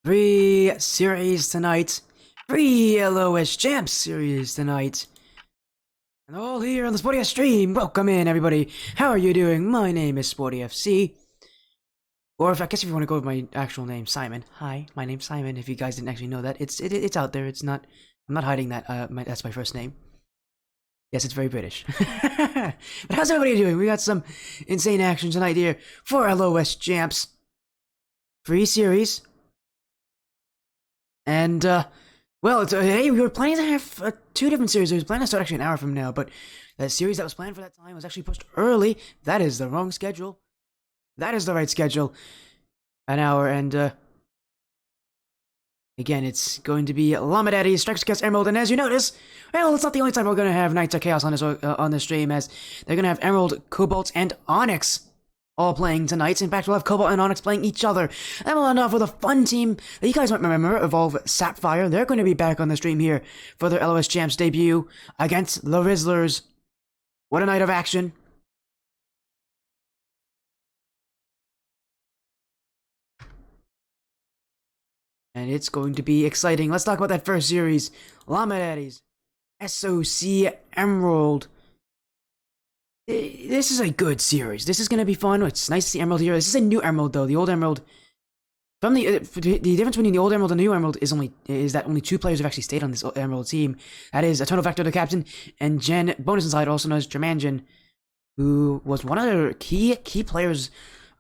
Free series tonight. Free LOS Champs series tonight. And all here on the Sporty F stream. Welcome in, everybody. How are you doing? My name is Sporty FC. Or if I guess if you want to go with my actual name, Simon. Hi, my name's Simon. If you guys didn't actually know that, it's out there. It's not. I'm not hiding that. That's my first name. Yes, it's very British. But how's everybody doing? We got some insane action tonight here for LOS Champs. Free series. And, well, hey, we were planning to have two different series. We were planning to start actually an hour from now, but the series that was planned for that time was actually pushed early. That is the wrong schedule. That is the right schedule. An hour, and, again, it's going to be Llama Daddies, Strikes Against Emerald, and as you notice, well, it's not the only time we're going to have Knights of Chaos on this stream, as they're going to have Emerald, Cobalt, and Onyx all playing tonight. In fact, we'll have Cobalt and Onyx playing each other. And we'll end off with a fun team that you guys might remember, Evolve Sapphire. They're going to be back on the stream here for their LOS Champs debut against the Rizzlers. What a night of action. And it's going to be exciting. Let's talk about that first series. Llama Daddies. SOC Emerald. This is a good series. This is going to be fun. It's nice to see Emerald here. This is a new Emerald, though. The old Emerald... From the difference between the old Emerald and the new Emerald is that only two players have actually stayed on this Emerald team. That is Eternal Vector, the captain, and Jen, bonus inside, also known as Jermanjan, who was one of their key players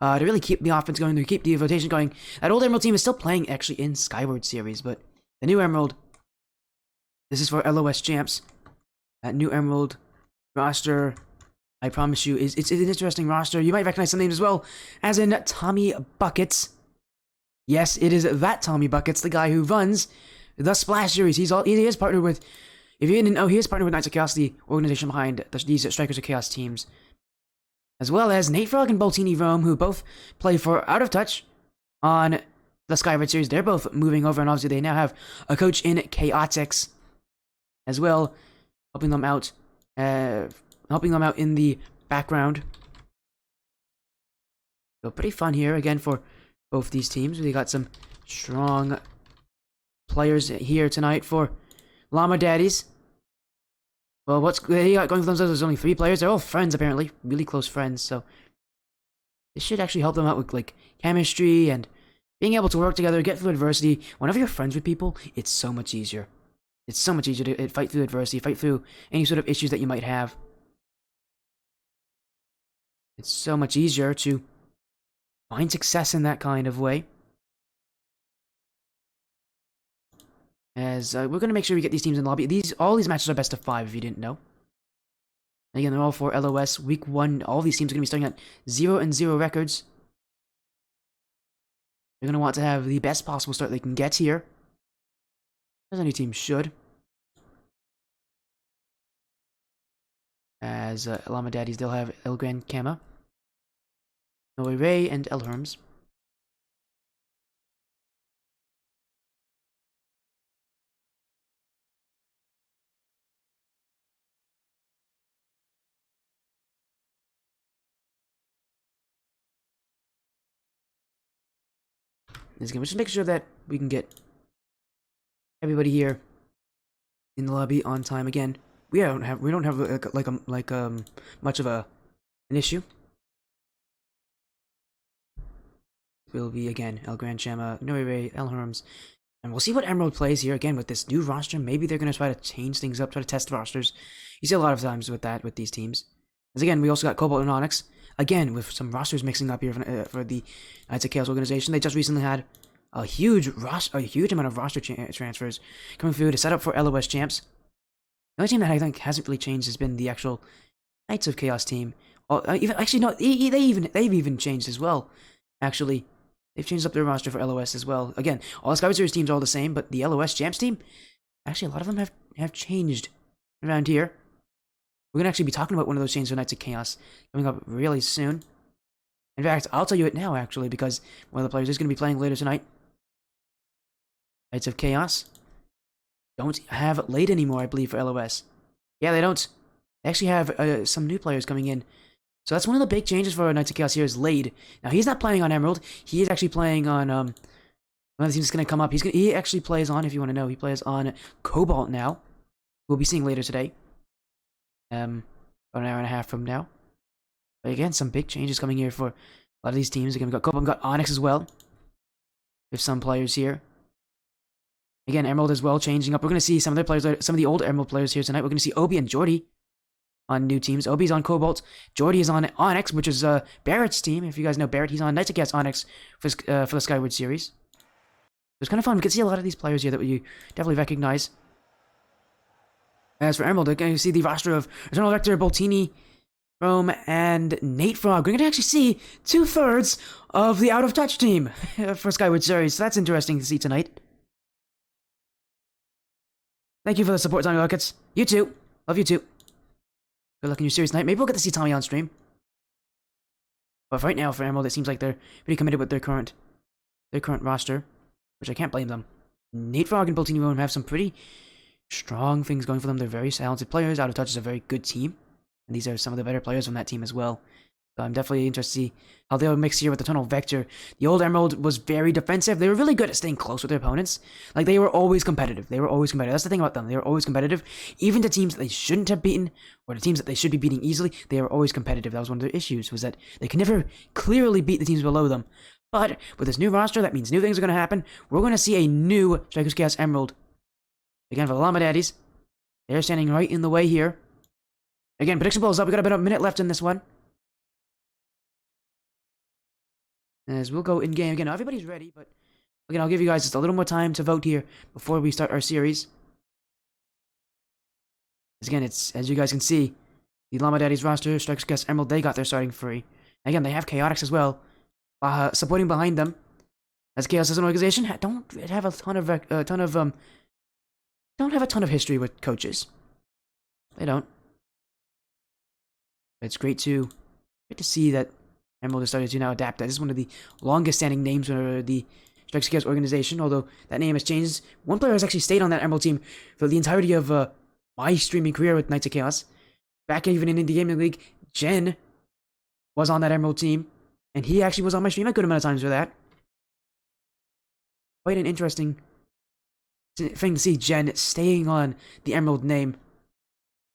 to really keep the offense going, to keep the rotation going. That old Emerald team is still playing actually in Skyward series, but the new Emerald, this is for LOS Champs. That new Emerald roster, I promise you, it's an interesting roster. You might recognize some names as well, as in Tommy Buckets. Yes, it is that Tommy Buckets, the guy who runs the Splash series. He is partnered with, if you didn't know, he is partnered with Knights of Chaos, the organization behind these Strikers of Chaos teams. As well as Nate Frog and Boltini Rome, who both play for Out of Touch on the Skyward series. They're both moving over, and obviously they now have a coach in Chaotix as well, helping them out in the background. So pretty fun here, again, for both these teams. We got some strong players here tonight for Llama Daddies. Well, what's they got going for themselves? There's only 3 players. They're all friends, apparently. Really close friends, so this should actually help them out with, like, chemistry and being able to work together, get through adversity. Whenever you're friends with people, it's so much easier. It's so much easier to fight through adversity, fight through any sort of issues that you might have. It's so much easier to find success in that kind of way. As we're going to make sure we get these teams in the lobby. All these matches are best of 5, if you didn't know. Again, they're all for LOS. Week 1, all these teams are going to be starting at 0-0 records. They're going to want to have the best possible start they can get here, as any team should. As Llama Daddies, they'll have El Gran Kama, Noe Ray, and El Herms. We're just making sure that we can get everybody here in the lobby on time. Again, we don't have much of an issue. Will be again El Gran Chama, Noe Ray, El Herms, and we'll see what Emerald plays here again with this new roster. Maybe they're gonna try to change things up, try to test rosters. You see a lot of times with these teams. As again, we also got Cobalt and Onyx. Again, with some rosters mixing up here for the Knights of Chaos organization. They just recently had a huge amount of roster transfers coming through to set up for LOS Champs. The only team that I think hasn't really changed has been the actual Knights of Chaos team. They've even changed as well. Actually, they've changed up their roster for LOS as well. Again, all the Skyward Series teams are all the same, but the LOS Champs team, actually, a lot of them have changed around here. We're going to actually be talking about one of those changes for Knights of Chaos coming up really soon. In fact, I'll tell you it now, actually, because one of the players is going to be playing later tonight. Knights of Chaos don't have late anymore, I believe, for LOS. Yeah, they don't. They actually have some new players coming in. So that's one of the big changes for Knights of Chaos here is Lade. Now, he's not playing on Emerald. He is actually playing on One of the teams that's going to come up. He actually plays on, if you want to know, he plays on Cobalt now. We'll be seeing later today. About an hour and a half from now. But again, some big changes coming here for a lot of these teams. Again, we've got Cobalt, we've got Onyx as well. There's some players here. Again, Emerald as well, changing up. We're going to see some of their players, some of the old Emerald players here tonight. We're going to see Obi and Jordy on new teams. Obi's on Cobalt. Jordy is on Onyx, which is Barrett's team. If you guys know Barrett, he's on Knights of Chaos Onyx for the Skyward series. It's kind of fun. We can see a lot of these players here that you definitely recognize. As for Emerald, we're going to see the roster of Eternal Vector, Boltini, Rome, and Nate Frog. We're going to actually see 2/3 of the Out of Touch team for Skyward series. So that's interesting to see tonight. Thank you for the support, Tommy Rockets. You too. Love you too. Good luck in your series tonight. Maybe we'll get to see Tommy on stream. But right now, for Emerald, it seems like they're pretty committed with their current roster, which I can't blame them. Nate Frog and Boltini Rome have some pretty strong things going for them. They're very talented players. Out of Touch is a very good team. And these are some of the better players from that team as well. So I'm definitely interested to see how they'll mix here with the Eternal Vector. The old Emerald was very defensive. They were really good at staying close with their opponents. Like, they were always competitive. That's the thing about them. They were always competitive. Even to teams that they shouldn't have beaten, or the teams that they should be beating easily, they were always competitive. That was one of their issues, was that they could never clearly beat the teams below them. But with this new roster, that means new things are going to happen. We're going to see a new Strikers Chaos Emerald. Again, for the Llama Daddies. They're standing right in the way here. Again, prediction poll is up. We got about a minute left in this one. As we'll go in-game. Again, everybody's ready, but again, I'll give you guys just a little more time to vote here before we start our series. Again, it's, as you guys can see, the Llama Daddies roster, Strikers Chaos Emerald, they got their starting free. Again, they have Chaotix as well, supporting behind them. As Chaos as an organization, don't have a ton of history with coaches. They don't. But it's great to see that Emerald has started to now adapt. That is one of the longest standing names for the Strikers Chaos organization, although that name has changed. One player has actually stayed on that Emerald team for the entirety of my streaming career with Knights of Chaos. Back even in Indie Gaming League, Jen was on that Emerald team, and he actually was on my stream a good amount of times for that. Quite an interesting thing to see Jen staying on the Emerald name.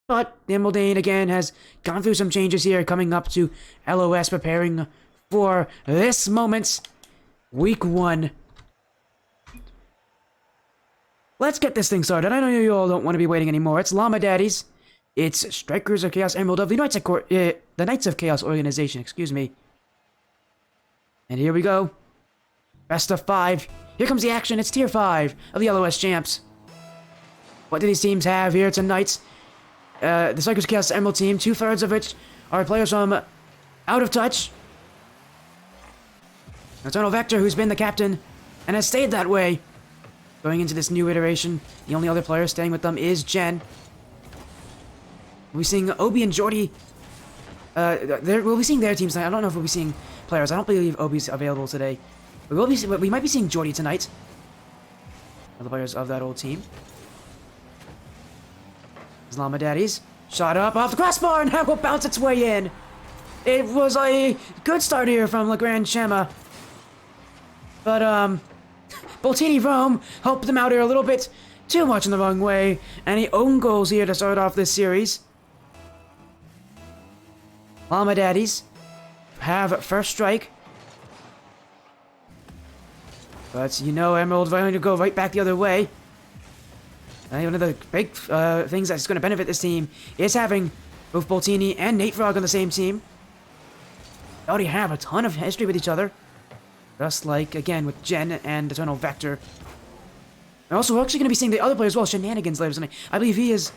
But the Emerald Dane, again, has gone through some changes here, coming up to LOS, preparing for this moment, Week 1. Let's get this thing started. I know you all don't want to be waiting anymore. It's Llama Daddies. It's Strikers of Chaos Emerald of the Knights of Chaos organization, excuse me. And here we go. Best of 5. Here comes the action. It's Tier 5 of the LOS champs. What do these teams have here tonight? The Strikers of Chaos Emerald team, 2/3 of which are players from Out of Touch. Eternal Vector, who's been the captain and has stayed that way going into this new iteration. The only other player staying with them is Jen. We'll be seeing Obi and Jordy. We'll be seeing their teams tonight. I don't know if we'll be seeing players. I don't believe Obi's available today. We might be seeing Jordy tonight. The players of that old team. Llama Daddies. Shot up off the crossbar and will bounce its way in. It was a good start here from LeGrand Chema. But, Boltini Rome helped them out here a little bit too much in the wrong way. And he own goals here to start off this series. Llama Daddies have first strike. But you know Emerald going to go right back the other way. One of the big things that's going to benefit this team is having both Boltini and Nate Frog on the same team. They already have a ton of history with each other. Just like, again, with Jen and Eternal Vector. And also, we're actually going to be seeing the other player as well, Shenanigans, later tonight. I believe he is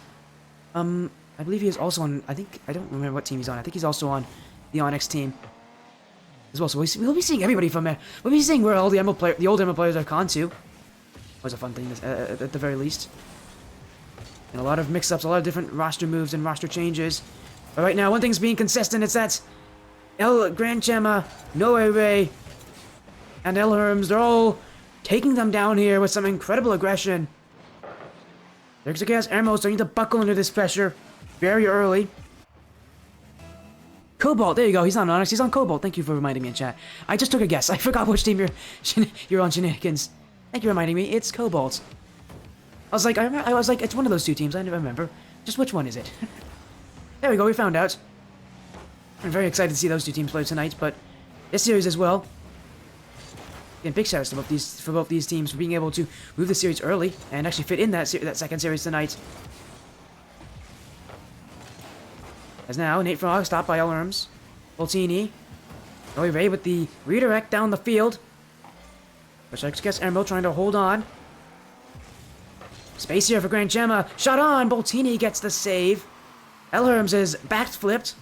also on, I don't remember what team he's on. I think he's also on the Onyx team as well. So we'll be seeing everybody from there. We'll be seeing where all the old Emerald players have gone to. Was a fun thing at the very least. And a lot of mix-ups, a lot of different roster moves and roster changes. But right now, one thing's being consistent, it's that El Grand Chema, Noe Ray, and El Herms, they're all taking them down here with some incredible aggression. There's a Chaos Emerald starting to buckle under this pressure very early. Cobalt, there you go, he's on Onyx, he's on Cobalt. Thank you for reminding me in chat. I just took a guess, I forgot which team you're on, Shenanigans. Thank you for reminding me. It's Cobalt. I was like, it's one of those two teams. I never remember. Just which one is it? There we go. We found out. I'm very excited to see those two teams play tonight, but this series as well. Again, big shout outs to both these teams for being able to move the series early and actually fit in that second series tonight. As now, Nate Frog stopped by Elrams. Boltini. Joey Ray with the redirect down the field. Which I guess Emerald trying to hold on. Space here for Grand Gemma. Shot on! Boltini gets the save. Elrams is backflipped.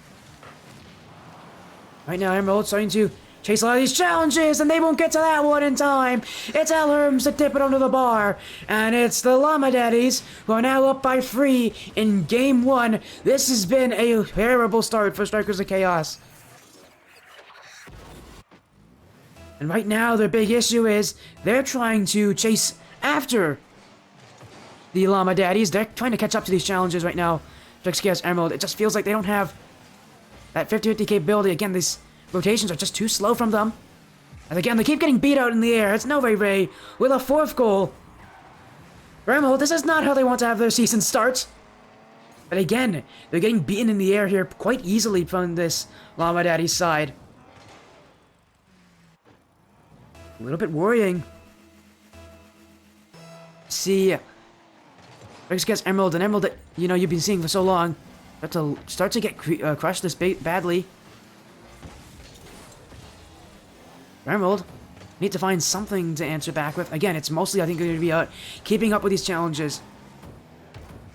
Right now, Emerald starting to chase a lot of these challenges, and they won't get to that one in time. It's Elrams to tip it under the bar, and it's the Llama Daddies who are now up by 3 in Game 1. This has been a terrible start for Strikers of Chaos. And right now, their big issue is they're trying to chase after the Llama Daddies. They're trying to catch up to these challenges right now. Strikers of Chaos Emerald, it just feels like they don't have that 50-50 capability. Again, these rotations are just too slow from them. And again, they keep getting beat out in the air. It's Nove Ray with a 4th goal. Emerald, this is not how they want to have their season start. But again, they're getting beaten in the air here quite easily from this Llama Daddy side. A little bit worrying. See, Strikers against Emerald, an Emerald that, you know, you've been seeing for so long, start to get crushed this badly. Emerald need to find something to answer back with. Again, it's mostly, I think, going to be out keeping up with these challenges.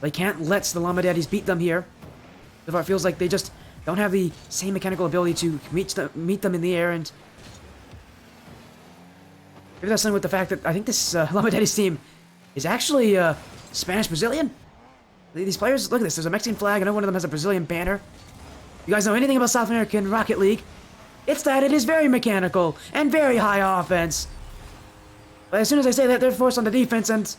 They can't let the Llama Daddies beat them here. So far, it feels like they just don't have the same mechanical ability to meet them in the air, and maybe that's something with the fact that I think this Llama Daddies team is actually Spanish-Brazilian. These players, look at this, there's a Mexican flag, and one of them has a Brazilian banner. You guys know anything about South American Rocket League? It's that it is very mechanical and very high offense. But as soon as I say that, they're forced on the defense, and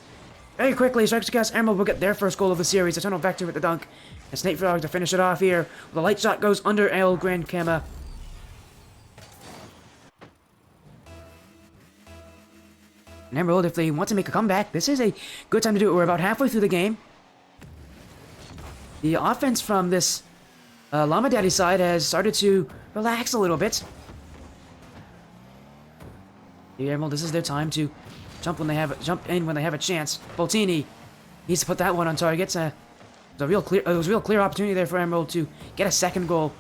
very quickly, Strikers of Chaos Emerald will get their first goal of the series. Eternal Vector with the dunk. And Snake Frog to finish it off here. The light shot goes under El Grand Kama. And Emerald, if they want to make a comeback, this is a good time to do it. We're about halfway through the game. The offense from this Llama Daddy side has started to relax a little bit. The Emerald, this is their time to jump in when they have a chance. Boltini needs to put that one on target. It was a real clear opportunity there for Emerald to get a second goal.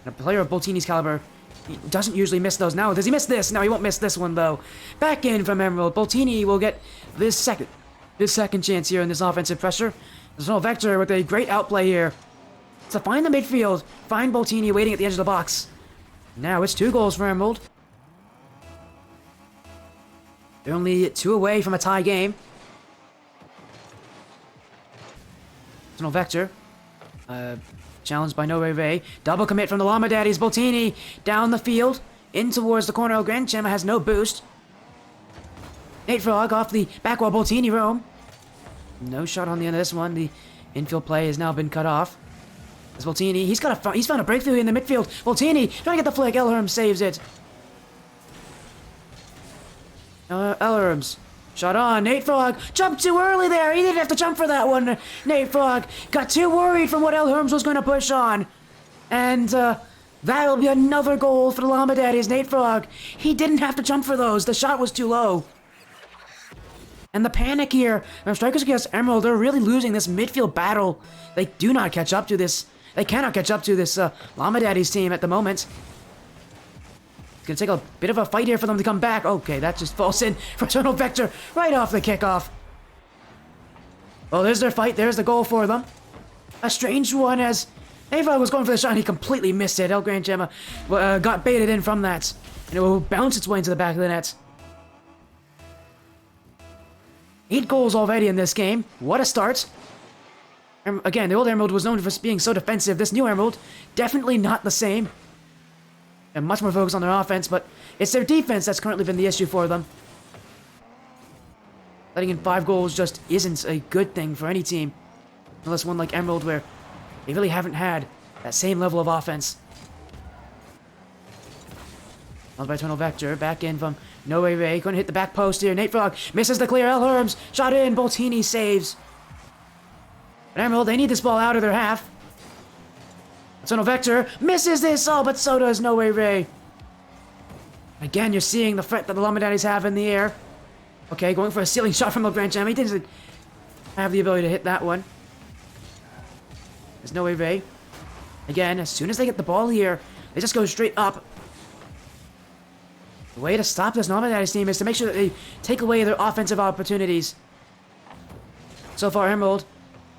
And a player of Boltini's caliber, he doesn't usually miss those. Now, does he miss this? No, he won't miss this one though. Back in from Emerald. Boltini will get this second chance here in this offensive pressure. There's no Vector with a great outplay here. So find the midfield. Find Boltini waiting at the edge of the box. Now it's 2 goals for Emerald. They're only 2 away from a tie game. There's no Vector. Challenged by No Ray. Double commit from the Llama Daddies. Boltini down the field. In towards the corner. Grand Gemma has no boost. Nate Frog off the back wall. Boltini roam. No shot on the end of this one. The infield play has now been cut off. As Boltini, he's found a breakthrough in the midfield. Boltini trying to get the flick. Elrams saves it. Elrams shot on. Nate Frog jumped too early there. He didn't have to jump for that one. Nate Frog got too worried from what Elrams was going to push on. And that'll be another goal for the Llama Daddies. Nate Frog, he didn't have to jump for those. The shot was too low. And the panic here, Strikers against Emerald, they're really losing this midfield battle. They do not catch up to this. They cannot catch up to this Llama Daddies team at the moment. It's going to take a bit of a fight here for them to come back. Okay, that just falls in for Eternal Vector right off the kickoff. Well, there's their fight. There's the goal for them. A strange one as Ava was going for the shot and he completely missed it. El Grand Gemma got baited in from that. And it will bounce its way into the back of the net. 8 goals already in this game. What a start. Again, the old Emerald was known for being so defensive. This new Emerald, definitely not the same. And much more focused on their offense, but it's their defense that's currently been the issue for them. Letting in 5 goals just isn't a good thing for any team. Unless one like Emerald where they really haven't had that same level of offense. By Eternal Vector, back in from No way, Ray. Going to hit the back post here. Nate Frog misses the clear. Elherms shot in. Boltini saves. But Emerald, they need this ball out of their half. Eternal Vector misses this. Oh, but so does No Way Ray. Again, you're seeing the threat that the Llama Daddies have in the air. Okay, going for a ceiling shot from the Grand Jam. He doesn't have the ability to hit that one. There's No Way Ray. Again, as soon as they get the ball here, they just go straight up. The way to stop this Llama Daddies team is to make sure that they take away their offensive opportunities. So far, Emerald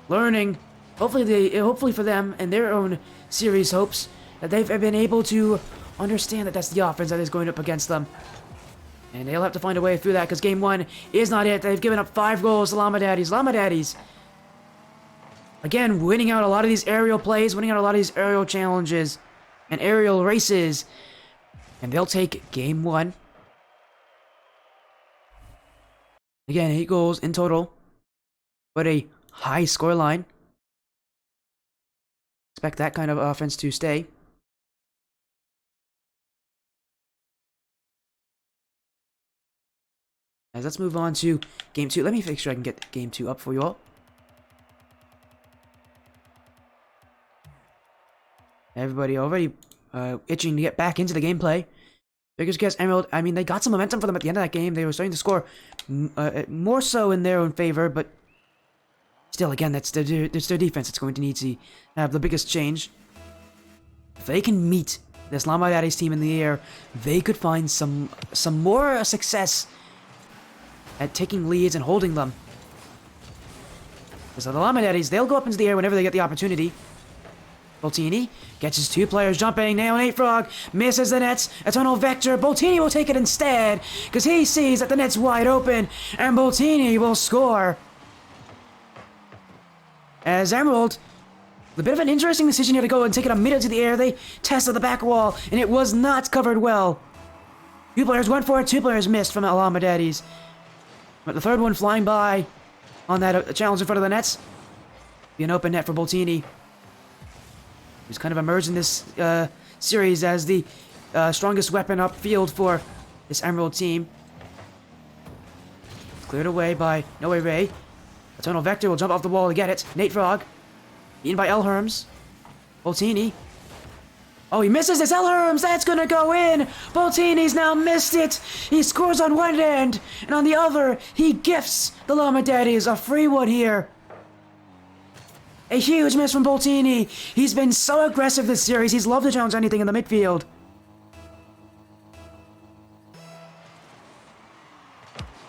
learning, hopefully for them and their own series hopes, that they've been able to understand that that's the offense that is going up against them. And they'll have to find a way through that, because game 1 is not it. They've given up 5 goals to Llama Daddies. Llama Daddies, again, winning out a lot of these aerial plays, winning out a lot of these aerial challenges and aerial races. And they'll take game 1. Again, 8 goals in total, but a high scoreline. Expect that kind of offense to stay. As let's move on to game 2. Let me make sure I can get game 2 up for you all. Everybody already itching to get back into the gameplay. Because Emerald, I mean, they got some momentum for them at the end of that game. They were starting to score more so in their own favor, but still, again, it's their defense that's going to need to have the biggest change. If they can meet this Llama Daddies team in the air, they could find some more success at taking leads and holding them. So the Llama Daddies, they'll go up into the air whenever they get the opportunity. Boltini gets his 2 players jumping. Nate Frog misses the nets. Eternal Vector. Boltini will take it instead, because he sees that the net's wide open, and Boltini will score. As Emerald, a bit of an interesting decision here to go and take it a minute to the air. They tested the back wall, and it was not covered well. 2 players went for it. 2 players missed from the Llama Daddies. But the third one flying by on that challenge in front of the nets. Be an open net for Boltini, who's kind of emerged in this series as the strongest weapon upfield for this Emerald team. Cleared away by No Way Ray. Eternal Vector will jump off the wall to get it. Nate Frog, beaten by Elherms. Boltini. Oh, he misses this. Elherms, that's gonna go in. Boltini's now missed it. He scores on one end, and on the other, he gifts the Llama Daddies a free one here. A huge miss from Boltini. He's been so aggressive this series. He's loved to challenge anything in the midfield.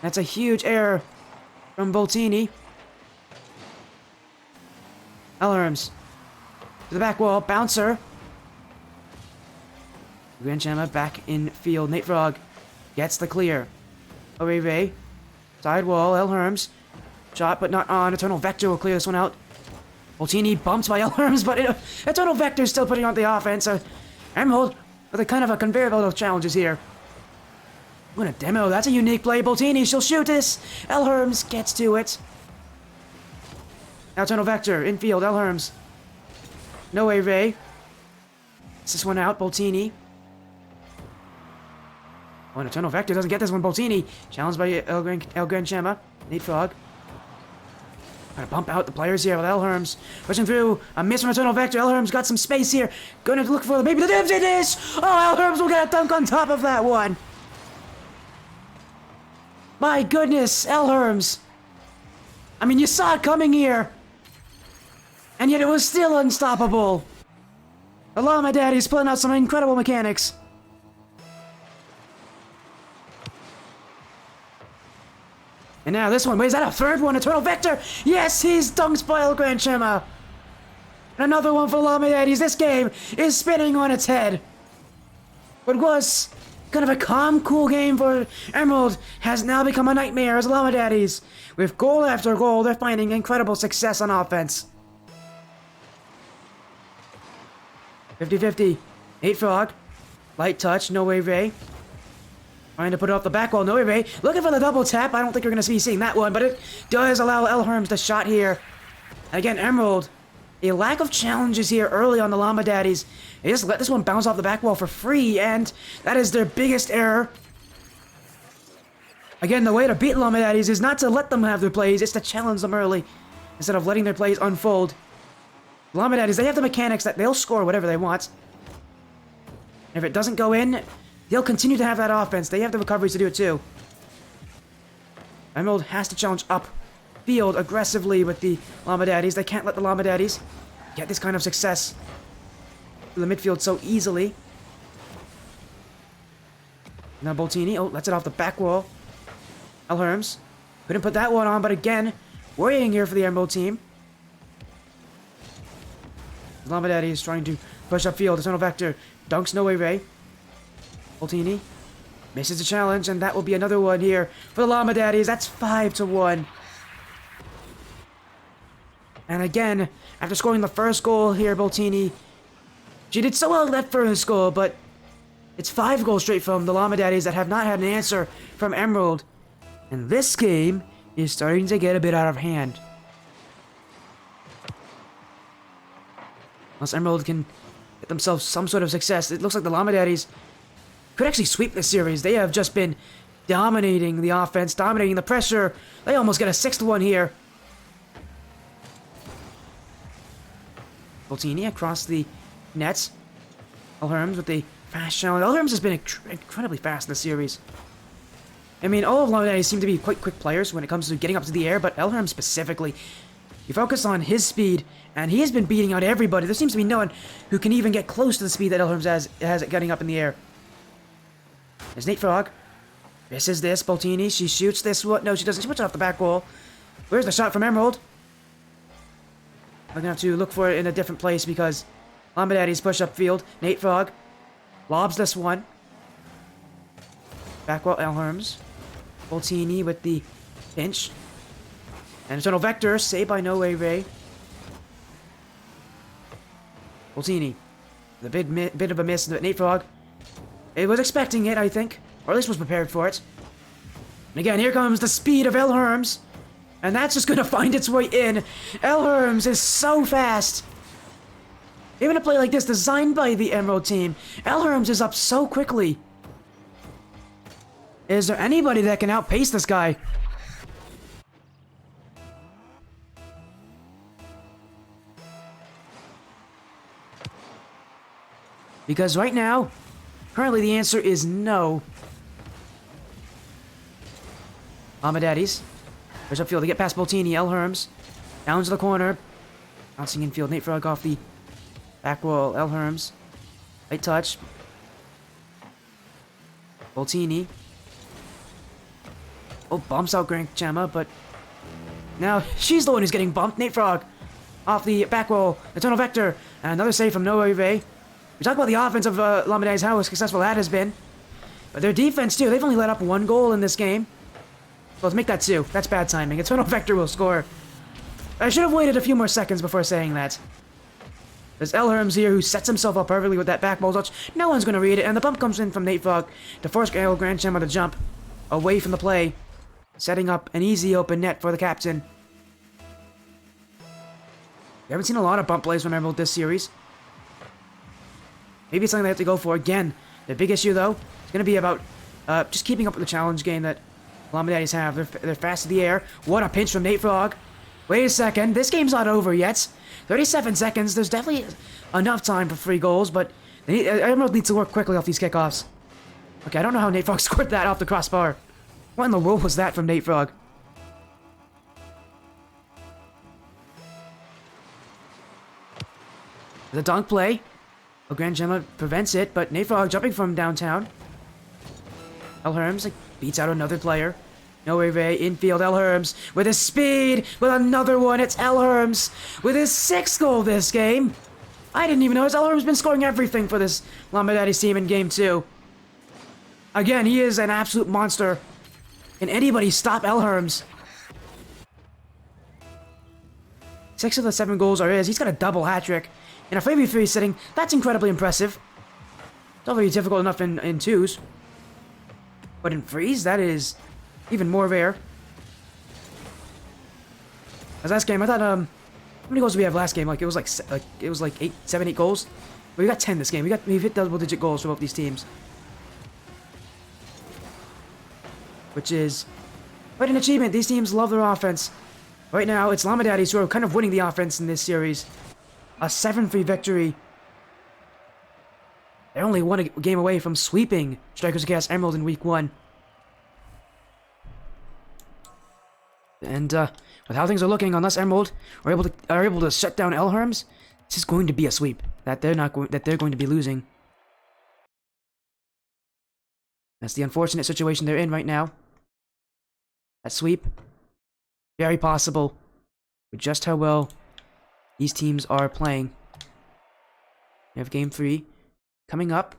That's a huge error from Boltini. Elherms to the back wall. Bouncer. Grand Llama back in field. Nate Frog gets the clear. Ray. Side wall. Elherms. Shot, but not on. Eternal Vector will clear this one out. Boltini bumped by Elherms, but Eternal Vector's still putting on the offense. Emerald with a kind of a conveyor belt of challenges here. I'm gonna demo. That's a unique play. Boltini, she'll shoot this. Elherms gets to it. Now Eternal Vector, infield, Elherms. No Way Ray. Gets this one out, Boltini. Oh, and Eternal Vector doesn't get this one. Boltini, challenged by El Gran Chema. Nate Frog. Gotta bump out the players here with Elherms. Pushing through. A miss from Eternal Vector. Elherms got some space here. Gonna look for maybe the dibs it is. Oh, Elherms will get a dunk on top of that one. My goodness, Elherms. I mean, you saw it coming here. And yet it was still unstoppable. The Llama Daddies pulling out some incredible mechanics. And now this one. Wait, is that a third one? Eternal Vector! Yes, he's dunked by El Gran Chema. Another one for Llama Daddies. This game is spinning on its head. What was kind of a calm, cool game for Emerald has now become a nightmare as Llama Daddies. With goal after goal, they're finding incredible success on offense. 50-50. Nate Frog. Light touch. No Way Ray. Trying to put it off the back wall. No Way Ray. Looking for the double tap. I don't think you're going to be seeing that one, but it does allow Elherms the shot here. And again, Emerald. A lack of challenges here early on the Llama Daddies. They just let this one bounce off the back wall for free, and that is their biggest error. Again, the way to beat Llama Daddies is not to let them have their plays, it's to challenge them early instead of letting their plays unfold. Llama Daddies, they have the mechanics that they'll score whatever they want. If it doesn't go in, they'll continue to have that offense. They have the recoveries to do it too. Emerald has to challenge up field aggressively with the Llama Daddies. They can't let the Llama Daddies get this kind of success to the midfield so easily. Now Boltini, oh, lets it off the back wall. Elherms couldn't put that one on, but again, worrying here for the Emerald team. Llama Daddy is trying to push upfield. Eternal Vector dunks No Way Ray. Boltini misses the challenge, and that will be another one here for the Llama Daddies. That's 5-1. And again, after scoring the first goal here, Boltini, she did so well in that first goal, but it's 5 goals straight from the Llama Daddies that have not had an answer from Emerald. And this game is starting to get a bit out of hand. Unless Emerald can get themselves some sort of success, it looks like the Llama Daddies could actually sweep this series. They have just been dominating the offense, dominating the pressure. They almost get a 6-1 here. Boltini across the nets. Elherms with the fast challenge. Elherms has been incredibly fast in this series. I mean, all of Llama Daddies seem to be quite quick players when it comes to getting up to the air, but Elherms specifically, you focus on his speed, and he has been beating out everybody. There seems to be no one who can even get close to the speed that Elherms has at getting up in the air. There's Nate Frog. Misses this. Boltini, she shoots this one. No, she doesn't. She puts it off the back wall. Where's the shot from Emerald? I'm gonna have to look for it in a different place because Llama Daddies push upfield. Nate Frog lobs this one. Back wall, Elherms. Boltini with the pinch. And Eternal Vector, saved by No Way Ray. Boltini. The bit of a miss. Nate Frog. It was expecting it, I think. Or at least was prepared for it. And again, here comes the speed of Elherms. And that's just gonna find its way in. Elherms is so fast. Even a play like this, designed by the Emerald team, Elherms is up so quickly. Is there anybody that can outpace this guy? Because right now, currently the answer is no. Llama Daddies. Push upfield to get past Boltini. Elherms. Down to the corner. Bouncing infield. Nate Frog off the back wall. Elherms. Light touch. Boltini. Oh, bumps out Grand Gemma, but now she's the one who's getting bumped. Nate Frog off the back wall. Eternal Vector. And another save from No Way Ray. We talk about the offense of Llama Daddies, how successful that has been. But their defense, too. They've only let up 1 goal in this game. So let's make that 2. That's bad timing. Eternal Vector will score. I should have waited a few more seconds before saying that. There's Elherms here, who sets himself up perfectly with that back ball touch. No one's going to read it, and the bump comes in from Nate Frog to force Grand Gemma to jump away from the play, setting up an easy open net for the captain. We haven't seen a lot of bump plays from Emerald this series. Maybe it's something they have to go for again. The big issue, though, is going to be about just keeping up with the challenge game that Llama Daddies have. They're fast in the air. What a pinch from Nate Frog. Wait a second. This game's not over yet. 37 seconds. There's definitely enough time for 3 goals, but Emerald needs to work quickly off these kickoffs. Okay, I don't know how Nate Frog scored that off the crossbar. What in the world was that from Nate Frog? The dunk play. Oh, Grand Gemma prevents it, but Nate Frog jumping from downtown. Elherms beats out another player. No Way Ray, infield, Elherms with his speed, with another one. It's Elherms with his 6th goal this game. I didn't even notice Elherms been scoring everything for this Llama Daddies team in game 2. Again, he is an absolute monster. Can anybody stop Elherms? 6 of the 7 goals are his. He's got a double hat-trick. In a 3v3 setting, that's incredibly impressive. It's already difficult enough in 2s. But in 3s, that is even more rare. As last game, I thought, how many goals did we have last game? Like, it was like 7, 8 goals? But we got 10 this game. We've hit double-digit goals for both these teams. which is quite an achievement. These teams love their offense. Right now, it's Llama Daddies who are kind of winning the offense in this series. A 7-3 victory. They're only one game away from sweeping Strikers of Chaos Emerald in Week 1. And with how things are looking, unless Emerald are able to shut down Elherms, this is going to be a sweep that they're going to be losing. That's the unfortunate situation they're in right now. That sweep, very possible, with just how well these teams are playing. We have Game 3 coming up.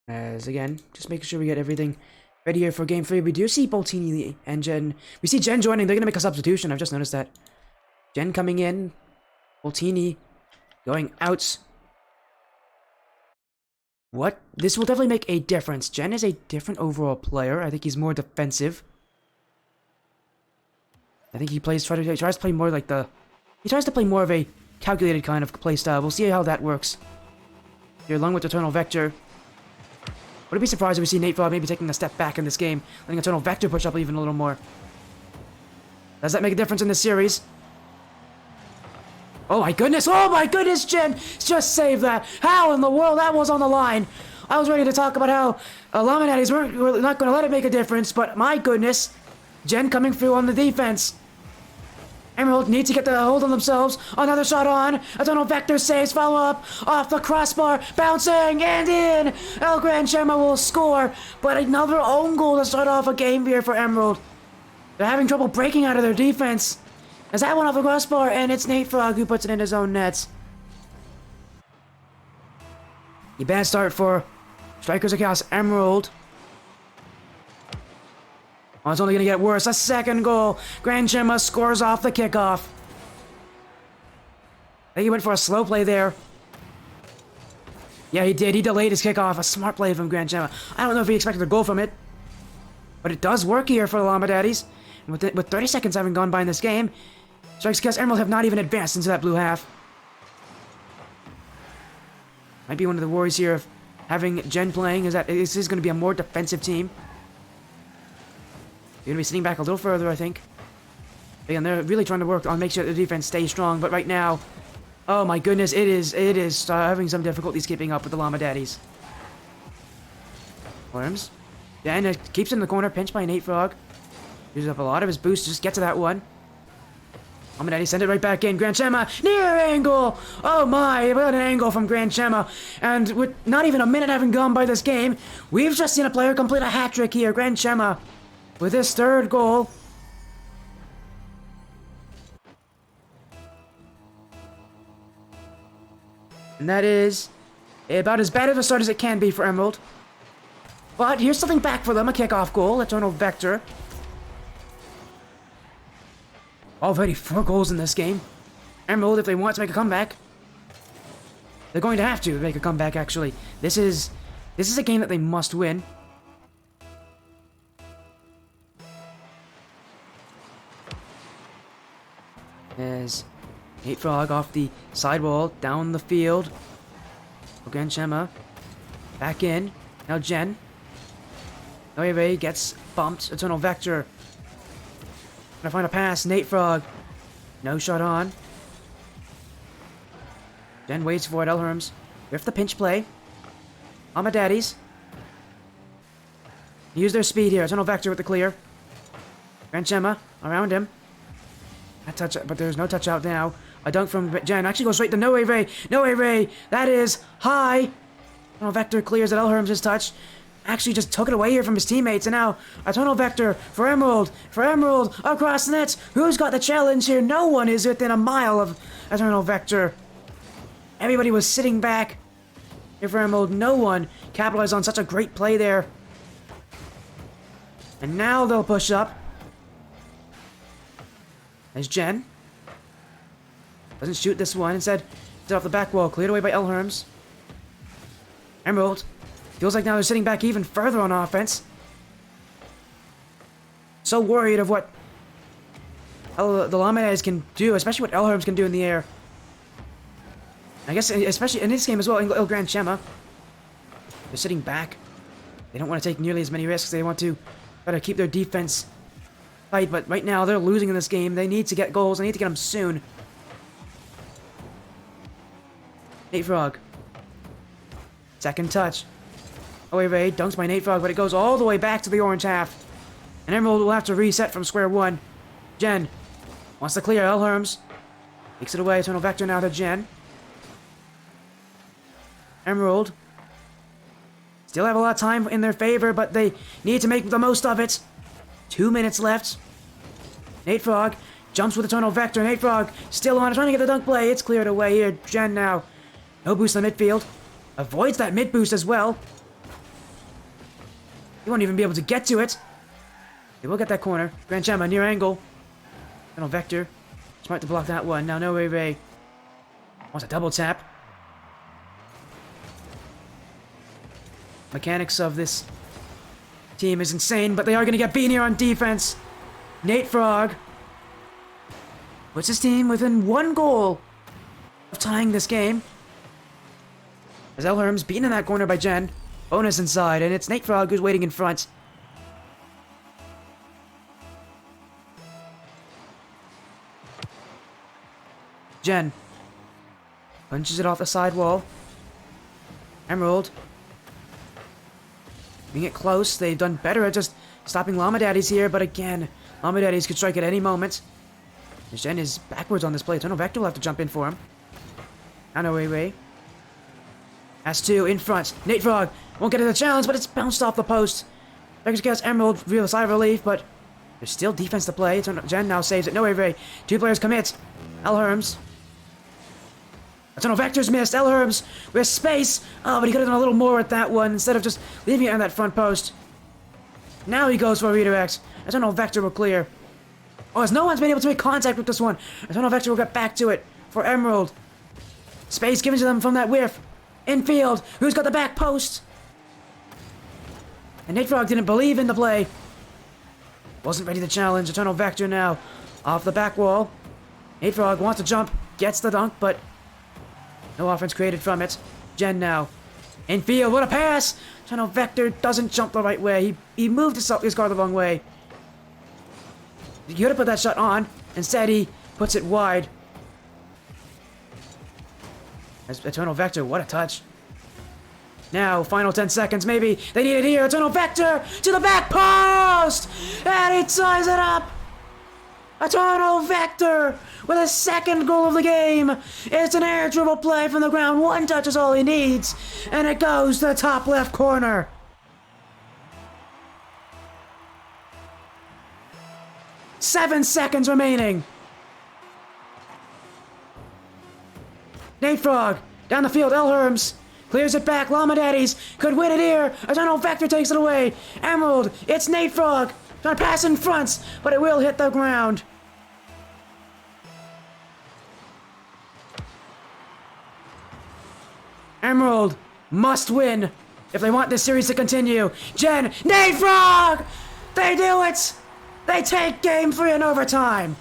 As again, just making sure we get everything ready here for Game 3. We do see Boltini and Jen. We see Jen joining. They're going to make a substitution. I've just noticed that. Jen coming in. Boltini going out. What? This will definitely make a difference. Jen is a different overall player. I think he's more defensive. I think he tries to play more like the... He tries to play more of a calculated kind of play style. We'll see how that works. Here, along with Eternal Vector. Would be surprised if we see Nate Frog maybe taking a step back in this game, letting Eternal Vector push up even a little more. Does that make a difference in this series? Oh my goodness, Jen just saved that. How in the world that was on the line? I was ready to talk about how Llama Daddies were not going to let it make a difference, but my goodness, Jen coming through on the defense. Emerald needs to get the hold on themselves. Another shot on. Eternal Vector saves. Follow up. Off the crossbar. Bouncing and in. El Gran Chema will score. But another own goal to start off a game here for Emerald. They're having trouble breaking out of their defense. As that one off the crossbar, and it's Nate Frog who puts it in his own nets. A bad start for Strikers of Chaos Emerald. Oh, it's only going to get worse. A second goal. Gran Chema scores off the kickoff. I think he went for a slow play there. Yeah, he did. He delayed his kickoff. A smart play from Gran Chema. I don't know if he expected a goal from it. But it does work here for the Llama Daddies. And with 30 seconds having gone by in this game, Strikers of Chaos Emerald have not even advanced into that blue half. Might be one of the worries here of having Jen playing, is that this is going to be a more defensive team. They're going to be sitting back a little further, I think. Again, they're really trying to work on make sure the defense stays strong, but right now, oh my goodness, it is having some difficulties keeping up with the Llama Daddies. Worms. Yeah, and it keeps in the corner, pinched by Nate Frog. Uses up a lot of his boost to just get to that one. Llama Daddies send it right back in. Gran Chema, near angle! Oh my, what an angle from Gran Chema. And with not even a minute having gone by this game, we've just seen a player complete a hat-trick here, Gran Chema. With his third goal. And that is about as bad of a start as it can be for Emerald. But here's something back for them, a kickoff goal, Eternal Vector. Already 4 goals in this game. Emerald, if they want to make a comeback, they're going to have to make a comeback, actually. This is a game that they must win. As Nate Frog off the sidewall, down the field. Gran Chema back in. Now Jen. Noire gets bumped. Eternal Vector. Gonna find a pass. Nate Frog. No shot on. Jen waits for it. Elherms with the pinch play. Llama Daddies. Use their speed here. Eternal Vector with the clear. Gran Chema around him. That touch, but there's no touch out now. A dunk from Jen actually goes straight to Noire. Noire, that is high. Eternal Vector clears at Elherms' touch. Actually just took it away here from his teammates. And now Eternal Vector for Emerald. For Emerald across the nets. Who's got the challenge here? No one is within a mile of Eternal Vector. Everybody was sitting back. Here for Emerald, no one capitalized on such a great play there. And now they'll push up. As Jen doesn't shoot this one, instead Set off the back wall, cleared away by Elherms. Emerald. Feels like now they're sitting back even further on offense. So worried of what the Llama can do, especially what Elherms can do in the air. I guess, especially in this game as well, in El Gran Chema. They're sitting back. They don't want to take nearly as many risks. They want to try to keep their defense tight, but right now they're losing in this game. They need to get goals. They need to get them soon. Nate Frog. Second touch. Away Ray, dunks by Nate Frog, but it goes all the way back to the orange half. And Emerald will have to reset from square one. Jen wants to clear Elherms. Takes it away. Eternal Vector now to Jen. Emerald. Still have a lot of time in their favor, but they need to make the most of it. 2 minutes left. Nate Frog jumps with Eternal Vector. Nate Frog still on it, trying to get the dunk play. It's cleared away here. Jen now. No boost in the midfield. Avoids that mid boost as well. He won't even be able to get to it. They will get that corner. Grand Chema near angle. Eternal Vector. Smart to block that one. Now no Ray wants a double tap. Mechanics of this team is insane, but they are going to get beaten here on defense. Nate Frog puts his team within 1 goal of tying this game. As Elherms beaten in that corner by Jen. Bonus inside, and it's Nate Frog who's waiting in front. Jen punches it off the side wall. Emerald being it close. They've done better at just stopping Llama Daddies here, but again, Llama Daddies could strike at any moment. Jen is backwards on this play. Eternal Vector will have to jump in for him. Ray. Has 2 in front. Nate Frog won't get to the challenge, but it's bounced off the post. Vector's gets Emerald, real sigh of relief, but there's still defense to play. Jen now saves it. No Ray. 2 players commit. Elherms. Eternal Vector's missed. Elherms with space. Oh, but he could have done a little more with that one instead of just leaving it on that front post. Now he goes for a redirect. Eternal Vector will clear. Oh, as no one's been able to make contact with this one. Eternal Vector will get back to it for Emerald. Space given to them from that whiff. Infield. Who's got the back post? And Nate Frog didn't believe in the play. Wasn't ready to challenge. Eternal Vector now off the back wall. Nate Frog wants to jump. Gets the dunk, but no offense created from it. Jen now. Infield. What a pass! Eternal Vector doesn't jump the right way. He moved his guard the wrong way. He could have put that shot on. Instead, he puts it wide. As Eternal Vector, what a touch. Now, final 10 seconds, maybe. They need it here. Eternal Vector to the back post! And he ties it up! Eternal Vector with his 2nd goal of the game. It's an air dribble play from the ground. 1 touch is all he needs. And it goes to the top left corner. Seven seconds remaining. Nate Frog down the field. Elherms clears it back. Llama Daddies could win it here. Eternal Vector takes it away. Emerald. It's Nate Frog trying to pass in front, but it will hit the ground. Emerald must win if they want this series to continue. Jen, Nate Frog! They do it! They take game 3 in overtime.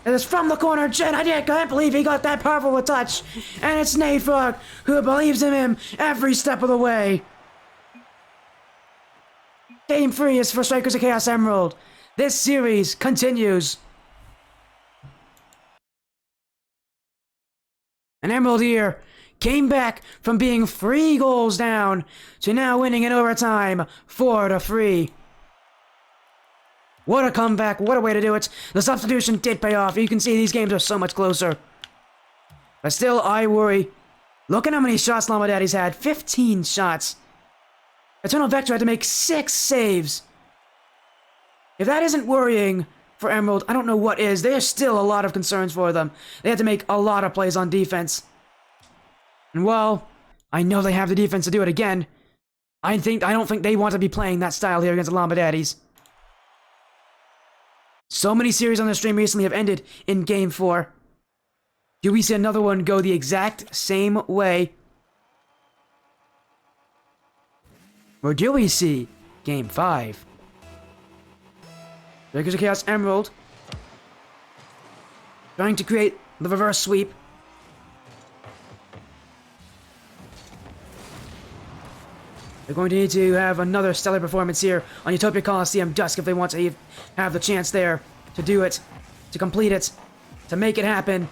It is from the corner. Jen, I can't believe he got that powerful a touch. And it's Nate Frog who believes in him every step of the way. Game 3 is for Strikers of Chaos Emerald. This series continues. And Emerald here came back from being 3 goals down to now winning in overtime 4-3. What a comeback, what a way to do it. The substitution did pay off. You can see these games are so much closer. But still, I worry. Look at how many shots Llama Daddies had. 15 shots. Eternal Vector had to make 6 saves. If that isn't worrying for Emerald, I don't know what is. There's still a lot of concerns for them. They had to make a lot of plays on defense. And while I know they have the defense to do it again, I don't think they want to be playing that style here against the Llama Daddies. So many series on the stream recently have ended in Game 4. Do we see another one go the exact same way? Or do we see Game 5? Breakers of Chaos Emerald trying to create the reverse sweep. They're going to need to have another stellar performance here on Utopia Coliseum Dusk if they want to have the chance there to do it, to complete it, to make it happen.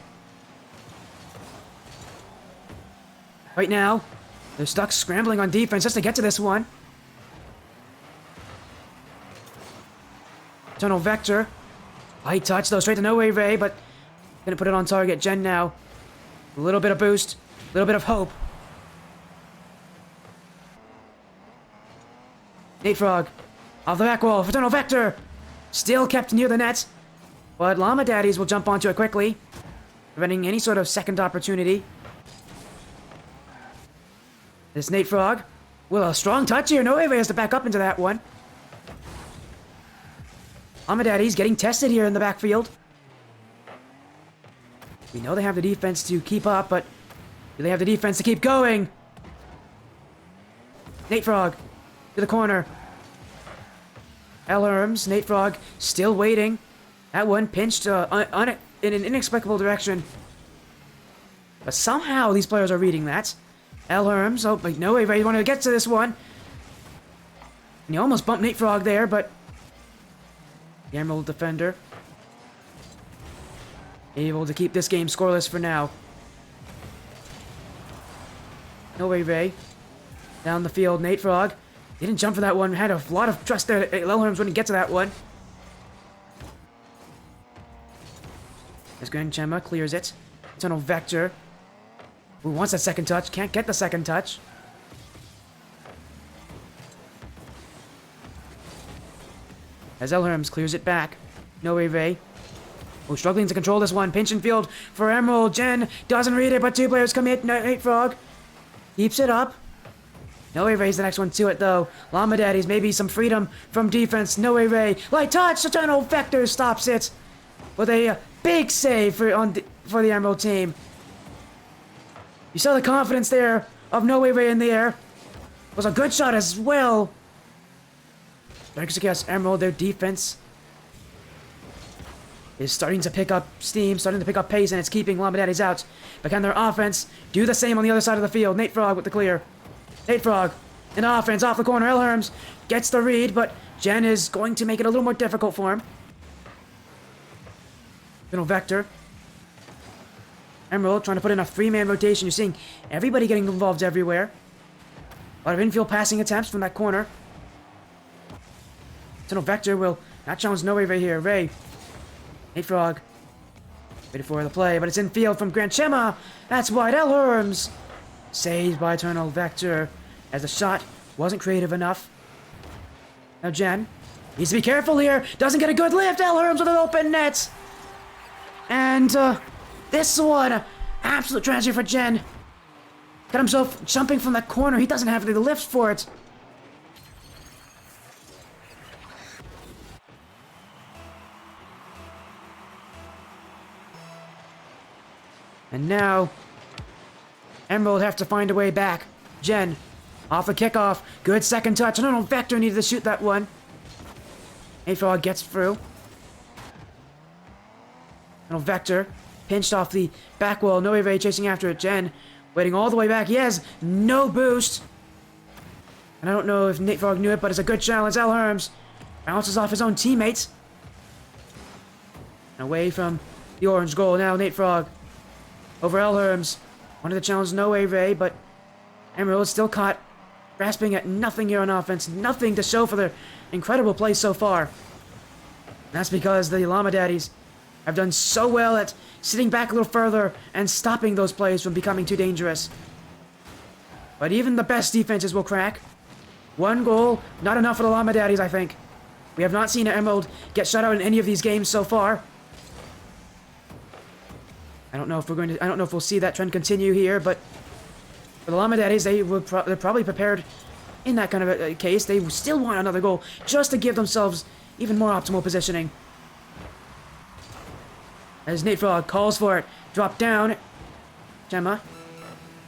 Right now, they're stuck scrambling on defense just to get to this one. Eternal Vector. Light touch, though, straight to No Way Ray, but gonna put it on target. Jen now. A little bit of boost, a little bit of hope. Nate Frog. Off the back wall. Eternal Vector. Still kept near the net. But Llama Daddies will jump onto it quickly, preventing any sort of second opportunity. This Nate Frog. Well, a strong touch here. No Way Ray has to back up into that one. Llama Daddies getting tested here in the backfield. We know they have the defense to keep up, but do they have the defense to keep going? Nate Frog to the corner. L. Herms, Nate Frog still waiting. That one pinched in an inexplicable direction. But somehow these players are reading that. L. Herms, oh, but no way, Ray wanted to get to this one. And he almost bumped Nate Frog there, but the Emerald Defender able to keep this game scoreless for now. No way, Ray. Down the field, Nate Frog. Didn't jump for that one. Had a lot of trust there that Lelherms wouldn't get to that one. As Grand Gemma clears it. Eternal Vector. Who wants that second touch? Can't get the second touch. As Elherms clears it back. No way, Ray. Oh, struggling to control this one. Pinch and field for Emerald. Jen doesn't read it, but two players commit. Nate Frog keeps it up. No Way Ray's the next one to it, though. Llama Daddies, maybe some freedom from defense. No Way Ray. Light touch. Eternal Vector stops it with a big save for the Emerald team. You saw the confidence there of No Way Ray in the air. It was a good shot as well. Darkest Chaos Emerald, their defense is starting to pick up steam, starting to pick up pace, and it's keeping Llama Daddies out. But can their offense do the same on the other side of the field? Nate Frog with the clear. Nate Frog in offense off the corner. Elherms gets the read, but Jen is going to make it a little more difficult for him. Little Vector. Emerald trying to put in a three-man rotation. You're seeing everybody getting involved everywhere. A lot of infield passing attempts from that corner. Eternal Vector will not challenge No Way Ray here. Ray. Nate Frog. Waiting for the play, but it's infield from Grand Gemma. That's wide. Elherms. Saved by Eternal Vector as the shot wasn't creative enough. Now Jen needs to be careful here. Doesn't get a good lift. Elherms with an open net. And this one, absolute tragedy for Jen. Got himself jumping from that corner. He doesn't have the lift for it. And now, Emerald have to find a way back. Jen, off the kickoff. Good second touch. No, Vector needed to shoot that one. Nate Frog gets through. No, Vector pinched off the back wall. No Way Ray chasing after it. Jen waiting all the way back. He has no boost. And I don't know if Nate Frog knew it, but it's a good challenge. Elherms bounces off his own teammates. Away from the orange goal. Now Nate Frog over Elherms. Wanted to challenge No Way Ray, but Emerald still caught, grasping at nothing here on offense. Nothing to show for their incredible play so far. And that's because the Llama Daddies have done so well at sitting back a little further and stopping those plays from becoming too dangerous. But even the best defenses will crack. One goal, not enough for the Llama Daddies, I think. We have not seen Emerald get shut out in any of these games so far. I don't know if we'll see that trend continue here, but for the Llama Daddies, they're probably prepared in that kind of a case. They still want another goal just to give themselves even more optimal positioning. As Nate Frog calls for it. Drop down. Gemma.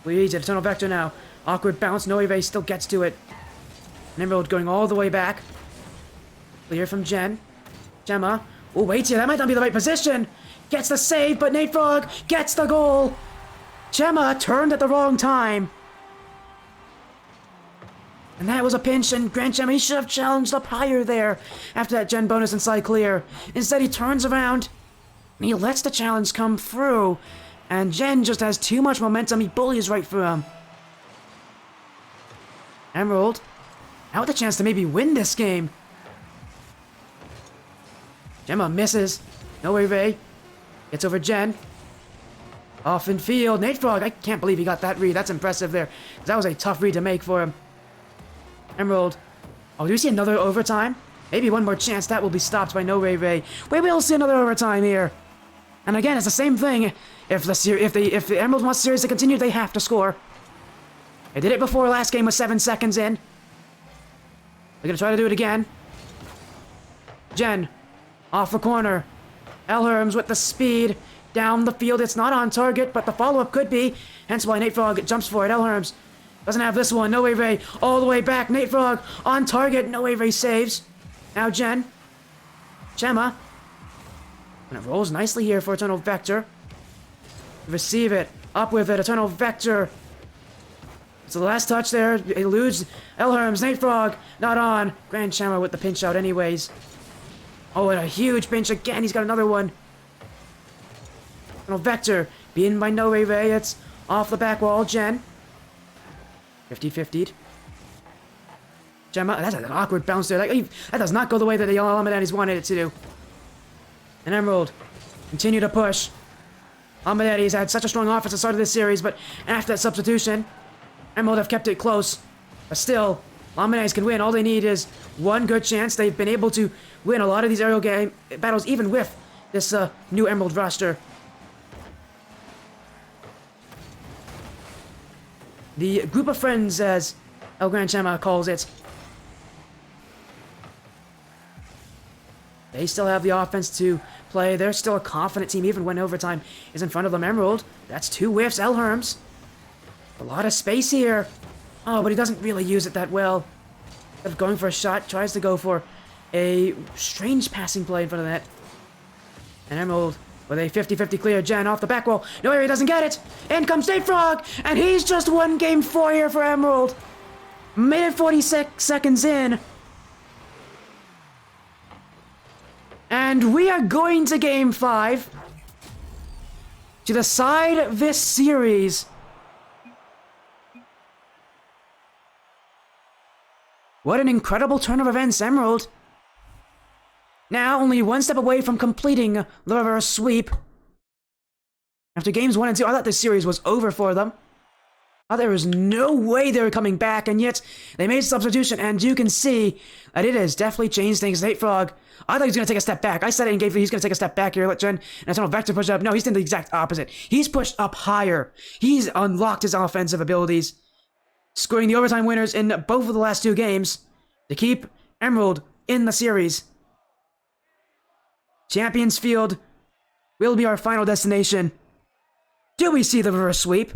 Leads it. Eternal Vector now. Awkward bounce. Noeve still gets to it. Emerald going all the way back. Clear from Jen. Gemma. Oh, wait here. That might not be the right position. Gets the save, but Nate Frog gets the goal. Gemma turned at the wrong time. And that was a pinch, and Grand Gemma, he should have challenged up higher there after that Gen bonus inside clear. Instead, he turns around, and he lets the challenge come through. And Jen just has too much momentum. He bullies right through him. Emerald, now with a chance to maybe win this game. Gemma misses. No way, Ray. Gets over Jen. Off in field. Nate Frog, I can't believe he got that read. That's impressive there. That was a tough read to make for him. Emerald. Oh, do we see another overtime? Maybe one more chance. That will be stopped by No Ray Ray. We will see another overtime here. And again, it's the same thing. If the Emerald wants the series to continue, they have to score. They did it before. Last game was 7 seconds in. They're gonna try to do it again. Jen. Off the corner. Elherms with the speed. Down the field. It's not on target, but the follow-up could be. Hence why Nate Frog jumps for it. Elherms doesn't have this one. No way Ray. All the way back. Nate Frog on target. No way Ray saves. Now Jen. Gemma. And it rolls nicely here for Eternal Vector. Receive it. Up with it. Eternal Vector. It's the last touch there. It eludes Elherms. Nate Frog. Not on. Grand Gemma with the pinch out anyways. Oh, and a huge pinch again. He's got another one. Eternal Vector. Beaten by No Way Ray. It's off the back wall. Jen. 50-50'd. Gemma. That's an awkward bounce there. Like, that does not go the way that the Llama Daddies wanted it to do. And Emerald. Continue to push. Llama Daddies had such a strong offense at the start of this series, but after that substitution, Emerald have kept it close. But still, Llama Daddies can win. All they need is one good chance. They've been able to win a lot of these aerial game battles, even with this new Emerald roster. The group of friends, as El Gran Chama calls it. They still have the offense to play. They're still a confident team, even when overtime is in front of them. Emerald, that's 2 whiffs. Elherms. A lot of space here. Oh, but he doesn't really use it that well. Instead of going for a shot, tries to go for a strange passing play in front of the net. And Emerald with a 50-50 clear. Jen off the back wall. No, he doesn't get it. In comes Nate Frog, and he's just won game 4 here for Emerald. Minute 46 seconds in. And we are going to game 5 to decide this series. What an incredible turn of events, Emerald. Now only one step away from completing the reverse sweep. After games 1 and 2, I thought this series was over for them. I thought there was no way they were coming back, and yet they made a substitution, and you can see that it has definitely changed things. Nate Frog, I thought he was going to take a step back. I said it in game 3, he's going to take a step back here, let Jen and Eternal Vector push up. No, he's done the exact opposite. He's pushed up higher. He's unlocked his offensive abilities, scoring the overtime winners in both of the last 2 games to keep Emerald in the series. Champions Field will be our final destination. Do we see the reverse sweep?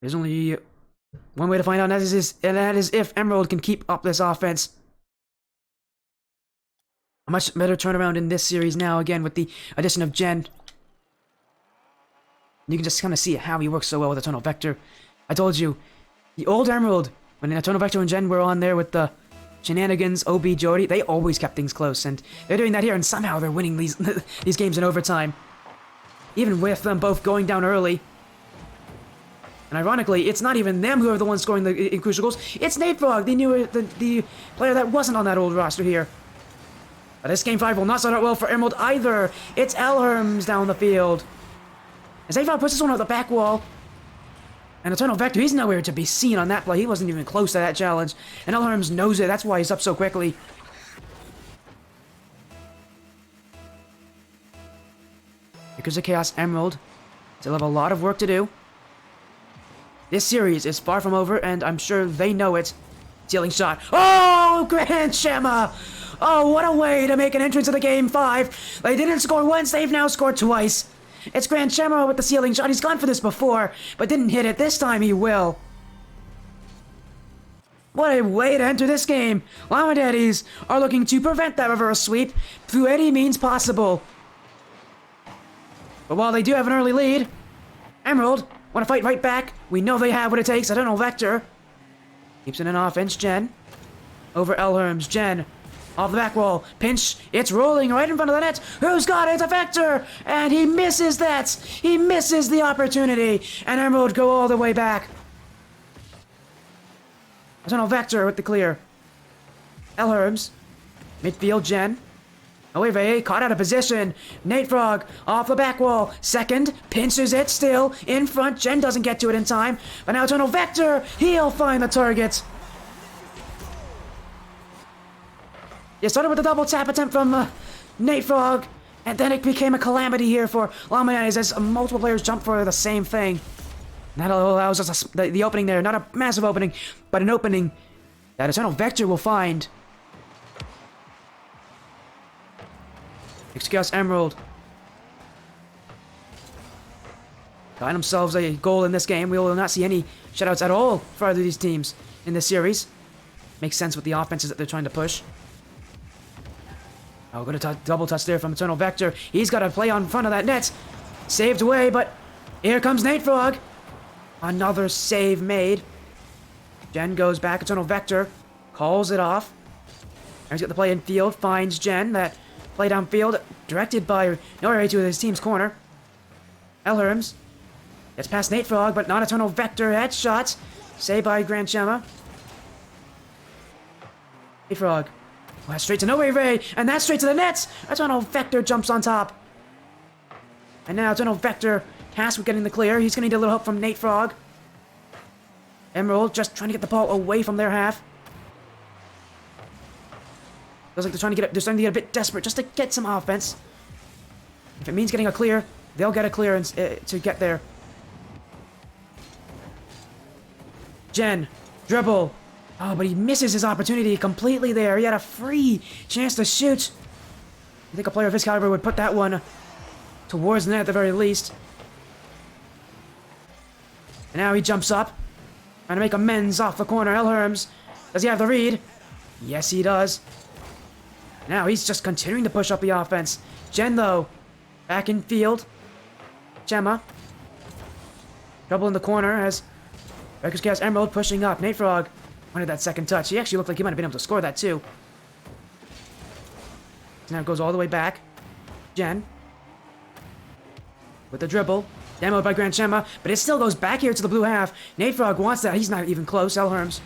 There's only one way to find out, and that is if Emerald can keep up this offense. A much better turnaround in this series now, again, with the addition of Jen. You can just kind of see how he works so well with Eternal Vector. I told you, the old Emerald, when Eternal Vector and Jen were on there with the shenanigans, OB Jody, they always kept things close, and they're doing that here, and somehow they're winning these these games in overtime. Even with them both going down early. And ironically, it's not even them who are the ones scoring the crucial goals. It's Nate Frog, the player that wasn't on that old roster here. But this game 5 will not start out well for Emerald either. It's Elherms down the field. As Nate Frog puts this one on the back wall. And Eternal Vector, he's nowhere to be seen on that play. He wasn't even close to that challenge. And Elherms knows it. That's why he's up so quickly. Because of Chaos Emerald, they'll have a lot of work to do. This series is far from over, and I'm sure they know it. Stealing shot. Oh, Grand Gemma! Oh, what a way to make an entrance into Game 5. They didn't score once, they've now scored twice. It's Grand Shamrock with the ceiling shot. He's gone for this before, but didn't hit it. This time he will. What a way to enter this game. Llama Daddies are looking to prevent that reverse sweep through any means possible. But while they do have an early lead, Emerald want to fight right back. We know they have what it takes. I don't know, Vector. Keeps it in offense. Jen over Elherms. Jen off the back wall. Pinch. It's rolling right in front of the net. Who's got it? It's a Vector. And he misses that. He misses the opportunity. And Emerald go all the way back. I don't know, Vector with the clear. Elherms. Midfield. Jen. Oeve caught out of position. Nate Frog off the back wall. Second, pinches it still in front. Jen doesn't get to it in time. But now it's on Vector. He'll find the target. You started with the double tap attempt from Nate Frog. And then it became a calamity here for Llama Daddies as multiple players jump for the same thing. That allows us the opening there. Not a massive opening, but an opening that Eternal Vector will find. Excuse Emerald. Got themselves a goal in this game. We will not see any shutouts at all for either of these teams in this series. Makes sense with the offenses that they're trying to push. Oh, good double touch there from Eternal Vector. He's got to play on front of that net. Saved away, but here comes Nate Frog. Another save made. Jen goes back. Eternal Vector calls it off. He's got the play in field. Finds Jen. That play downfield, directed by Nowhere to his team's corner. Elherms gets past Nate Frog, but not Eternal Vector. Headshot. Saved by Grand Shamma. Nate Frog. Oh, that's straight to Nowhere Ray, and that's straight to the nets. Eternal Vector jumps on top. And now Eternal Vector tasked with getting the clear. He's going to need a little help from Nate Frog. Emerald just trying to get the ball away from their half. Feels like they're starting to get a bit desperate just to get some offense. If it means getting a clear, they'll get a clearance to get there. Jen, dribble. Oh, but he misses his opportunity completely there. He had a free chance to shoot. I think a player of his caliber would put that one towards the net at the very least. And now he jumps up, trying to make amends off the corner. Elherms, does he have the read? Yes, he does. Now he's just continuing to push up the offense. Jen, though, back in field. Gemma. Trouble in the corner as Records Chaos Emerald pushing up. Nate Frog wanted that second touch. He actually looked like he might have been able to score that, too. Now it goes all the way back. Jen. With the dribble. Demoed by Grand Shamma, but it still goes back here to the blue half. Nate Frog wants that. He's not even close. Elherms.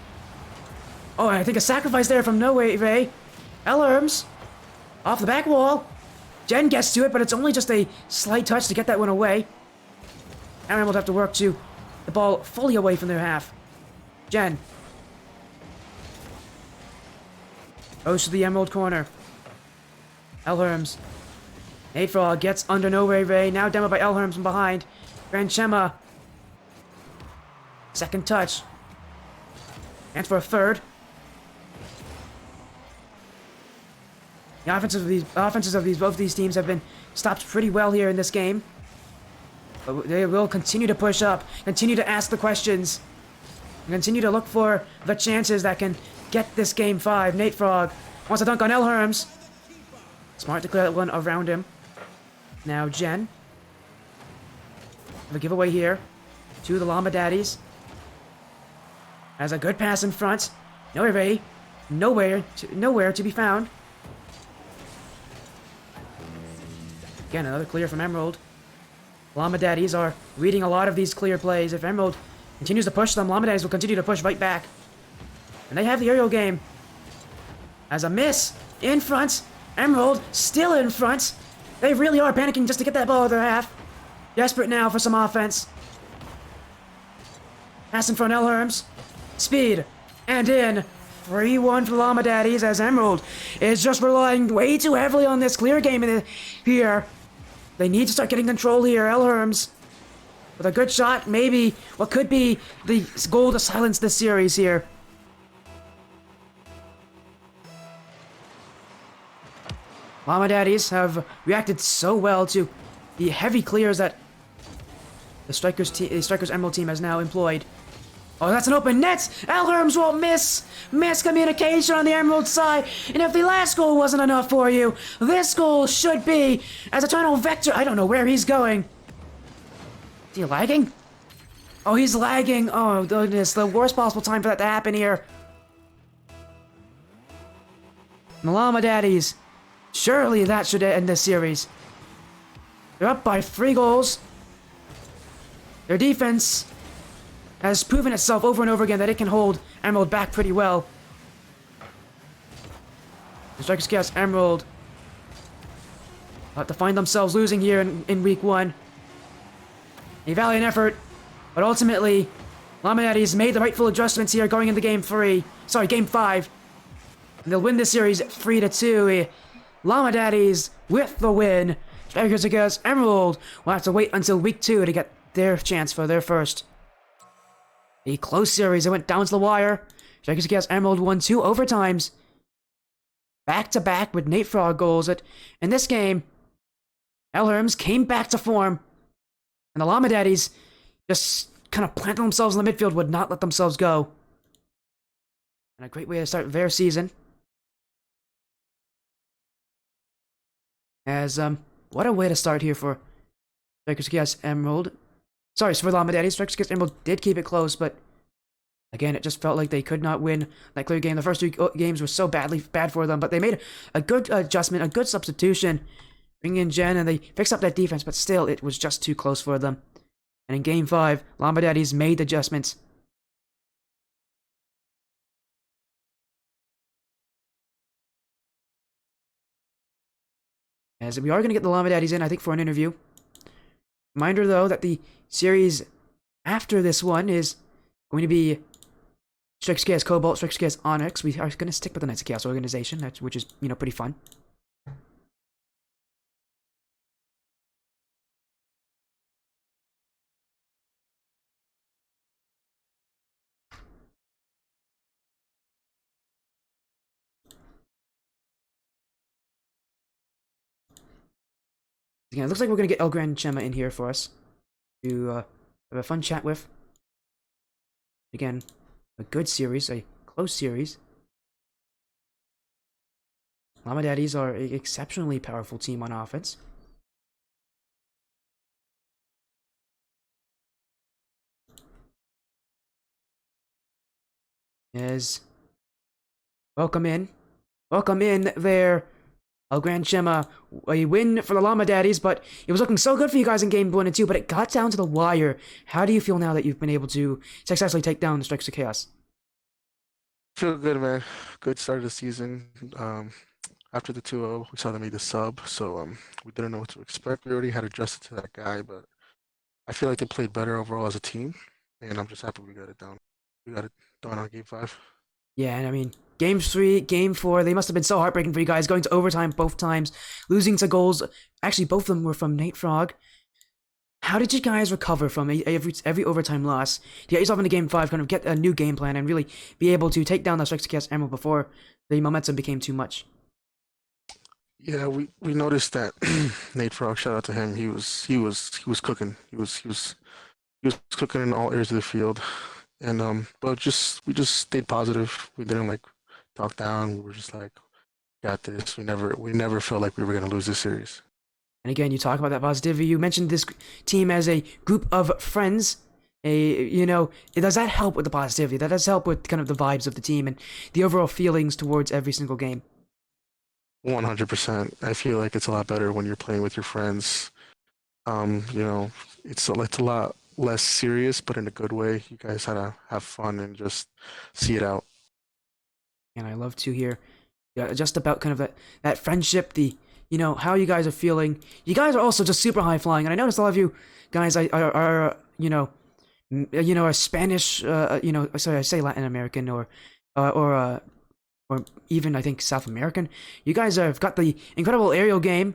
Oh, and I think a sacrifice there from No Way Ray. Elherms. Off the back wall. Jen gets to it, but it's only just a slight touch to get that one away. And Emerald have to work to the ball fully away from their half. Jen. Goes to the Emerald corner. Elherms. Nate Frog gets under No Way Ray. Now demoed by Elherms from behind. Grand Shamma. Second touch. And for a third. The offenses of both these teams have been stopped pretty well here in this game. But they will continue to push up, continue to ask the questions, and continue to look for the chances that can get this game 5. Nate Frog wants to dunk on Elherms. Smart to clear that one around him. Now Jen. The giveaway here to the Llama Daddies. Has a good pass in front. Nowhere to be found. Again, another clear from Emerald. Llama Daddies are reading a lot of these clear plays. If Emerald continues to push them, Llama Daddies will continue to push right back. And they have the aerial game. As a miss in front. Emerald still in front. They really are panicking just to get that ball out of their half. Desperate now for some offense. Pass in front, Elherms. Speed. And in. 3-1 for Llama Daddies as Emerald is just relying way too heavily on this clear game here. They need to start getting control here. Elherms with a good shot. Maybe what could be the goal to silence this series here. Llama Daddies have reacted so well to the heavy clears that the Strikers Emerald team has now employed. Oh, that's an open net! Alherms won't miss! Miscommunication on the Emerald side, and if the last goal wasn't enough for you, this goal should be, as Eternal Vector, I don't know where he's going. Is he lagging? Oh, he's lagging! Oh, goodness, the worst possible time for that to happen here. The Llama Daddies. Surely that should end this series. They're up by 3 goals. Their defense has proven itself over and over again that it can hold Emerald back pretty well. The Strikers Chaos Emerald to find themselves losing here in week 1. A valiant effort, but ultimately, Llama Daddies made the rightful adjustments here going into game 5. And they'll win this series 3-2. Llama Daddies with the win. Strikers Chaos Emerald will have to wait until week 2 to get their chance for their first. A close series. It went down to the wire. Strikers Chaos Emerald won 2 overtimes. Back-to-back with Nate Frog goals. In this game, Alherms came back to form. And the Llama Daddies just kind of planted themselves in the midfield, would not let themselves go. And a great way to start their season. As, what a way to start here for Strikers Chaos Emerald. Sorry, so for Llama Daddies, Strikers Chaos Emerald did keep it close, but again, it just felt like they could not win that clear game. The first 2 games were so bad for them, but they made a good adjustment, a good substitution, bringing in Jen, and they fixed up that defense, but still, it was just too close for them. And in game 5, Llama Daddies made adjustments. As we are going to get the Llama Daddies in, I think, for an interview. Reminder, though, that the series after this one is going to be Strikers Chaos Cobalt, Strikers Chaos Onyx. We are going to stick with the Knights of Chaos organization, which is, pretty fun. Again, it looks like we're going to get El Gran Chema in here for us to have a fun chat with. Again, a good series, a close series. Llama Daddies are an exceptionally powerful team on offense. As welcome in there. El Gran Chema, a win for the Llama Daddies, but it was looking so good for you guys in game 1 and 2, but it got down to the wire. How do you feel now that you've been able to successfully take down the Strikers of Chaos? Feel good, man. Good start of the season. After the 2-0, we saw them made the sub, so we didn't know what to expect. We already had adjusted to that guy, but I feel like they played better overall as a team, and I'm just happy we got it down. We got it done on game 5. Yeah, and I mean, game 3, game 4, they must have been so heartbreaking for you guys, going to overtime both times, losing to goals. Actually, both of them were from Nate Frog. How did you guys recover from every overtime loss to get yourself into game 5, kind of get a new game plan, and really be able to take down the Strikers Chaos Emerald before the momentum became too much? Yeah, we noticed that Nate Frog. Shout out to him. He was cooking. He was cooking in all areas of the field. And but we just stayed positive. We didn't talk down. We were just like, got this. We never felt like we were gonna lose this series. And again, you talk about that positivity. You mentioned this team as a group of friends. Does that help with the positivity? That does help with kind of the vibes of the team and the overall feelings towards every single game. 100%. I feel like it's a lot better when you're playing with your friends. It's a lot less serious, but in a good way. You guys had to have fun and just see it out. And I love to hear just about kind of that friendship, how you guys are feeling. You guys are also just super high flying, and I noticed a lot of you guys are Spanish, sorry, I say Latin American or even I think South American. You guys have got the incredible aerial game.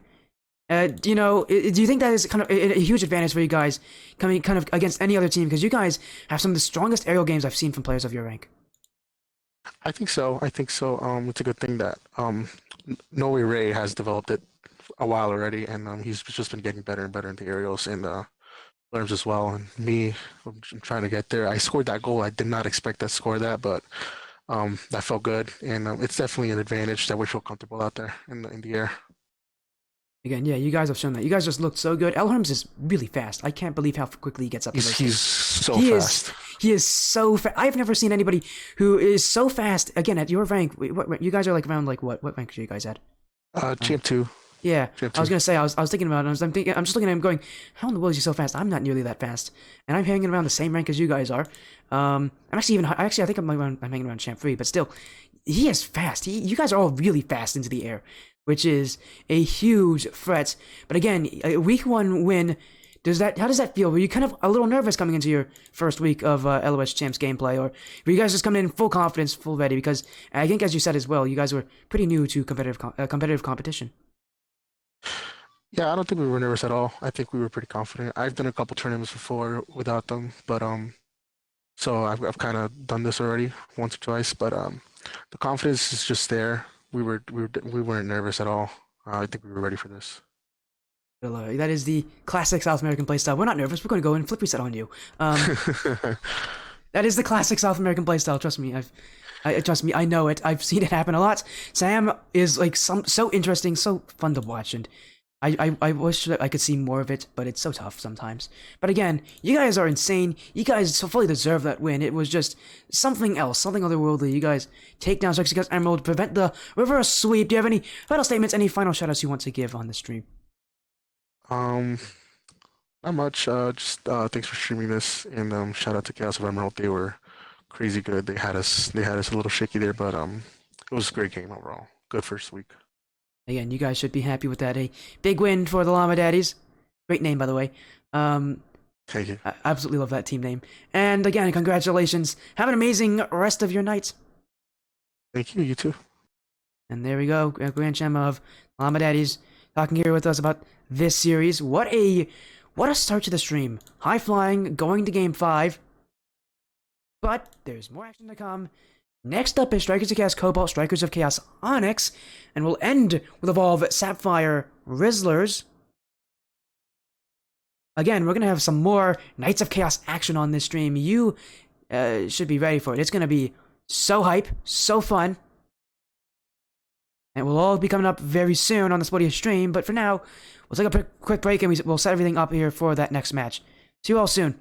Do you think that is kind of a huge advantage for you guys coming kind of against any other team? Because you guys have some of the strongest aerial games I've seen from players of your rank. I think so. It's a good thing that No Way Ray has developed it a while already, and he's just been getting better and better into aerials and learns as well. And me, I'm trying to get there. I scored that goal. I did not expect to score that, but that felt good, and it's definitely an advantage that we feel comfortable out there in the air. Again, yeah, you guys have shown that. You guys just looked so good. Elharms is really fast. I can't believe how quickly he gets up to those He's things. so He is fast. he is so fast. I've never seen anybody who is so fast. Again, at your rank, what you guys are like around like what? What rank are you guys at? Uh, Champ two, yeah, champ I was two. gonna say I was thinking about it. I'm just looking at him going, how in the world is he so fast? I'm not nearly that fast, and I'm hanging around the same rank as you guys are. I'm actually even actually I think I'm hanging around champ 3, but still, he is fast. You guys are all really fast into the air, which is a huge threat. But again, a week 1 win. How does that feel? Were you kind of a little nervous coming into your first week of LOS Champs gameplay, or were you guys just coming in full confidence, full ready? Because I think, as you said as well, you guys were pretty new to competitive competition. Yeah, I don't think we were nervous at all. I think we were pretty confident. I've done a couple tournaments before without them, but so I've kind of done this already once or twice, but the confidence is just there. We weren't nervous at all. I think we were ready for this. That is the classic South American playstyle. We're not nervous. We're going to go and flip reset on you. That is the classic South American playstyle. Trust me. Trust me. I know it. I've seen it happen a lot. Sam is like so interesting, so fun to watch, and I wish that I could see more of it, but it's so tough sometimes. But again, you guys are insane. You guys so fully deserve that win. It was just something else, something otherworldly. You guys take down Strikes Against Emerald, prevent the reverse sweep. Do you have any final statements, any final shoutouts you want to give on the stream? Um, Not much. Just thanks for streaming this, and shout out to Chaos of Emerald. They were crazy good. They had us a little shaky there, but it was a great game overall. Good first week. Again, you guys should be happy with that. A big win for the Llama Daddies. Great name, by the way. Um, Thank you. I absolutely love that team name. And again, congratulations. Have an amazing rest of your night. Thank you. You too. And there we go, Grand Chem of Llama Daddies talking here with us about this series. What a start to the stream. High flying, going to game 5. But there's more action to come. Next up is Strikers of Chaos Cobalt, Strikers of Chaos Onyx, and we'll end with Evolve Sapphire Rizzlers. Again, we're going to have some more Knights of Chaos action on this stream. You should be ready for it. It's going to be so hype, so fun. And we'll all be coming up very soon on the Spotify stream, but for now, we'll take a quick break and we'll set everything up here for that next match. See you all soon.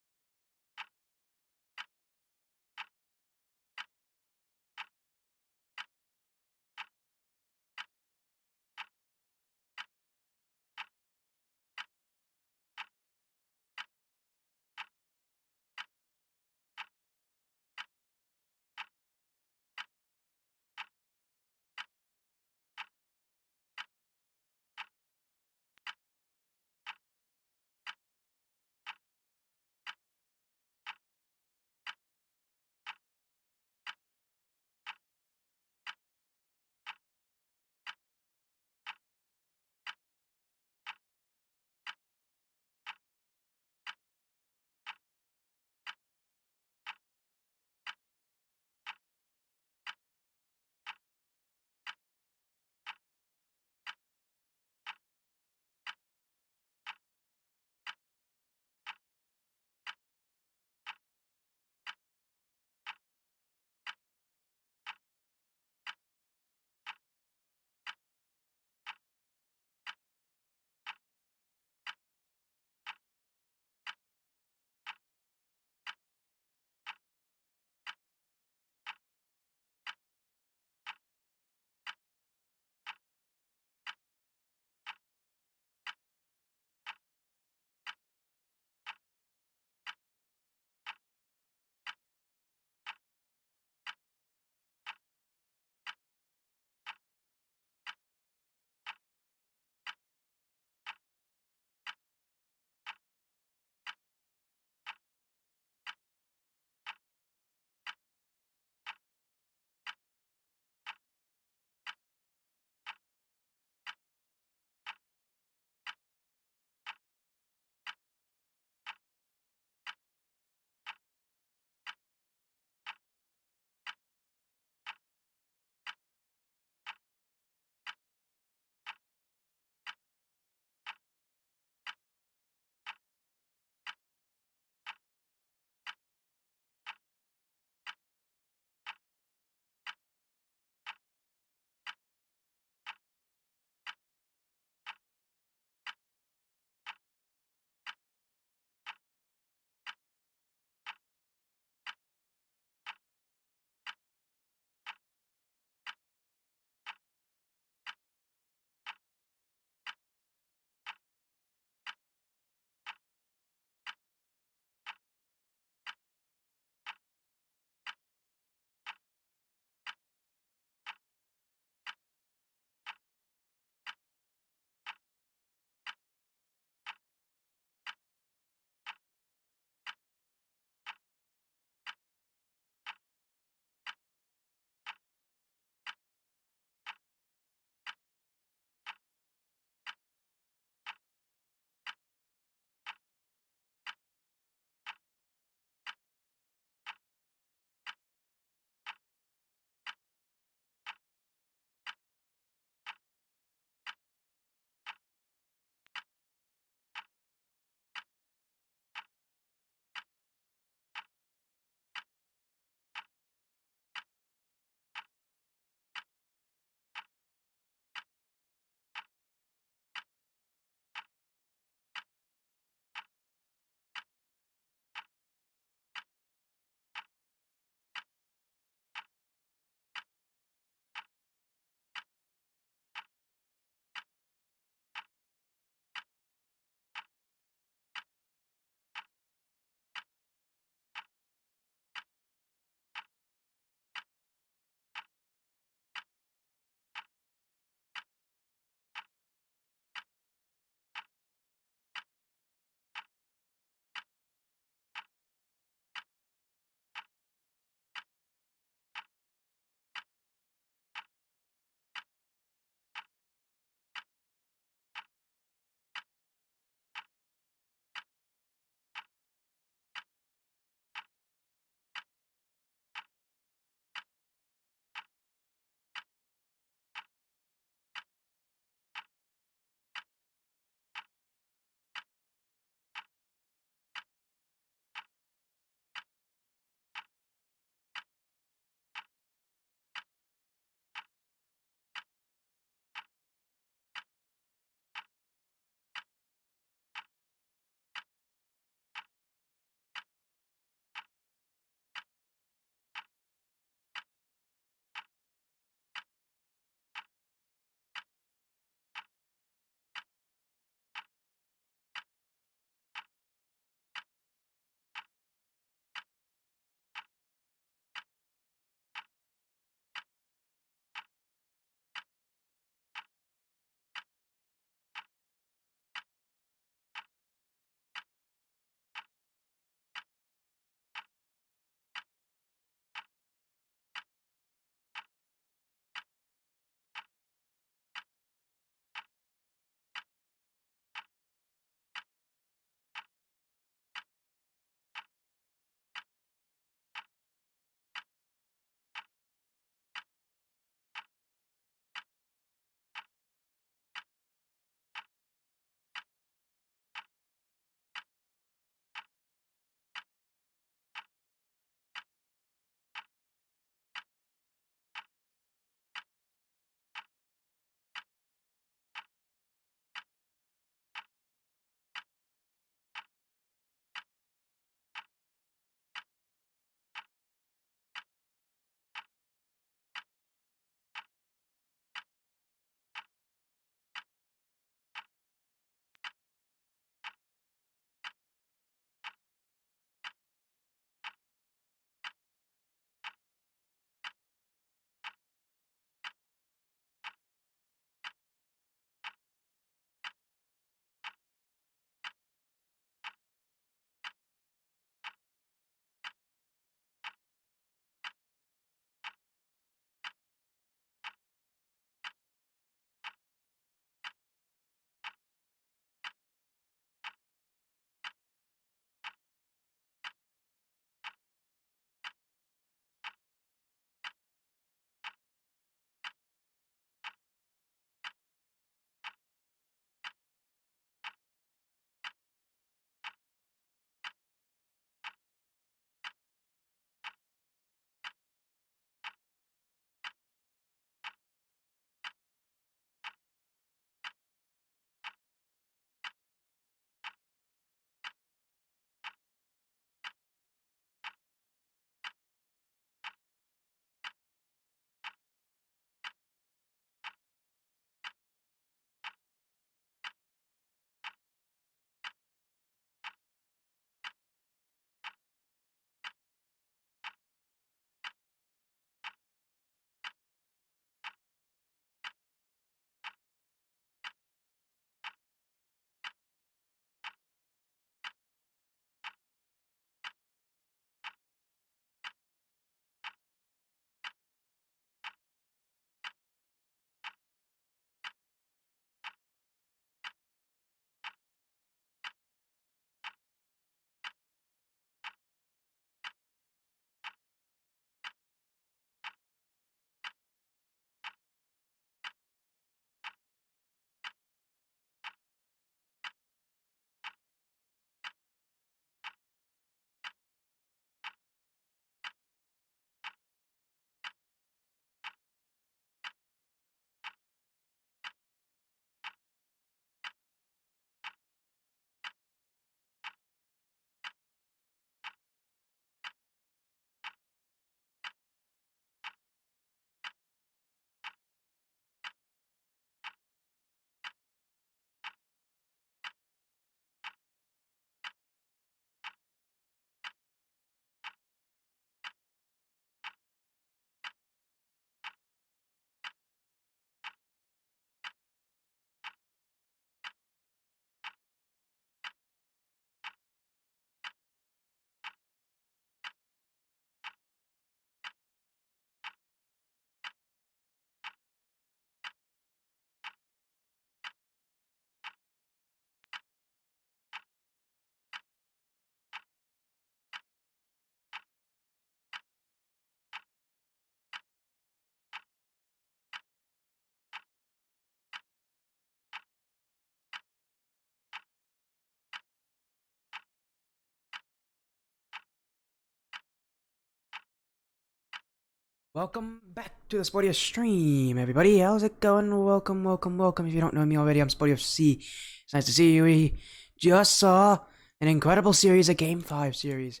Welcome back to the Sporty stream, everybody. How's it going? Welcome. If you don't know me already, I'm Sporty C. It's nice to see you. We just saw an incredible series, a Game 5 series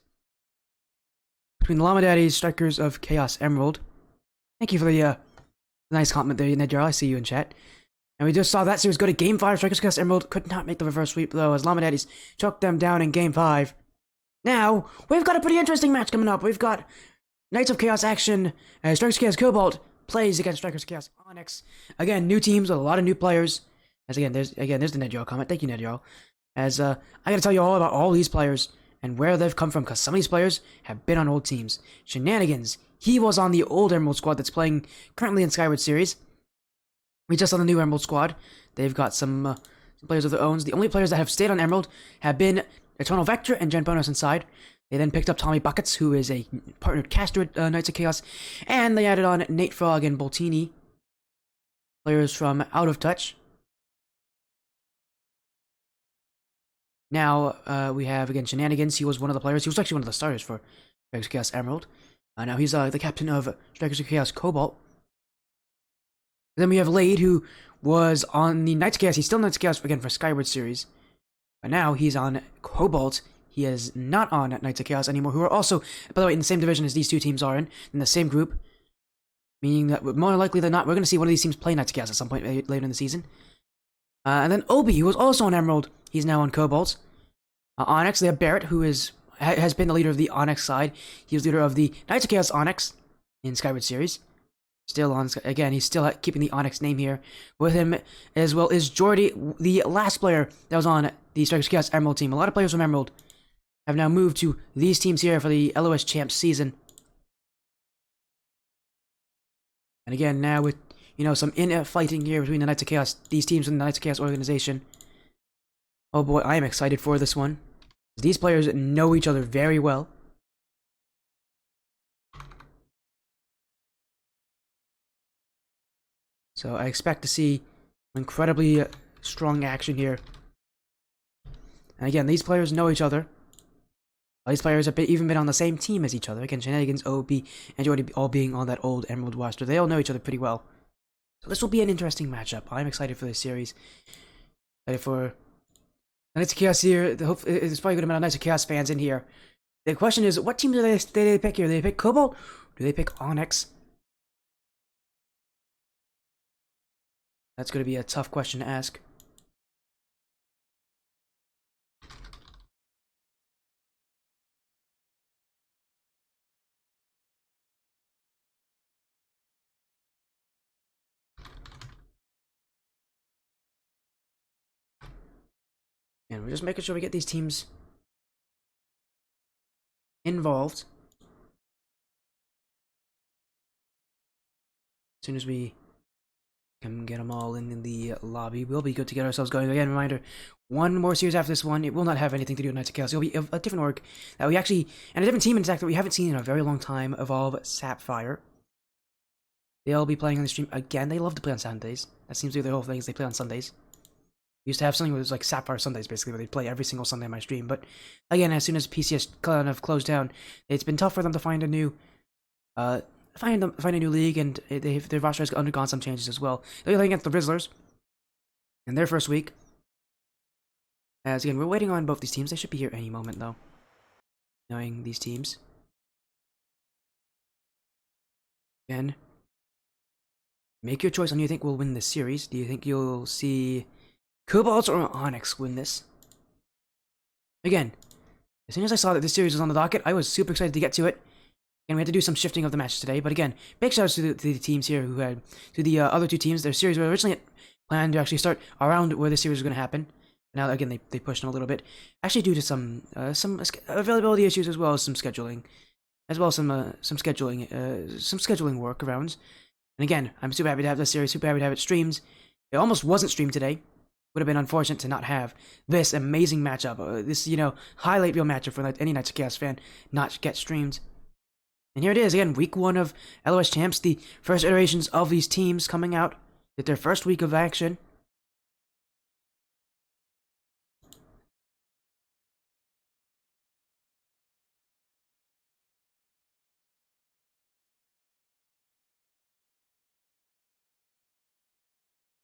between the Llama Daddies, Strikers of Chaos Emerald. Thank you for the nice comment there, Ned Jarl. I see you in chat. And we just saw that series go to Game 5. Strikers of Chaos Emerald could not make the reverse sweep, though, as Llama Daddies choked them down in Game 5. Now, we've got a pretty interesting match coming up. We've got Knights of Chaos action as Strikers of Chaos Cobalt plays against Strikers of Chaos Onyx. Again, new teams with a lot of new players. As there's the Nedjarl comment. Thank you, Nedjarl. As I gotta tell you all about all these players and where they've come from, because some of these players have been on old teams. Shenanigans, he was on the old Emerald squad that's playing currently in Skyward Series. We just saw the new Emerald squad. They've got some players of their own. The only players that have stayed on Emerald have been Eternal Vector and Gen Bonus inside. They then picked up Tommy Buckets, who is a partnered caster at Knights of Chaos, and they added on Nate Frog and Boltini, players from Out of Touch. Now, we have, again, Shenanigans. He was one of the players. He was actually one of the starters for Strikers of Chaos Emerald. Now he's the captain of Strikers of Chaos Cobalt. And then we have Lade, who was on the Knights of Chaos. He's still Knights of Chaos, again, for Skyward Series. But now he's on Cobalt. He is not on Knights of Chaos anymore, who are also, by the way, in the same division as these two teams are in the same group. Meaning that more likely than not, we're going to see one of these teams play Knights of Chaos at some point later in the season. And then Obi, who was also on Emerald, he's now on Cobalt. Onyx, they have Barrett, who has been the leader of the Onyx side. He was leader of the Knights of Chaos Onyx in Skyward Series. Still on, again, he's still keeping the Onyx name here. With him, as well, is Jordy, the last player that was on the Strikers of Chaos Emerald team. A lot of players from Emerald have now moved to these teams here for the LOS Champs season. And again, now with, some fighting here between the Knights of Chaos, these teams in the Knights of Chaos organization. Oh boy, I am excited for this one. These players know each other very well. So I expect to see incredibly strong action here. And again, these players know each other. These players have even been on the same team as each other. Again, Shenanigans, OB, and Jordy all being on that old Emerald roster. They all know each other pretty well. So this will be an interesting matchup. I'm excited for this series. Excited for Knights of Chaos here. There's probably a good amount of Knights of Chaos fans in here. The question is, what team do they pick here? Do they pick Cobalt? Do they pick Onyx? That's going to be a tough question to ask. And we're just making sure we get these teams involved. As soon as we can get them all in the lobby, we'll be good to get ourselves going. Again, reminder, one more series after this one. It will not have anything to do with Knights of Chaos. It'll be a different org that we actually, and a different team, in fact, that we haven't seen in a very long time, evolve Sapphire. They'll be playing on the stream again. They love to play on Sundays. That seems to be their whole thing, is they play on Sundays. We used to have something where it was like Sapphire Sundays, basically, where they play every single Sunday on my stream. But again, as soon as PCS kind of closed down, it's been tough for them to find a new, find a new league, and their roster has undergone some changes as well. They're playing against the Rizzlers in their first week. As again, we're waiting on both these teams. They should be here any moment, though. Knowing these teams. Again, make your choice on who you think will win this series. Do you think you'll see Cobalt or Onyx win this? Again, as soon as I saw that this series was on the docket, I was super excited to get to it. And we had to do some shifting of the match today. But again, big shoutouts to the teams here who had, to the other two teams. Their series were originally planned to actually start around where this series was going to happen. Now, again, they pushed them a little bit. Actually, due to some availability issues as well as some scheduling. As well as some scheduling workarounds. And again, I'm super happy to have this series, super happy to have it streamed. It almost wasn't streamed today. Would have been unfortunate to not have this amazing matchup, this, highlight reel matchup for any Knights of Chaos fan not get streamed. And here it is, again, week 1 of LOS Champs, the first iterations of these teams coming out with their first week of action.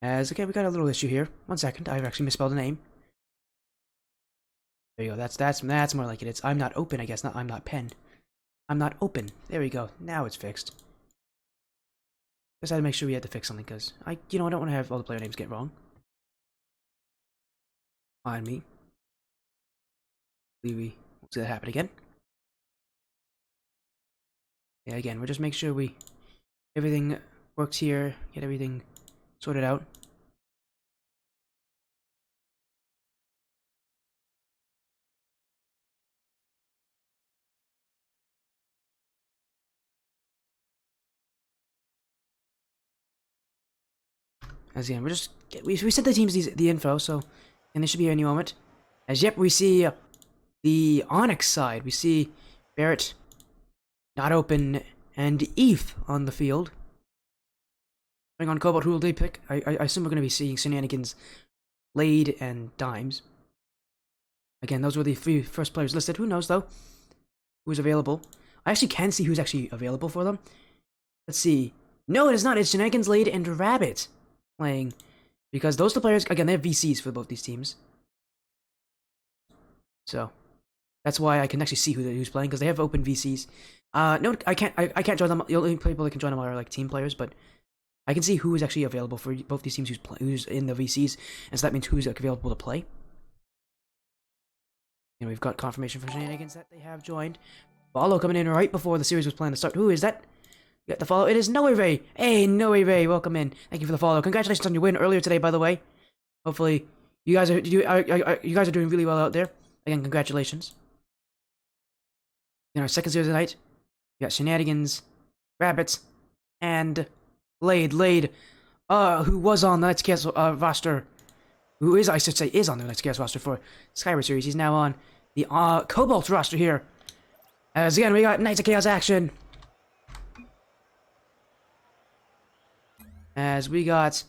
As, okay, we got a little issue here. 1 second, I've actually misspelled a name. There you go, that's more like it. It's I'm not open, I guess, not I'm not pen. I'm not open. There we go, now it's fixed. Just had to make sure we had to fix something, because I don't want to have all the player names get wrong. On me. We won't see that happen again. Yeah, again, we'll just make sure everything works here, get everything sorted out. As again, we sent the teams the info, so and they should be here any moment. As yep, we see the Onyx side. We see Barrett not open and Eve on the field. Going on Cobalt, who will they pick? I assume we're going to be seeing Shenanigans, Lade, and Dimes. Again, those were the three first players listed. Who knows though? Who's available? I actually can see who's actually available for them. Let's see. No, it is not. It's Shenanigans, Lade, and Rabbit playing, because those two players, again, they have VCs for both these teams. So that's why I can actually see who's playing, because they have open VCs. No, I can't join them. The only people that can join them are like team players, but I can see who is actually available for both these teams who's in the VCs, and so that means who's available to play. And we've got confirmation from Shenanigans that they have joined. Follow coming in right before the series was planned to start. Who is that? You got the follow. It is Noe Ray. Hey, Noe Ray, welcome in. Thank you for the follow. Congratulations on your win earlier today, by the way. Hopefully, you guys are doing really well out there. Again, congratulations. In our second series of the night, we got Shenanigans, Rabbits, and Lade. Who was on the Night's Chaos roster. Who is, I should say, is on the Night's Chaos roster for Skyward Series. He's now on the Cobalt roster here. As again, we got Knights of Chaos action. As we got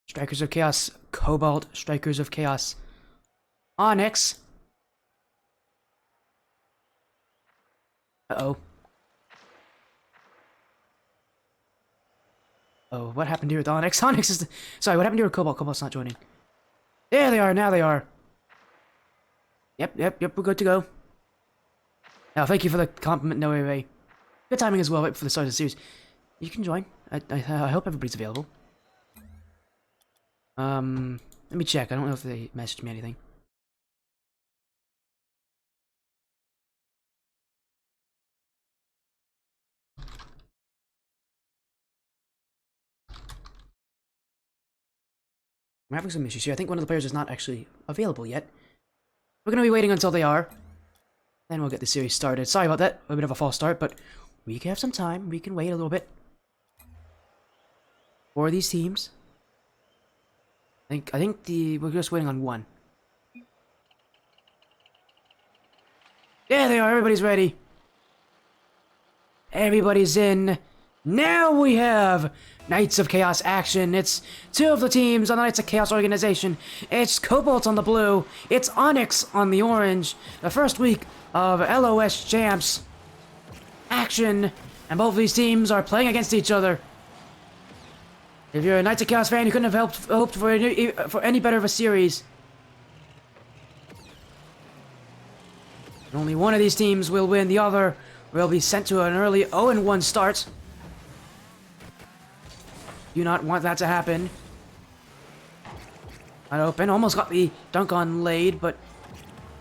Strikers of Chaos, Cobalt, Strikers of Chaos, Onyx. Uh-oh. Oh, what happened here with Onyx? Onyx is sorry, what happened here with Cobalt? Cobalt's not joining. There they are, now they are. Yep, we're good to go. Now, thank you for the compliment, Noe Ray. Good timing as well, right before the start of the series. You can join. I hope everybody's available. Let me check. I don't know if they messaged me anything. I'm having some issues here. I think one of the players is not actually available yet. We're going to be waiting until they are. Then we'll get the series started. Sorry about that. A bit of a false start, but we can have some time. We can wait a little bit for these teams. I think we're just waiting on one. There they are. Everybody's ready. Everybody's in. Now we have Knights of Chaos action. It's two of the teams on the Knights of Chaos organization. It's Cobalt on the blue. It's Onyx on the orange. The first week of LOS champs action. And both of these teams are playing against each other. If you're a Knights of Chaos fan, you couldn't have hoped for any better of a series. Only one of these teams will win. The other will be sent to an early 0-1 start. Do not want that to happen. Not open. Almost got the dunk on Lade, but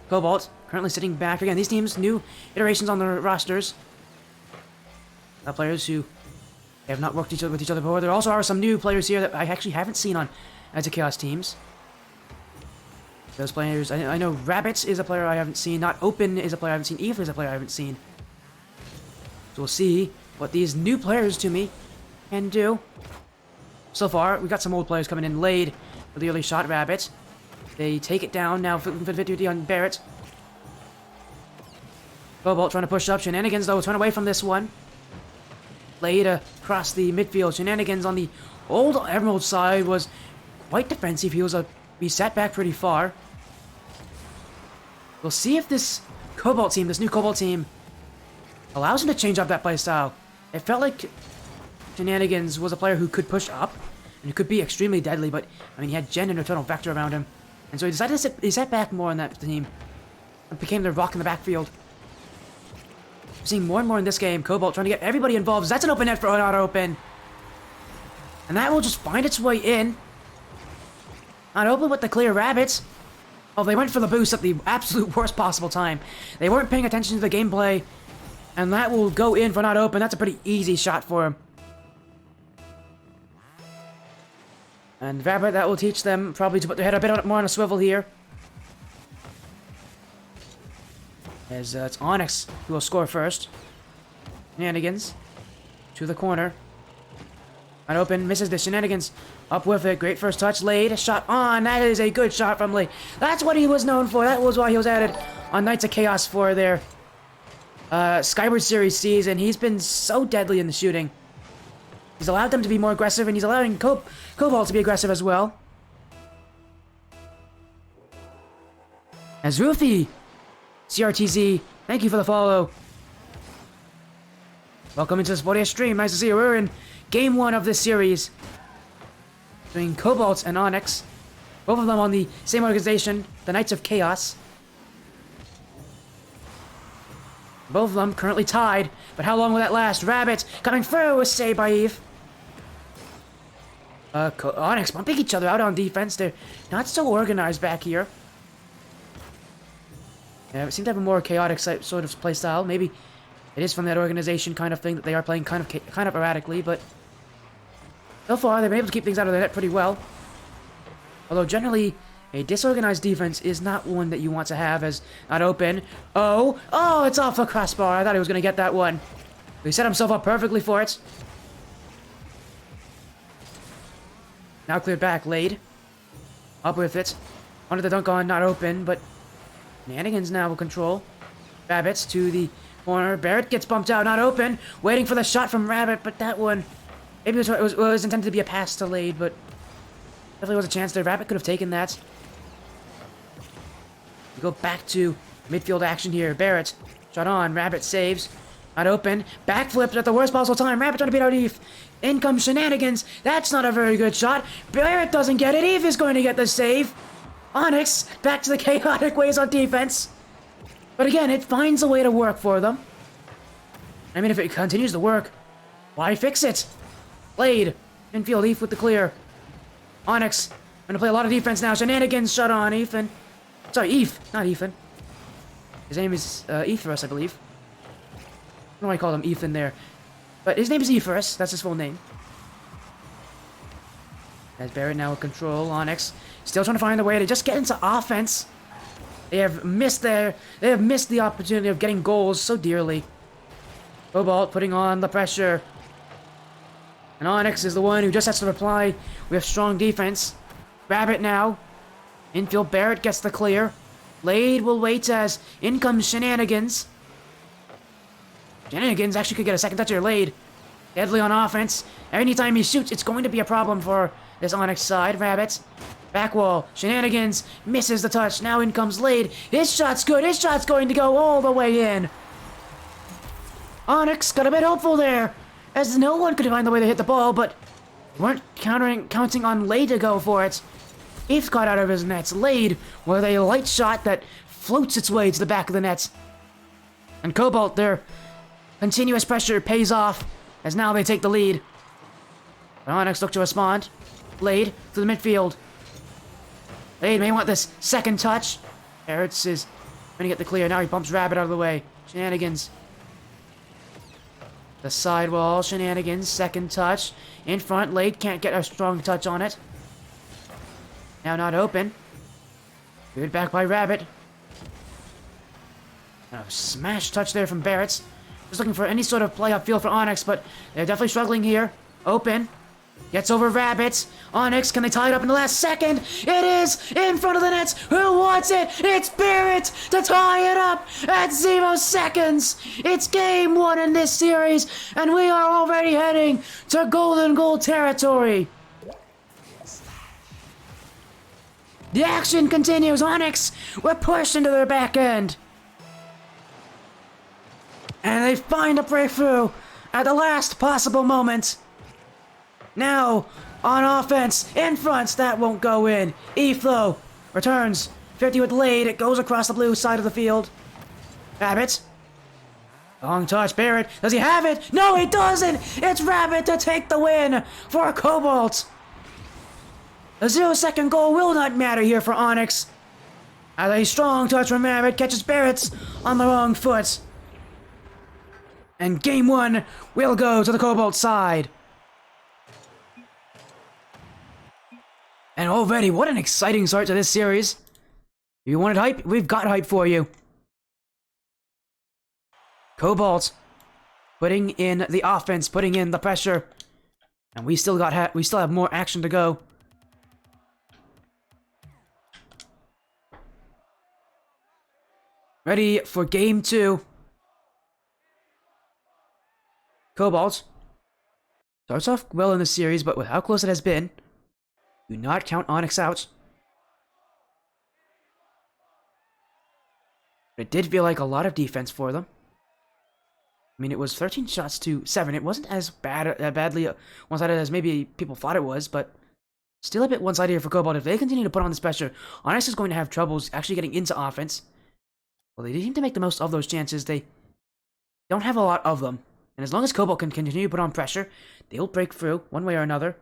Cobalt currently sitting back. Again, these teams, new iterations on their rosters. Players who have not worked with each other before. There also are some new players here that I actually haven't seen on Knights of Chaos teams. Those players, I know Rabbits is a player I haven't seen. Not Open is a player I haven't seen. Eve is a player I haven't seen. So we'll see what these new players to me can do. So far, we got some old players coming in. Lade with the early shot. Rabbit. They take it down now. 50-50 on Barrett. Cobalt trying to push up. Shenanigans, though, turn away from this one. Lade across the midfield. Shenanigans on the old Emerald side was quite defensive. He sat back pretty far. We'll see if this Cobalt team, this new Cobalt team, allows him to change up that play style. It felt like Shenanigans was a player who could push up And it could be extremely deadly, but, I mean, he had Jen and Eternal Vector around him. And so he decided to set back more on that team. It became the rock in the backfield. We're seeing more and more in this game. Cobalt trying to get everybody involved. That's an open net for not open. And that will just find its way in. Not open with the clear rabbits. Oh, they went for the boost at the absolute worst possible time. They weren't paying attention to the gameplay. And that will go in for not open. That's a pretty easy shot for him. And Rabbit, that will teach them probably to put their head a bit more on a swivel here. As it's Onyx who will score first. Shenanigans. To the corner. Not open, misses the Shenanigans. Up with it, great first touch, laid, a shot on. That is a good shot from Lee. That's what he was known for. That was why he was added on Knights of Chaos for their Skyward Series season. He's been so deadly in the shooting. He's allowed them to be more aggressive, and he's allowing Cobalt to be aggressive as well. As Ruthie, CRTZ, thank you for the follow. Welcome into the Sportia stream. Nice to see you. We're in Game 1 of this series. Between Cobalt and Onyx. Both of them on the same organization, the Knights of Chaos. Both of them currently tied, but how long will that last? Rabbit coming through with save by Eve. Onyx bumping each other out on defense. They're not so organized back here. Yeah, it seems to have a more chaotic sort of play style. Maybe it is from that organization kind of thing that they are playing kind of erratically, but so far they've been able to keep things out of the net pretty well. Although generally, a disorganized defense is not one that you want to have as not open. Oh, it's off the crossbar. I thought he was going to get that one. He set himself up perfectly for it. Now cleared back, laid. Up with it. Wanted the dunk on, not open, but Shenanigans now will control. Rabbits to the corner. Barrett gets bumped out, not open. Waiting for the shot from Rabbit, but that one... Maybe it was intended to be a pass to Laid, but definitely was a chance there. Rabbit could have taken that. We go back to midfield action here. Barrett, shot on. Rabbit saves. Not open. Backflipped at the worst possible time. Rabbit trying to beat out Eve. In comes Shenanigans. That's not a very good shot. Barrett doesn't get it. Eve is going to get the save. Onyx back to the chaotic ways on defense. But again, it finds a way to work for them. I mean, if it continues to work, why fix it? Blade. Infield, Eve with the clear. Onyx. Gonna play a lot of defense now. Shenanigans shut on Ethan. Sorry, Eve, not Ethan. His name is Etherus, I believe. I don't know why I called him Ethan there. But his name is Etherus. That's his full name. As Barrett now with control. Onyx. Still trying to find a way to just get into offense. They have missed the opportunity of getting goals so dearly. Cobalt putting on the pressure. And Onyx is the one who just has to reply with strong defense. Rabbit now. Infield Barrett gets the clear. Laid will wait as in comes Shenanigans. Shenanigans actually could get a second touch here. Laid. Deadly on offense. Anytime he shoots, it's going to be a problem for this Onyx side. Rabbit. Back wall. Shenanigans misses the touch. Now in comes Laid. His shot's good. His shot's going to go all the way in. Onyx got a bit hopeful there, as no one could find the way to hit the ball, but weren't counting on Laid to go for it. Eve got out of his nets. Laid with a light shot that floats its way to the back of the net. And Cobalt, their continuous pressure pays off, as now they take the lead. Onyx look to respond. Laid to the midfield. Laid may want this second touch. Barrett's is going to get the clear. Now he bumps Rabbit out of the way. Shenanigans. The sidewall, Shenanigans, second touch. In front, Laid can't get a strong touch on it. Now not open. Good back by Rabbit. A smash touch there from Barrett. Just looking for any sort of play upfield for Onyx, but they're definitely struggling here. Open. Gets over Rabbit. Onyx, can they tie it up in the last second? It is in front of the nets. Who wants it? It's Barrett to tie it up at 0 seconds. It's game 1 in this series, and we are already heading to golden goal territory. The action continues. Onyx were pushed into their back end. And they find a breakthrough at the last possible moment. Now, on offense, in front, that won't go in. Eve, though, returns, 50 with Lade, it goes across the blue side of the field. Rabbit. Long touch, Barrett, does he have it? No, he doesn't! It's Rabbit to take the win for Cobalt! A 0-second goal will not matter here for Onyx. As a strong touch from Rabbit catches Barrett on the wrong foot. And game 1 will go to the Cobalt side. And already, what an exciting start to this series. If you wanted hype, we've got hype for you. Cobalt putting in the offense, putting in the pressure. And we still have more action to go. Ready for game 2. Cobalt starts off well in the series, but with how close it has been, do not count Onyx out. It did feel like a lot of defense for them. I mean, it was 13 shots to 7. It wasn't as badly one-sided as maybe people thought it was, but still a bit one-sided here for Cobalt. If they continue to put on this pressure, Onyx is going to have troubles actually getting into offense. Well, they seem to make the most of those chances. They don't have a lot of them. And as long as Cobalt can continue to put on pressure, they'll break through one way or another.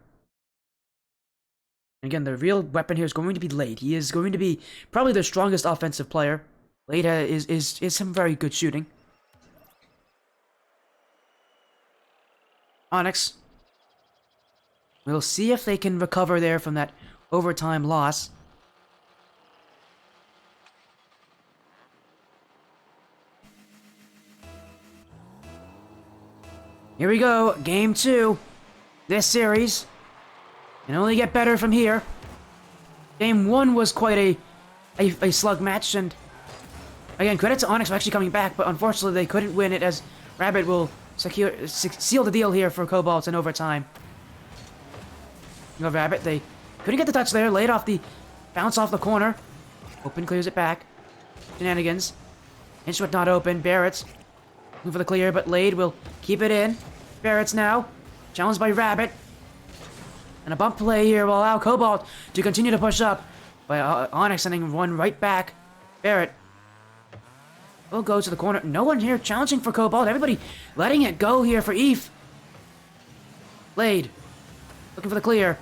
And again, the real weapon here is going to be Lade. He is going to be probably their strongest offensive player. Lade is some very good shooting. Onyx. We'll see if they can recover there from that overtime loss. Here we go, game 2. This series can only get better from here. Game 1 was quite a slug match, and again, credit to Onyx for actually coming back, but unfortunately they couldn't win it as Rabbit will seal the deal here for Cobalt in overtime. You know, Rabbit, they couldn't get the touch there, laid off the bounce off the corner. Open clears it back. Shenanigans. Inchwood not open. Barrett's looking for the clear, but Lade will keep it in. Barrett's now challenged by Rabbit. And a bump play here will allow Cobalt to continue to push up. By Onyx sending one right back. Barrett will go to the corner. No one here challenging for Cobalt. Everybody letting it go here for Eve. Lade looking for the clear.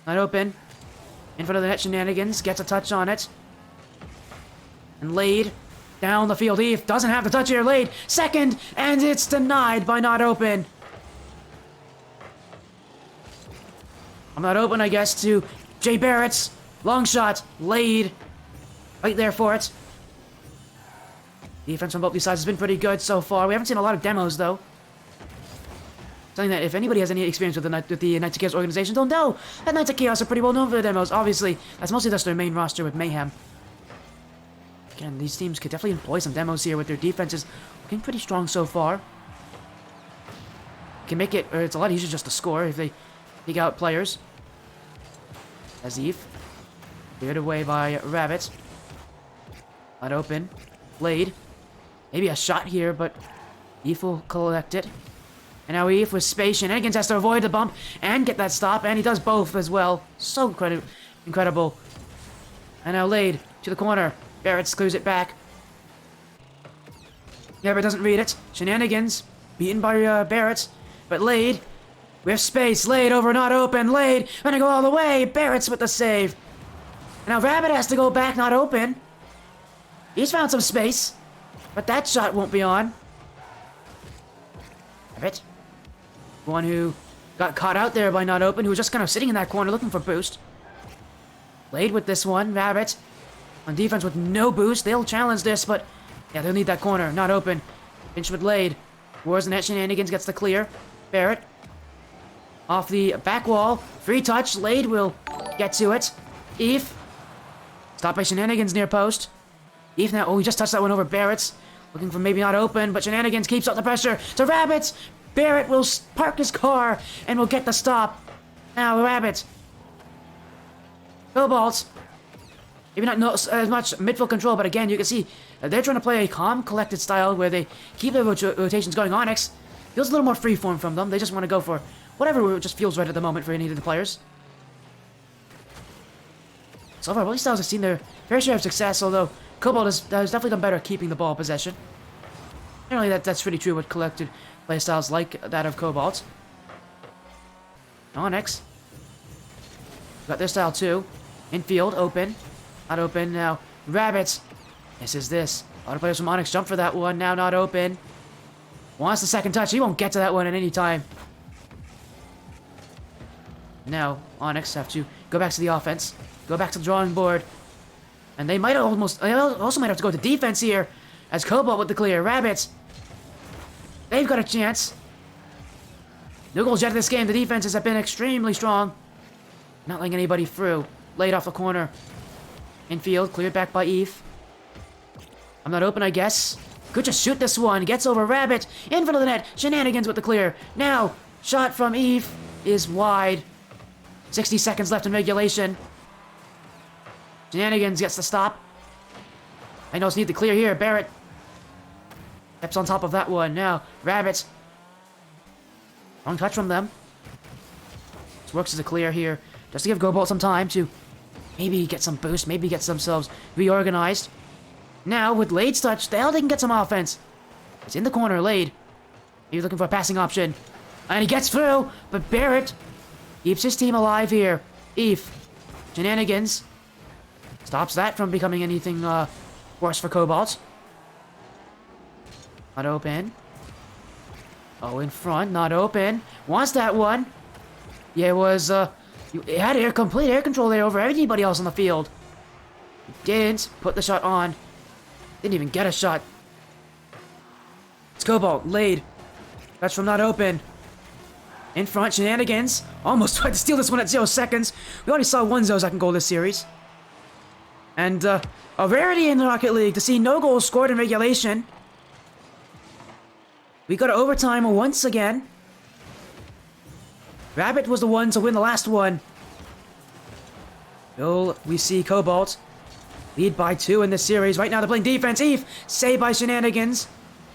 Not open. In front of the net, Shenanigans gets a touch on it. And Lade down the field. Eve doesn't have the touch here. Lade second, and it's denied by not open. I'm not open, I guess, to Jay Barrett's long shot. Lade right there for it. Defense from both these sides has been pretty good so far. We haven't seen a lot of demos, though. Something that if anybody has any experience with the Knights of Chaos organization, they'll know that Knights of Chaos are pretty well known for their demos. Obviously, that's mostly just their main roster with Mayhem. Again, these teams could definitely employ some demos here with their defenses looking pretty strong so far. Can make it, or it's a lot easier just to score if they take out players. As Eve cleared away by Rabbit. Not open. Blade. Maybe a shot here, but Eve will collect it. And now Eve with space. Shenanigans has to avoid the bump and get that stop, and he does both as well. So incredible. And now Lade to the corner. Barrett clears it back. Barrett doesn't read it. Shenanigans beaten by Barrett. But Lade with space. Lade over not open. Lade gonna go all the way. Barrett's with the save. And now Rabbit has to go back not open. He's found some space. But that shot won't be on. Rabbit. One who got caught out there by not open, who was just kind of sitting in that corner looking for boost. Lade with this one. Rabbit on defense with no boost. They'll challenge this, but yeah, they'll need that corner. Not open. Pinch with Lade. Wars the net. Shenanigans gets the clear. Barrett off the back wall. Free touch. Lade will get to it. Eve. Stopped by Shenanigans near post. Eve now. Oh, he just touched that one over Barrett's. Looking for maybe not open, but Shenanigans keeps up the pressure to Rabbit. Barrett will park his car and will get the stop. Now Rabbit. Cobalt. Maybe not as much midfield control, but again, you can see they're trying to play a calm, collected style where they keep their rotations going. Onyx Feels a little more freeform from them. They just want to go for whatever just feels right at the moment for any of the players. So far, both styles have seen their fair share of success, although Cobalt has definitely done better at keeping the ball possession. Generally, that's pretty true with collected playstyles like that of Cobalt. Onyx. Got their style too. Infield, open. Not open now. Rabbits. This is this. A lot of players from Onyx jump for that one. Now not open. Wants the second touch. He won't get to that one at any time. Now, Onyx have to go back to the offense. Go back to the drawing board. And they might also might have to go to defense here. As Cobalt with the clear. Rabbits. They've got a chance. No goals yet in this game. The defenses have been extremely strong. Not letting anybody through. Laid off the corner. Infield, cleared back by Eve. I'm not open, I guess. Could just shoot this one. Gets over Rabbit. In front of the net. Shenanigans with the clear. Now, shot from Eve is wide. 60 seconds left in regulation. Shenanigans gets the stop. I know it's need to clear here. Barrett steps on top of that one. Now, Rabbit. Wrong touch from them. This works as a clear here. Just to give Cobalt some time to maybe get some boost. Maybe get themselves reorganized. Now, with Lade's touch, they can get some offense. It's in the corner, Lade. He's looking for a passing option. And he gets through, but Barrett keeps his team alive here. Eve. Shenanigans. Stops that from becoming anything worse for Cobalt. Not open. Oh, in front, not open. Wants that one. Yeah, it was, it had complete air control there over anybody else on the field. He didn't put the shot on. Didn't even get a shot. It's Cobalt, Lade. That's from not open. In front, Shenanigans. Almost tried to steal this one at 0 seconds. We already saw one 0-second goal this series. And, a rarity in the Rocket League to see no goals scored in regulation. We go to overtime once again. Rabbit was the one to win the last one. Will we see Cobalt lead by 2 in this series? Right now they're playing defense. Eve, saved by Shenanigans.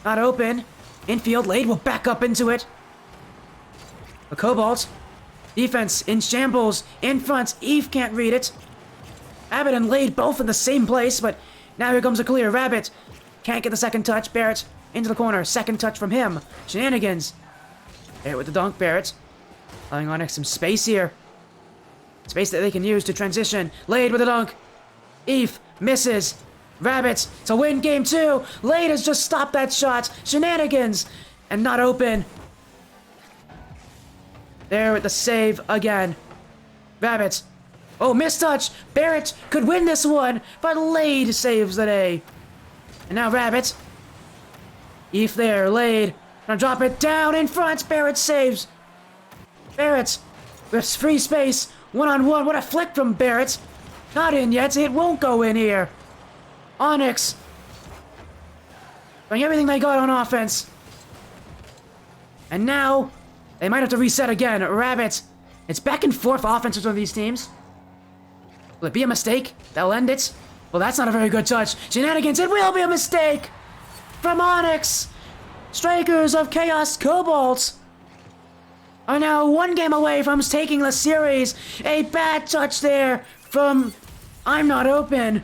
Not open. Infield, Lade will back up into it. But Cobalt, defense in shambles. In front, Eve can't read it. Rabbit and Lade both in the same place, but now here comes a clear. Rabbit can't get the second touch. Barrett into the corner. Second touch from him. Shenanigans. Barrett with the dunk. Barrett allowing Onyx some space here. Space that they can use to transition. Lade with a dunk. Eve misses. Rabbit to win game 2. Lade has just stopped that shot. Shenanigans. And not open. There with the save again. Rabbit. Oh, mistouch. Barrett could win this one, but Lade saves the day. And now Rabbit. Eve there. Lade. Gonna drop it down in front. Barrett saves. Barrett with free space. One-on-one. What a flick from Barrett. Not in yet. It won't go in here. Onyx. Doing everything they got on offense. And now, they might have to reset again. Rabbit. It's back and forth offenses on these teams. Will it be a mistake? That'll end it. Well, that's not a very good touch. Shenanigans. It will be a mistake. From Onyx. Strikers of Chaos Cobalt are now 1 game away from taking the series. A bad touch there from I'm Not Open.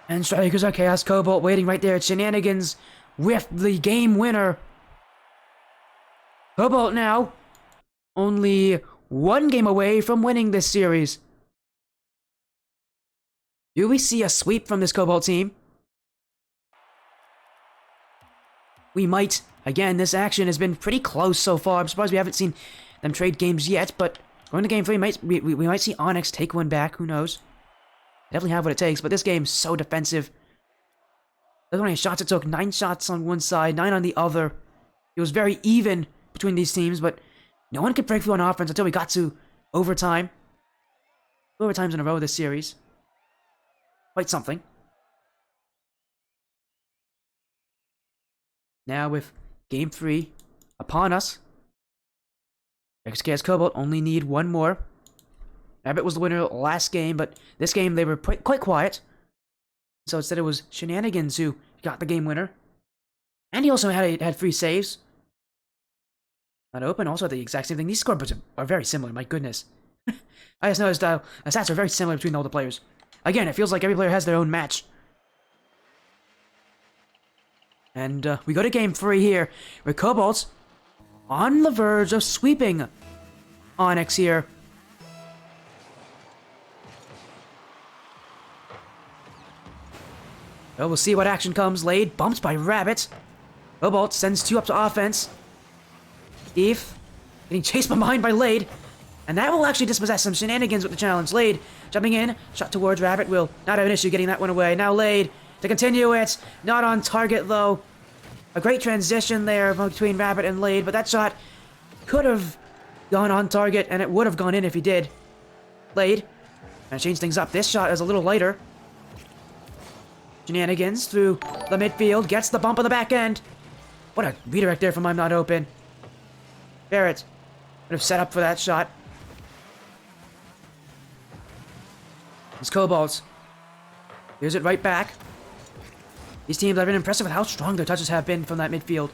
And Strikers of Chaos Cobalt waiting right there at Shenanigans with the game winner. Cobalt now only 1 game away from winning this series. Do we see a sweep from this Cobalt team? We might. Again, this action has been pretty close so far. I'm surprised we haven't seen them trade games yet, but going to game 3, we might see Onyx take one back. Who knows? Definitely have what it takes, but this game's so defensive. Look how many shots it took. 9 shots on one side, 9 on the other. It was very even between these teams, but no one could break through on offense until we got to overtime. 2 overtimes in a row this series. Quite something. Now with game 3 upon us, XKS Cobalt only need 1 more. Rabbit was the winner last game, but this game they were quite quiet. So instead it was Shenanigans who got the game winner. And he also had 3 saves. Not open, also the exact same thing. These scoreboards are very similar, my goodness. I just noticed the stats are very similar between all the players. Again, it feels like every player has their own match. And we go to game 3 here, where Cobalt's on the verge of sweeping Onyx here. Well, we'll see what action comes. Laid, bumped by Rabbit. Cobalt sends 2 up to offense. Eve getting chased behind by Lade. And that will actually dispossess some shenanigans with the challenge. Lade jumping in, shot towards Rabbit. Will not have an issue getting that one away. Now Lade to continue it. Not on target though. A great transition there between Rabbit and Lade, but that shot could have gone on target, and it would have gone in if he did. Lade, and change things up. This shot is a little lighter. Shenanigans through the midfield, gets the bump on the back end. What a redirect there from I'm Not Open. Barrett would have set up for that shot. It's Cobalt. Here's it right back. These teams have been impressive with how strong their touches have been from that midfield.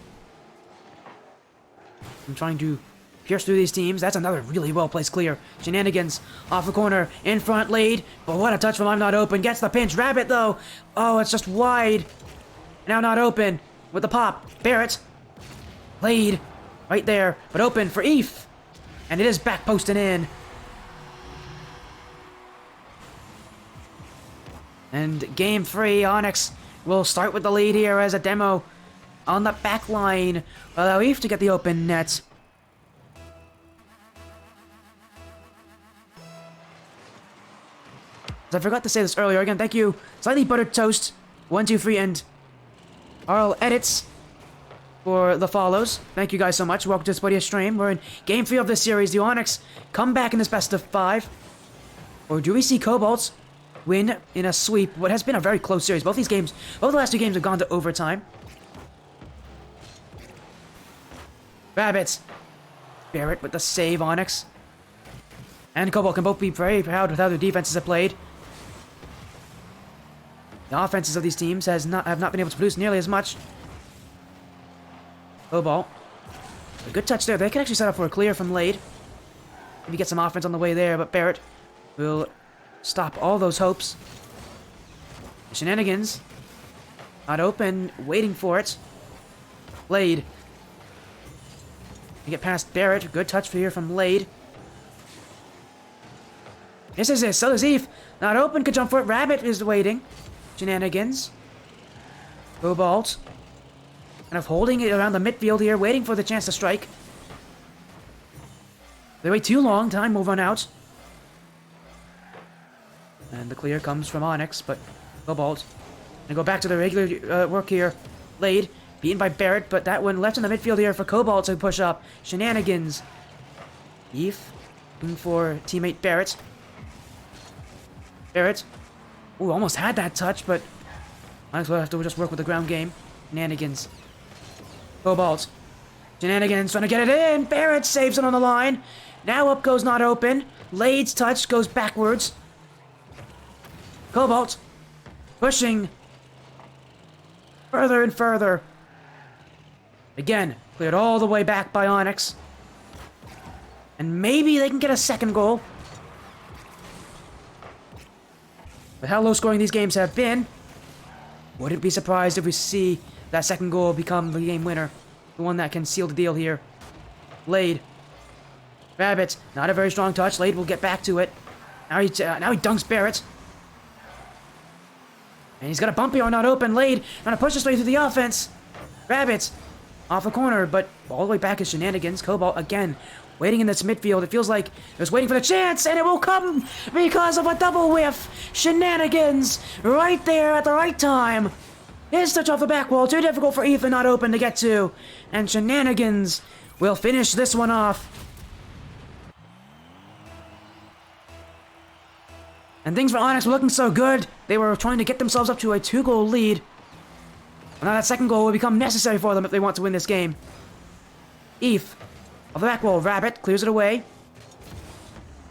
I'm trying to pierce through these teams. That's another really well-placed clear. Shenanigans off the corner, in front, Lead. But what a touch from I'm Not Open. Gets the pinch. Rabbit, though. Oh, it's just wide. Now Not Open with the pop. Barrett. Lead. Right there. But open for Eve. And it is back posting in. And game 3, Onyx will start with the lead here as a demo on the back line. Allow Eve to get the open net. I forgot to say this earlier. Again, thank you. Slightly Buttered Toast, 123, and Arl Edits for the follows. Thank you guys so much. Welcome to this video stream. We're in game 3 of this series. The Onyx come back in this best of 5. Or do we see Cobalt win in a sweep? What has been a very close series. Both the last 2 games have gone to overtime. Rabbits. Barrett with the save, Onyx. And Cobalt can both be very proud with how their defenses have played. The offenses of these teams have not been able to produce nearly as much. Cobalt. A good touch there. They can actually set up for a clear from Lade. Maybe get some offense on the way there, but Barrett will stop all those hopes. The shenanigans. Not open, waiting for it. Lade. You get past Barrett. Good touch for here from Lade. This is it. So is Eve. Not open. Could jump for it. Rabbit is waiting. Shenanigans. Cobalt. Kind of holding it around the midfield here, waiting for the chance to strike. They wait too long. Time will run out. And the clear comes from Onyx, but Cobalt. And go back to the regular work here. Lade. Beaten by Barrett, but that one left in the midfield here for Cobalt to push up. Shenanigans. Eve. Looking for teammate Barrett. Barrett. Ooh, almost had that touch, but might as well have to just work with the ground game. Shenanigans. Cobalt. Shenanigans trying to get it in. Barrett saves it on the line. Now up goes Not Open. Lade's touch goes backwards. Cobalt. Pushing. Further and further. Again, cleared all the way back by Onyx. And maybe they can get a second goal. But how low scoring these games have been, wouldn't be surprised if we see that second goal become the game winner. The one that can seal the deal here. Lade. Rabbit. Not a very strong touch. Lade will get back to it. Now he dunks Barrett. And he's got a bump here on Not Open. Lade trying to push his way through the offense. Rabbit. Off the corner, but all the way back is Shenanigans. Cobalt again. Waiting in this midfield. It feels like it was waiting for the chance, and it will come because of a double whiff. Shenanigans right there at the right time. His touch off the back wall. Too difficult for Ethan Not Open to get to. And Shenanigans will finish this one off. And things for Onyx were looking so good. They were trying to get themselves up to a 2-goal lead. Now that second goal will become necessary for them if they want to win this game. Eve. Off the back wall, Rabbit clears it away.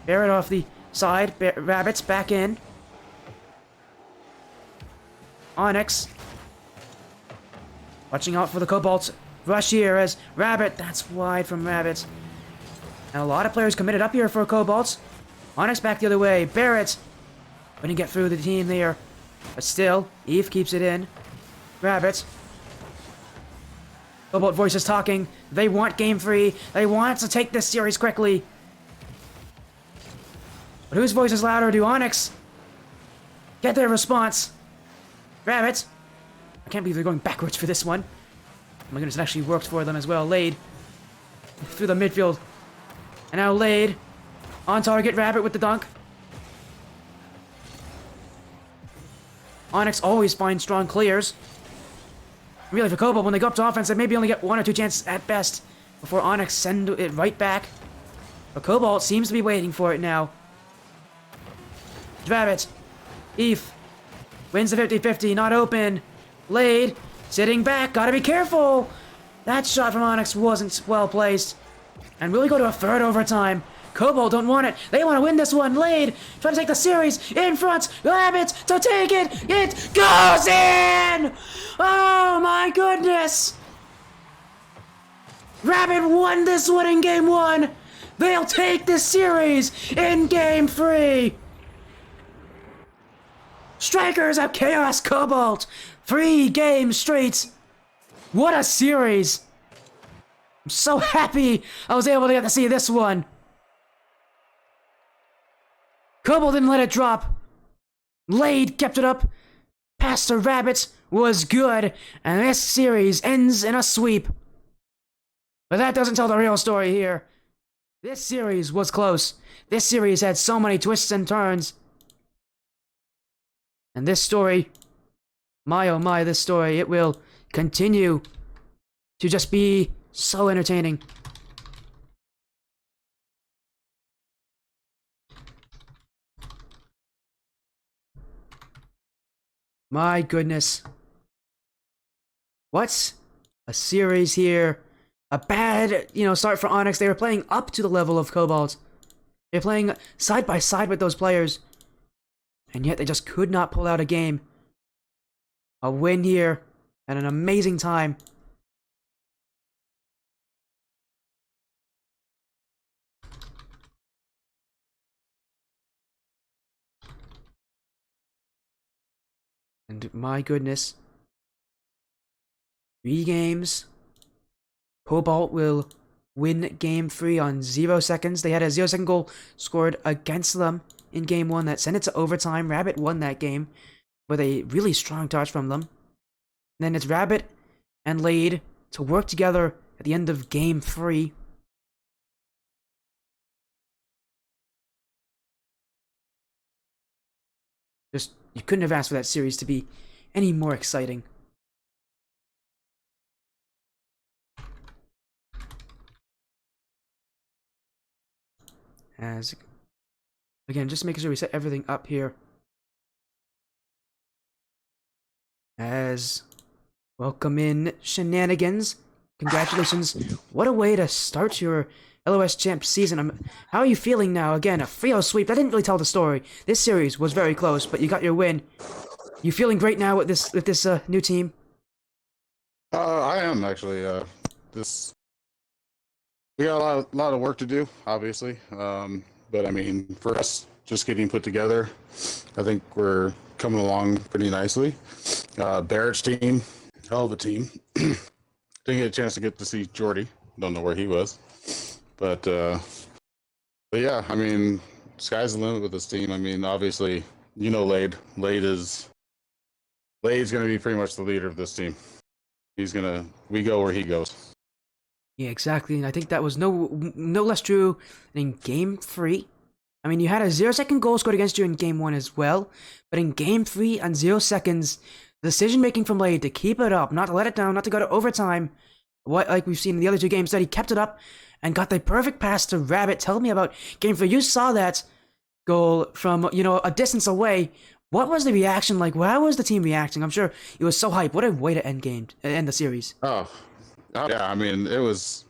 Barrett off the side. Rabbit's back in. Onyx. Watching out for the Cobalt rush here as Rabbit, that's wide from Rabbit. And a lot of players committed up here for Cobalt. Onyx back the other way. Barrett couldn't get through the team there. But still, Eve keeps it in. Rabbit. Cobalt voices talking. They want game 3. They want to take this series quickly. But whose voice is louder? Do Onyx get their response? Rabbit. I can't believe they're going backwards for this one. Oh my goodness, it actually worked for them as well. Lade through the midfield. And now Lade on target. Rabbit with the dunk. Onyx always finds strong clears. Really, for Cobalt, when they go up to offense, they maybe only get 1 or 2 chances at best before Onyx send it right back. But Cobalt seems to be waiting for it now. Rabbit. Eve wins the 50-50, not open. Lade sitting back, gotta be careful. That shot from Onyx wasn't well placed. And will we go to a third overtime? Cobalt don't want it. They want to win this one. Lade trying to take the series in front. Rabbit to take it. It goes in. Oh my goodness. Rabbit won this one in game 1. They'll take this series in game 3. Strikers of Chaos Cobalt. 3 games straight. What a series. I'm so happy I was able to get to see this one. Cobalt didn't let it drop. Lade kept it up. Pass to Rabbit was good. And this series ends in a sweep. But that doesn't tell the real story here. This series was close. This series had so many twists and turns. And this story, my oh my, this story, it will continue to just be so entertaining. My goodness. What a series here. A bad, start for Onyx. They were playing up to the level of Cobalt. They're playing side by side with those players. And yet they just could not pull out a game. A win here at an amazing time. And my goodness. 3 games. Cobalt will win game 3 on 0 seconds. They had a 0-second goal scored against them in game 1 that sent it to overtime. Rabbit won that game with a really strong touch from them. And then it's Rabbit and Lade to work together at the end of game 3. Just, you couldn't have asked for that series to be any more exciting. As, again, just making sure we set everything up here. As, welcome in Shenanigans. Congratulations. What a way to start your LOS Champ season. How are you feeling now? Again, a 3-0 sweep. That didn't really tell the story. This series was very close, but you got your win. You feeling great now with this new team? I am actually. We got a lot of work to do, obviously. But I mean, for us, just getting put together, I think we're coming along pretty nicely. Barrett's team, hell of a team. Didn't get a chance to see Jordy. Don't know where he was, but yeah, I mean, sky's the limit with this team. I mean, obviously, Lade. Lade's going to be pretty much the leader of this team. We go where he goes. Yeah, exactly. And I think that was no less true in game 3. I mean, you had a 0-second goal scored against you in game 1 as well, but in game 3 on 0 seconds, the decision making from Lade to keep it up, not to let it down, not to go to overtime, like we've seen in the other 2 games, that he kept it up and got the perfect pass to Rabbit. Tell me about game 3. You saw that goal from a distance away. What was the reaction like? How was the team reacting? I'm sure it was so hyped. What a way to end the series. Oh yeah, I mean, it was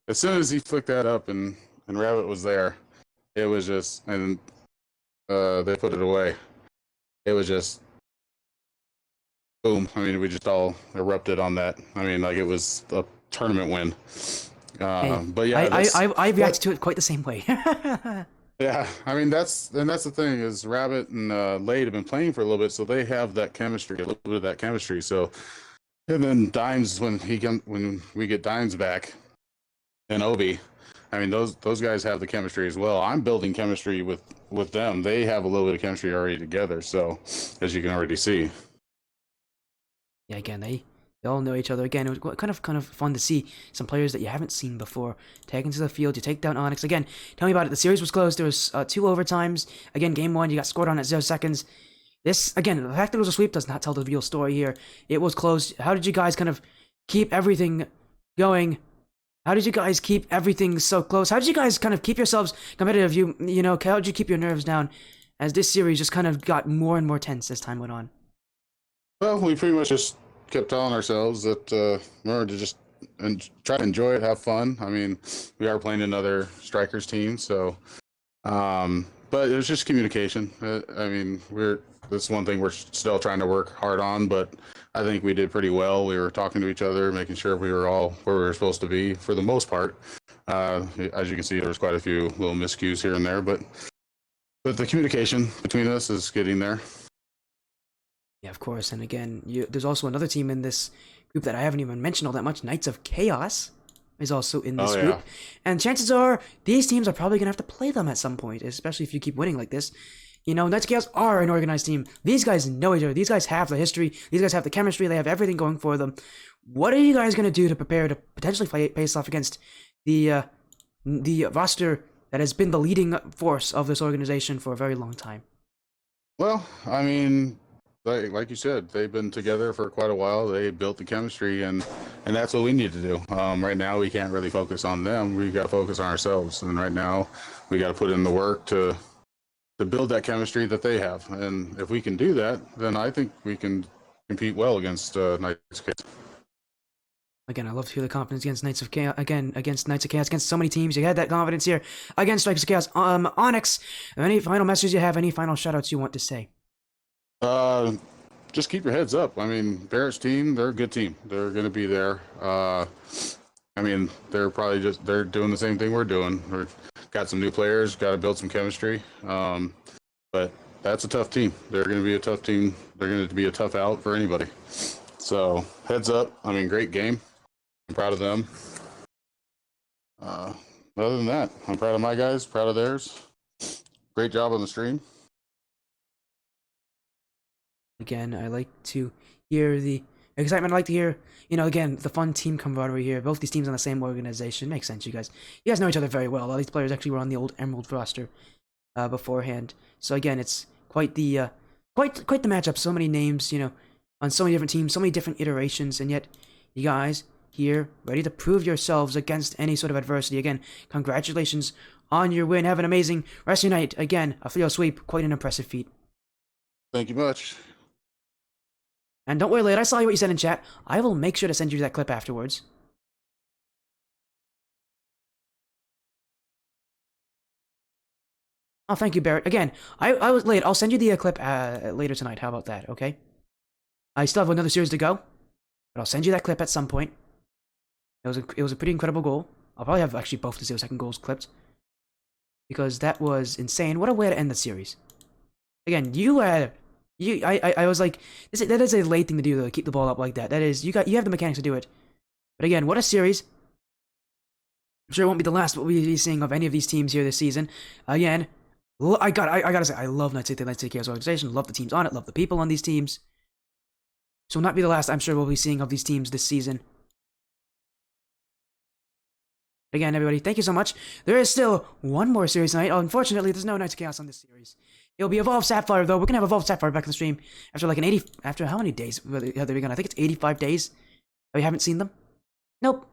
as soon as he flicked that up and Rabbit was there, it was just, and they put it away. It was just boom. I mean, we just all erupted on that. I mean, like it was a tournament win. Hey, But yeah, I reacted to it quite the same way. yeah. I mean, that's the thing is Rabbit and Lade have been playing for a little bit, so they have that chemistry, a little bit of that chemistry. So, and then Dimes when we get Dimes back and Obi, I mean those guys have the chemistry as well. I'm building chemistry with them. They have a little bit of chemistry already together. So, as you can already see. Yeah, again, they all know each other. Again, it was kind of fun to see some players that you haven't seen before taken to the field. You take down Onyx. Again, tell me about it. The series was close. There was 2 overtimes. Again, game 1, you got scored on at 0 seconds. This, again, the fact that it was a sweep does not tell the real story here. It was close. How did you guys kind of keep everything going? How did you guys keep everything so close? How did you guys kind of keep yourselves competitive? You know, how did you keep your nerves down as this series just kind of got more and more tense as time went on? Well, we pretty much just kept telling ourselves that remember to just try to enjoy it, have fun. I mean, we are playing another strikers team, so but it was just communication. I mean, that's one thing we're still trying to work hard on, but I think we did pretty well. We were talking to each other, making sure we were all where we were supposed to be for the most part. As you can see, there was quite a few little miscues here and there, but the communication between us is getting there. Yeah, of course. And again, there's also another team in this group that I haven't even mentioned all that much. Knights of Chaos is also in this group. And chances are these teams are probably going to have to play them at some point, especially if you keep winning like this. You know, Knights of Chaos are an organized team. These guys know each other. These guys have the history. These guys have the chemistry. They have everything going for them. What are you guys going to do to prepare to potentially face off against the roster that has been the leading force of this organization for a very long time? Well, I mean, like you said, they've been together for quite a while. They built the chemistry, and that's what we need to do. Right now, we can't really focus on them. We got to focus on ourselves. And right now, we got to put in the work to build that chemistry that they have. And if we can do that, then I think we can compete well against Knights of Chaos. Again, I love to hear the confidence against Knights of Chaos. Again, against Knights of Chaos, against so many teams. You had that confidence here against Strikers of Chaos. Onyx, any final messages you have? Any final shoutouts you want to say? Just keep your heads up. I mean, Barrett's team, they're a good team. They're going to be there. I mean, they're doing the same thing we're doing. We've got some new players, got to build some chemistry. But that's a tough team. They're going to be a tough team. They're going to be a tough out for anybody. So heads up. I mean, great game. I'm proud of them. Other than that, I'm proud of my guys, proud of theirs. Great job on the stream. Again, I like to hear the excitement. I like to hear, you know, again, the fun team camaraderie here. Both these teams on the same organization. Makes sense, you guys. You guys know each other very well. All these players actually were on the old Emerald roster beforehand. So again, it's quite the matchup. So many names, you know, on so many different teams, so many different iterations, and yet you guys here ready to prove yourselves against any sort of adversity. Again, congratulations on your win. Have an amazing rest of your night. Again, a 3-0 sweep. Quite an impressive feat. Thank you much. And don't worry, Lade, I saw what you said in chat. I will make sure to send you that clip afterwards. Oh, thank you, Barrett. Again, I was late. I'll send you the clip later tonight. How about that, okay? I still have another series to go, but I'll send you that clip at some point. It was a pretty incredible goal. I'll probably have actually both the 0-second goals clipped, because that was insane. What a way to end the series. Again, I was like, that is a late thing to do, though, keep the ball up like that. That is, you have the mechanics to do it. But again, what a series. I'm sure it won't be the last we'll be seeing of any of these teams here this season. Again, I gotta say, I love Knights of Chaos organization. Love the teams on it. Love the people on these teams. So will not be the last I'm sure we'll be seeing of these teams this season. Again, everybody, thank you so much. There is still one more series tonight. Unfortunately, there's no Knights of Chaos on this series. It'll be Evolved Sapphire, though. We're gonna have Evolved Sapphire back in the stream after like after how many days have they been gone? I think it's 85 days. We haven't seen them. Nope.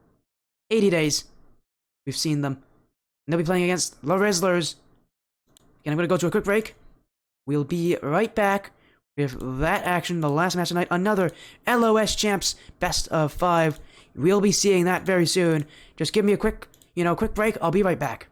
80 days. We've seen them. And they'll be playing against the Rizzlers. Again, I'm gonna go to a quick break. We'll be right back with that action, the last match tonight. Another LOS Champs Best of 5. We'll be seeing that very soon. Just give me a quick break. I'll be right back.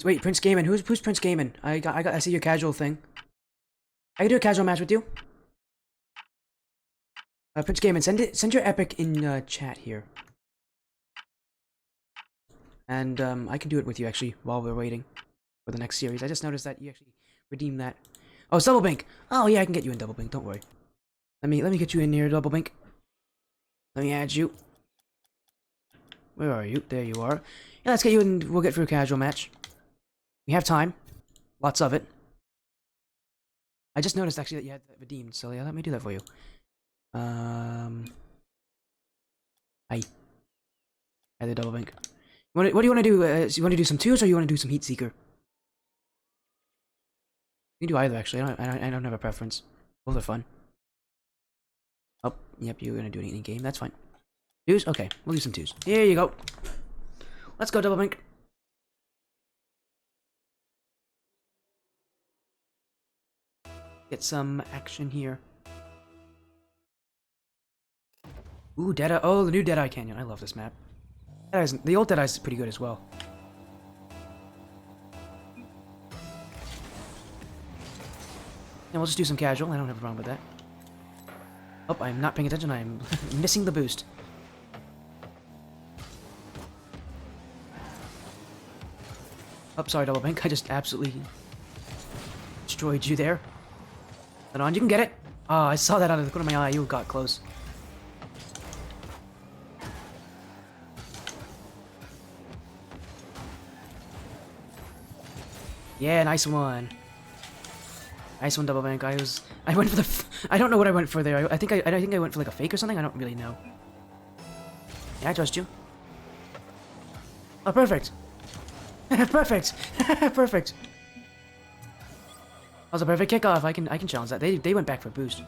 Wait, Prince Gaiman. Who's Prince Gaiman? I see your casual thing. I can do a casual match with you. Prince Gaiman, send your epic in chat here. And I can do it with you actually while we're waiting for the next series. I just noticed that you actually redeemed that. Oh, it's Double Bink. Oh yeah, I can get you in Double Bink. Don't worry. Let me get you in here, Double Bink. Let me add you. Where are you? There you are. Yeah, let's get you in. We'll get through a casual match. We have time. Lots of it. I just noticed actually that you had that redeemed, so yeah, let me do that for you. I the Double Bink. What do you want to do? You want to do some twos or you want to do some Heat Seeker? You can do either actually. I don't have a preference. Both are fun. Oh, yep, you're gonna do it in game. That's fine. Twos? Okay, we'll do some twos. Here you go. Let's go, Double Bink. Get some action here. Ooh, Deadeye. Oh, the new Deadeye Canyon. I love this map. The old Deadeye's pretty good as well. And we'll just do some casual. I don't have a problem with that. Oh, I'm not paying attention. I'm missing the boost. Oh, sorry, Double Bink. I just absolutely destroyed you there. Hold on, you can get it. Oh, I saw that out of the corner of my eye. You got close. Yeah, nice one. Nice one, Double Bink. I went for the. I don't know what I went for there. I think I went for like a fake or something. I don't really know. Yeah, I trust you. Oh, perfect. Perfect. Perfect. That was a perfect kickoff. I can challenge that. They went back for a boost. A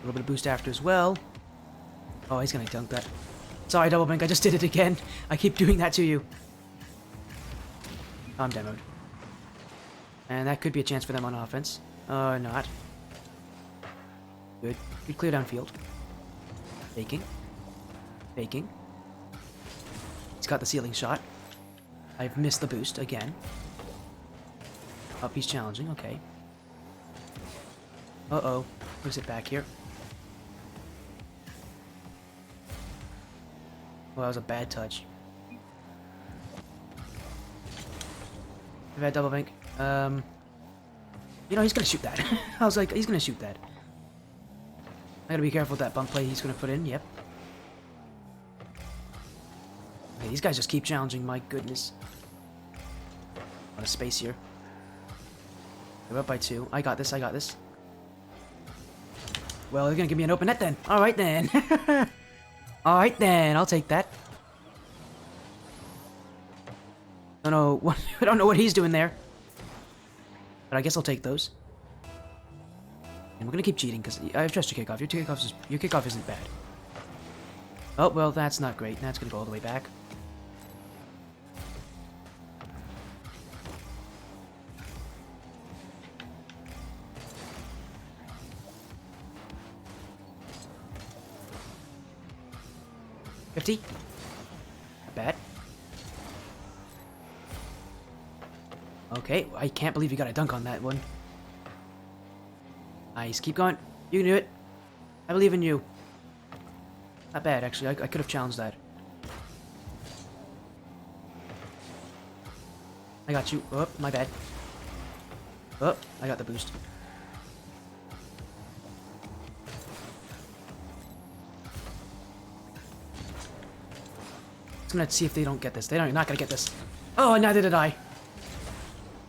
little bit of boost after as well. Oh, he's gonna dunk that. Sorry, Double Bink. I just did it again. I keep doing that to you. Oh, I'm demoed. And that could be a chance for them on offense. Or not. Good. Good clear downfield. Faking. Faking. He's got the ceiling shot. I've missed the boost again. Up, he's challenging. Okay. Uh-oh. Where's it back here? Oh, that was a bad touch. Bad Double Bink. You know, he's gonna shoot that. I was like, he's gonna shoot that. I gotta be careful with that bump play he's gonna put in. Yep. Okay, these guys just keep challenging. My goodness. A lot of space here. We're up by 2. I got this. I got this. Well, they're gonna give me an open net then. All right then. Alright then, I'll take that. I don't know what he's doing there. But I guess I'll take those. And we're gonna keep cheating because I trust your kickoff. Your kickoff isn't bad. Oh well, that's not great. That's gonna go all the way back. Not bad. Okay, I can't believe you got a dunk on that one. Nice, keep going. You can do it. I believe in you. Not bad, actually. I could have challenged that. I got you. Oh, my bad. Oh, I got the boost. I'm gonna see if they don't get this. They're not gonna get this. Oh, neither did I.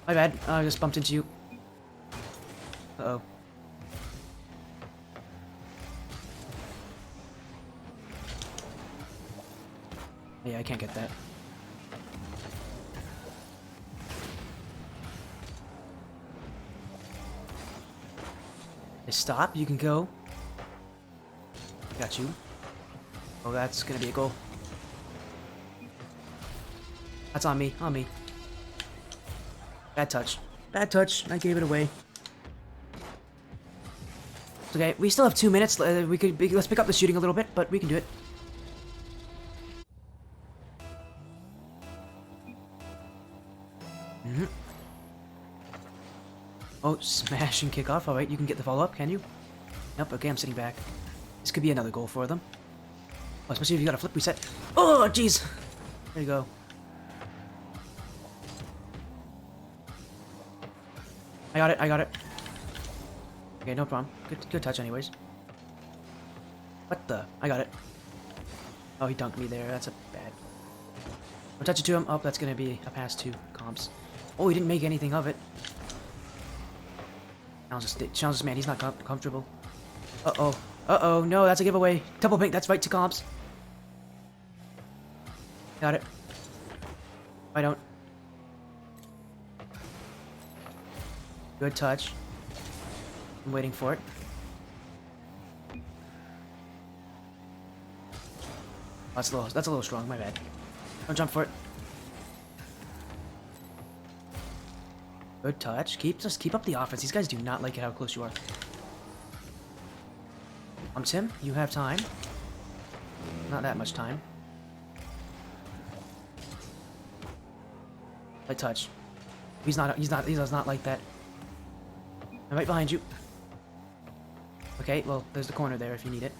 My bad. I just bumped into you. Uh-oh. Yeah, I can't get that. Stop. You can go. Got you. Oh, that's gonna be a goal. That's on me. On me. Bad touch. Bad touch. I gave it away. Okay, we still have 2 minutes. Let's pick up the shooting a little bit, but we can do it. Oh, smash and kick off. All right, you can get the follow up, can you? Nope. Okay, I'm sitting back. This could be another goal for them. Oh, especially if you got a flip reset. Oh, jeez. There you go. I got it. I got it. Okay, no problem. Good touch, anyways. What the? I got it. Oh, he dunked me there. That's a bad. I'll touch it to him. Oh, that's gonna be a pass to comps. Oh, he didn't make anything of it. Challenges, man. He's not comfortable. Uh-oh. Uh-oh. No, that's a giveaway. Double pink. That's right to comps. Got it. I don't. Good touch. I'm waiting for it. That's a little strong, my bad. Don't jump for it. Good touch. Just keep up the offense. These guys do not like it how close you are. Tim, you have time. Not that much time. Light touch. He does not like that. I'm right behind you. Okay, well, there's the corner there if you need it.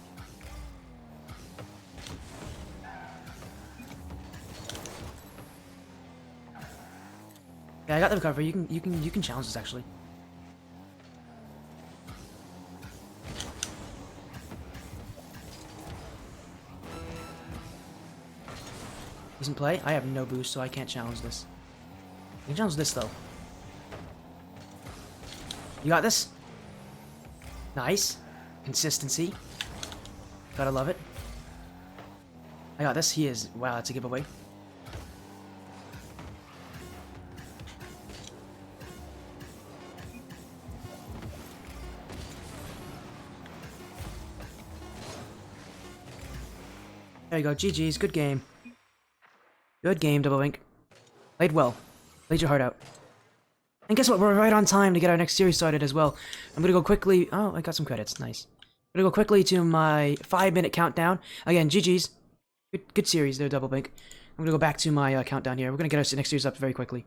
Yeah, I got the recovery. You can challenge this actually. Decent play. I have no boost, so I can't challenge this. I can challenge this though. You got this? Nice. Consistency. Gotta love it. I got this. He is. Wow, that's a giveaway. There you go. GG's. Good game. Good game, Double Ink. Played well. Played your heart out. And guess what? We're right on time to get our next series started as well. I'm gonna go quickly. Oh, I got some credits. Nice. I'm gonna go quickly to my 5-minute countdown. Again, GG's. Good series there, Double Ink. I'm gonna go back to my countdown here. We're gonna get our next series up very quickly.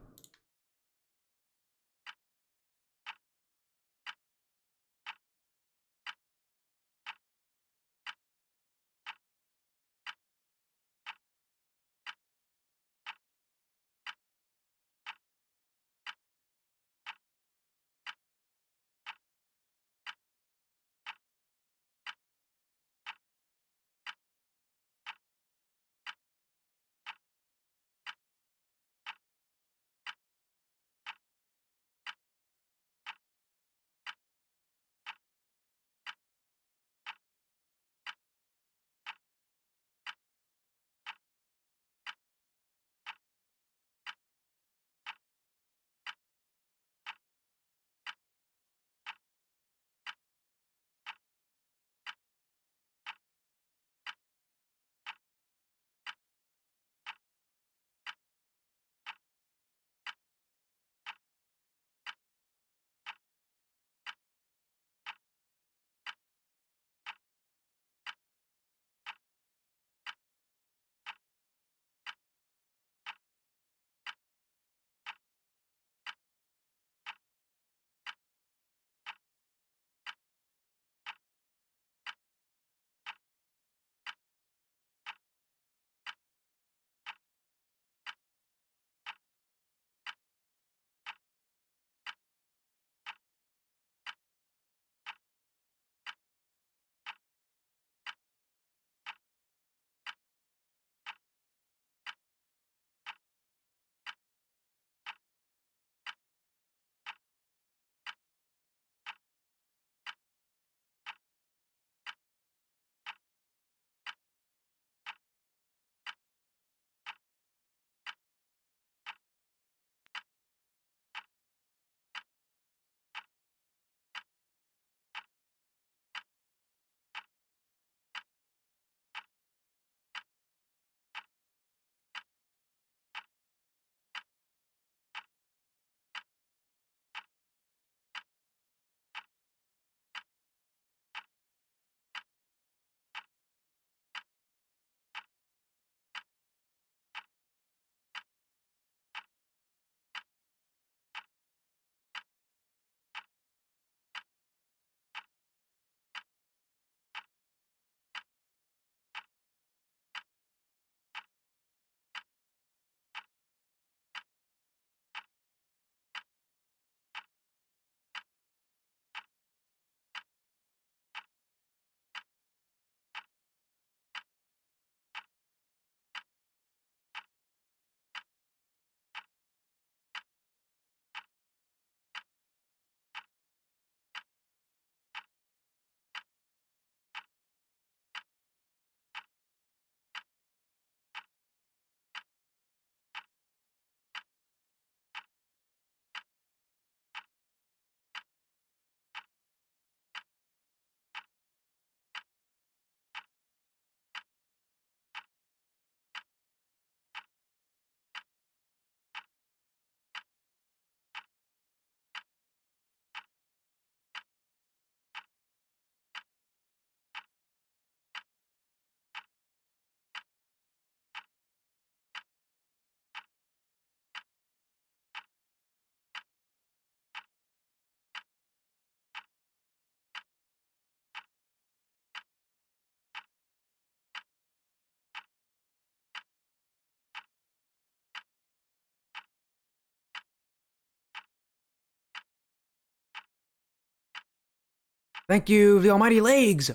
Thank you, the almighty Legs,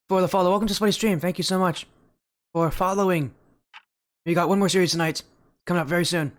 for the follow. Welcome to Spuddy Stream. Thank you so much for following. We got one more series tonight, coming up very soon.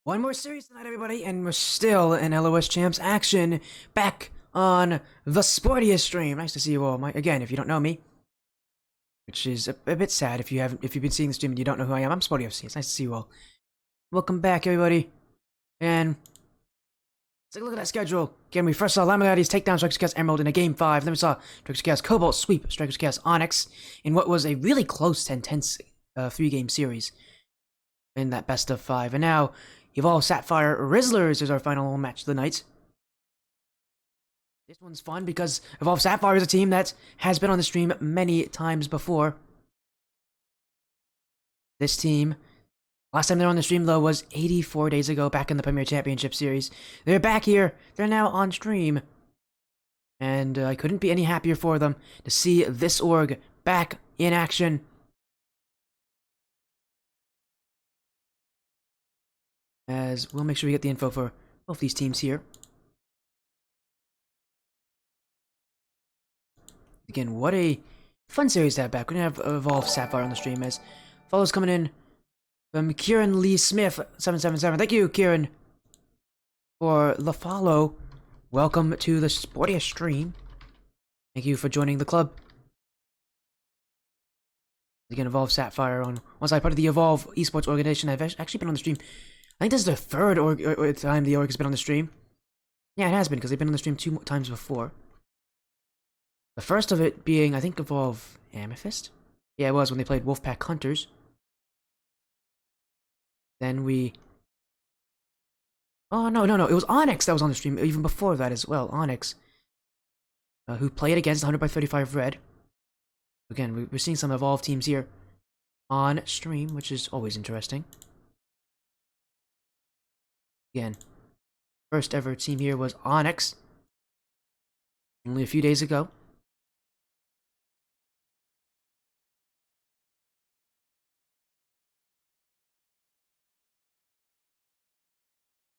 One more series tonight, everybody, and we're still in LOS Champs action, back on the Sportiest stream. Nice to see you all. Again, if you don't know me, which is a bit sad if you've been seeing the stream and you don't know who I am, I'm Sportiest. It's nice to see you all. Welcome back, everybody. And let's take a look at that schedule. Again, we first saw Llama Daddies take down Strikers Chaos Emerald in a Game 5. Then we saw Strikers Chaos Cobalt sweep Strikers Chaos Onyx in what was a really close and tense 3-game series in that best of 5. And now, Evolve Sapphire Rizzlers is our final match of the night. This one's fun because Evolve Sapphire is a team that has been on the stream many times before. This team, last time they were on the stream though was 84 days ago, back in the Premier Championship Series. They're back here, they're now on stream. And I couldn't be any happier for them to see this org back in action. As we'll make sure we get the info for both these teams here. Again, what a fun series to have back. We're gonna have Evolve Sapphire on the stream as follows coming in from Kieran Lee Smith 777. Thank you, Kieran, for the follow. Welcome to the Sportiest stream. Thank you for joining the club. Again, Evolve Sapphire on once I part of the Evolve Esports organization. I've actually been on the stream. I think this is the third time the org has been on the stream. Yeah, it has been, because they've been on the stream 2 times before. The first of it being, I think, Evolve Amethyst? Yeah, it was when they played Wolfpack Hunters. Then we... Oh, no, it was Onyx that was on the stream, even before that as well. Onyx, who played against 100x35 Red. Again, we're seeing some Evolve teams here on stream, which is always interesting. Again, first ever team here was Onyx, only a few days ago.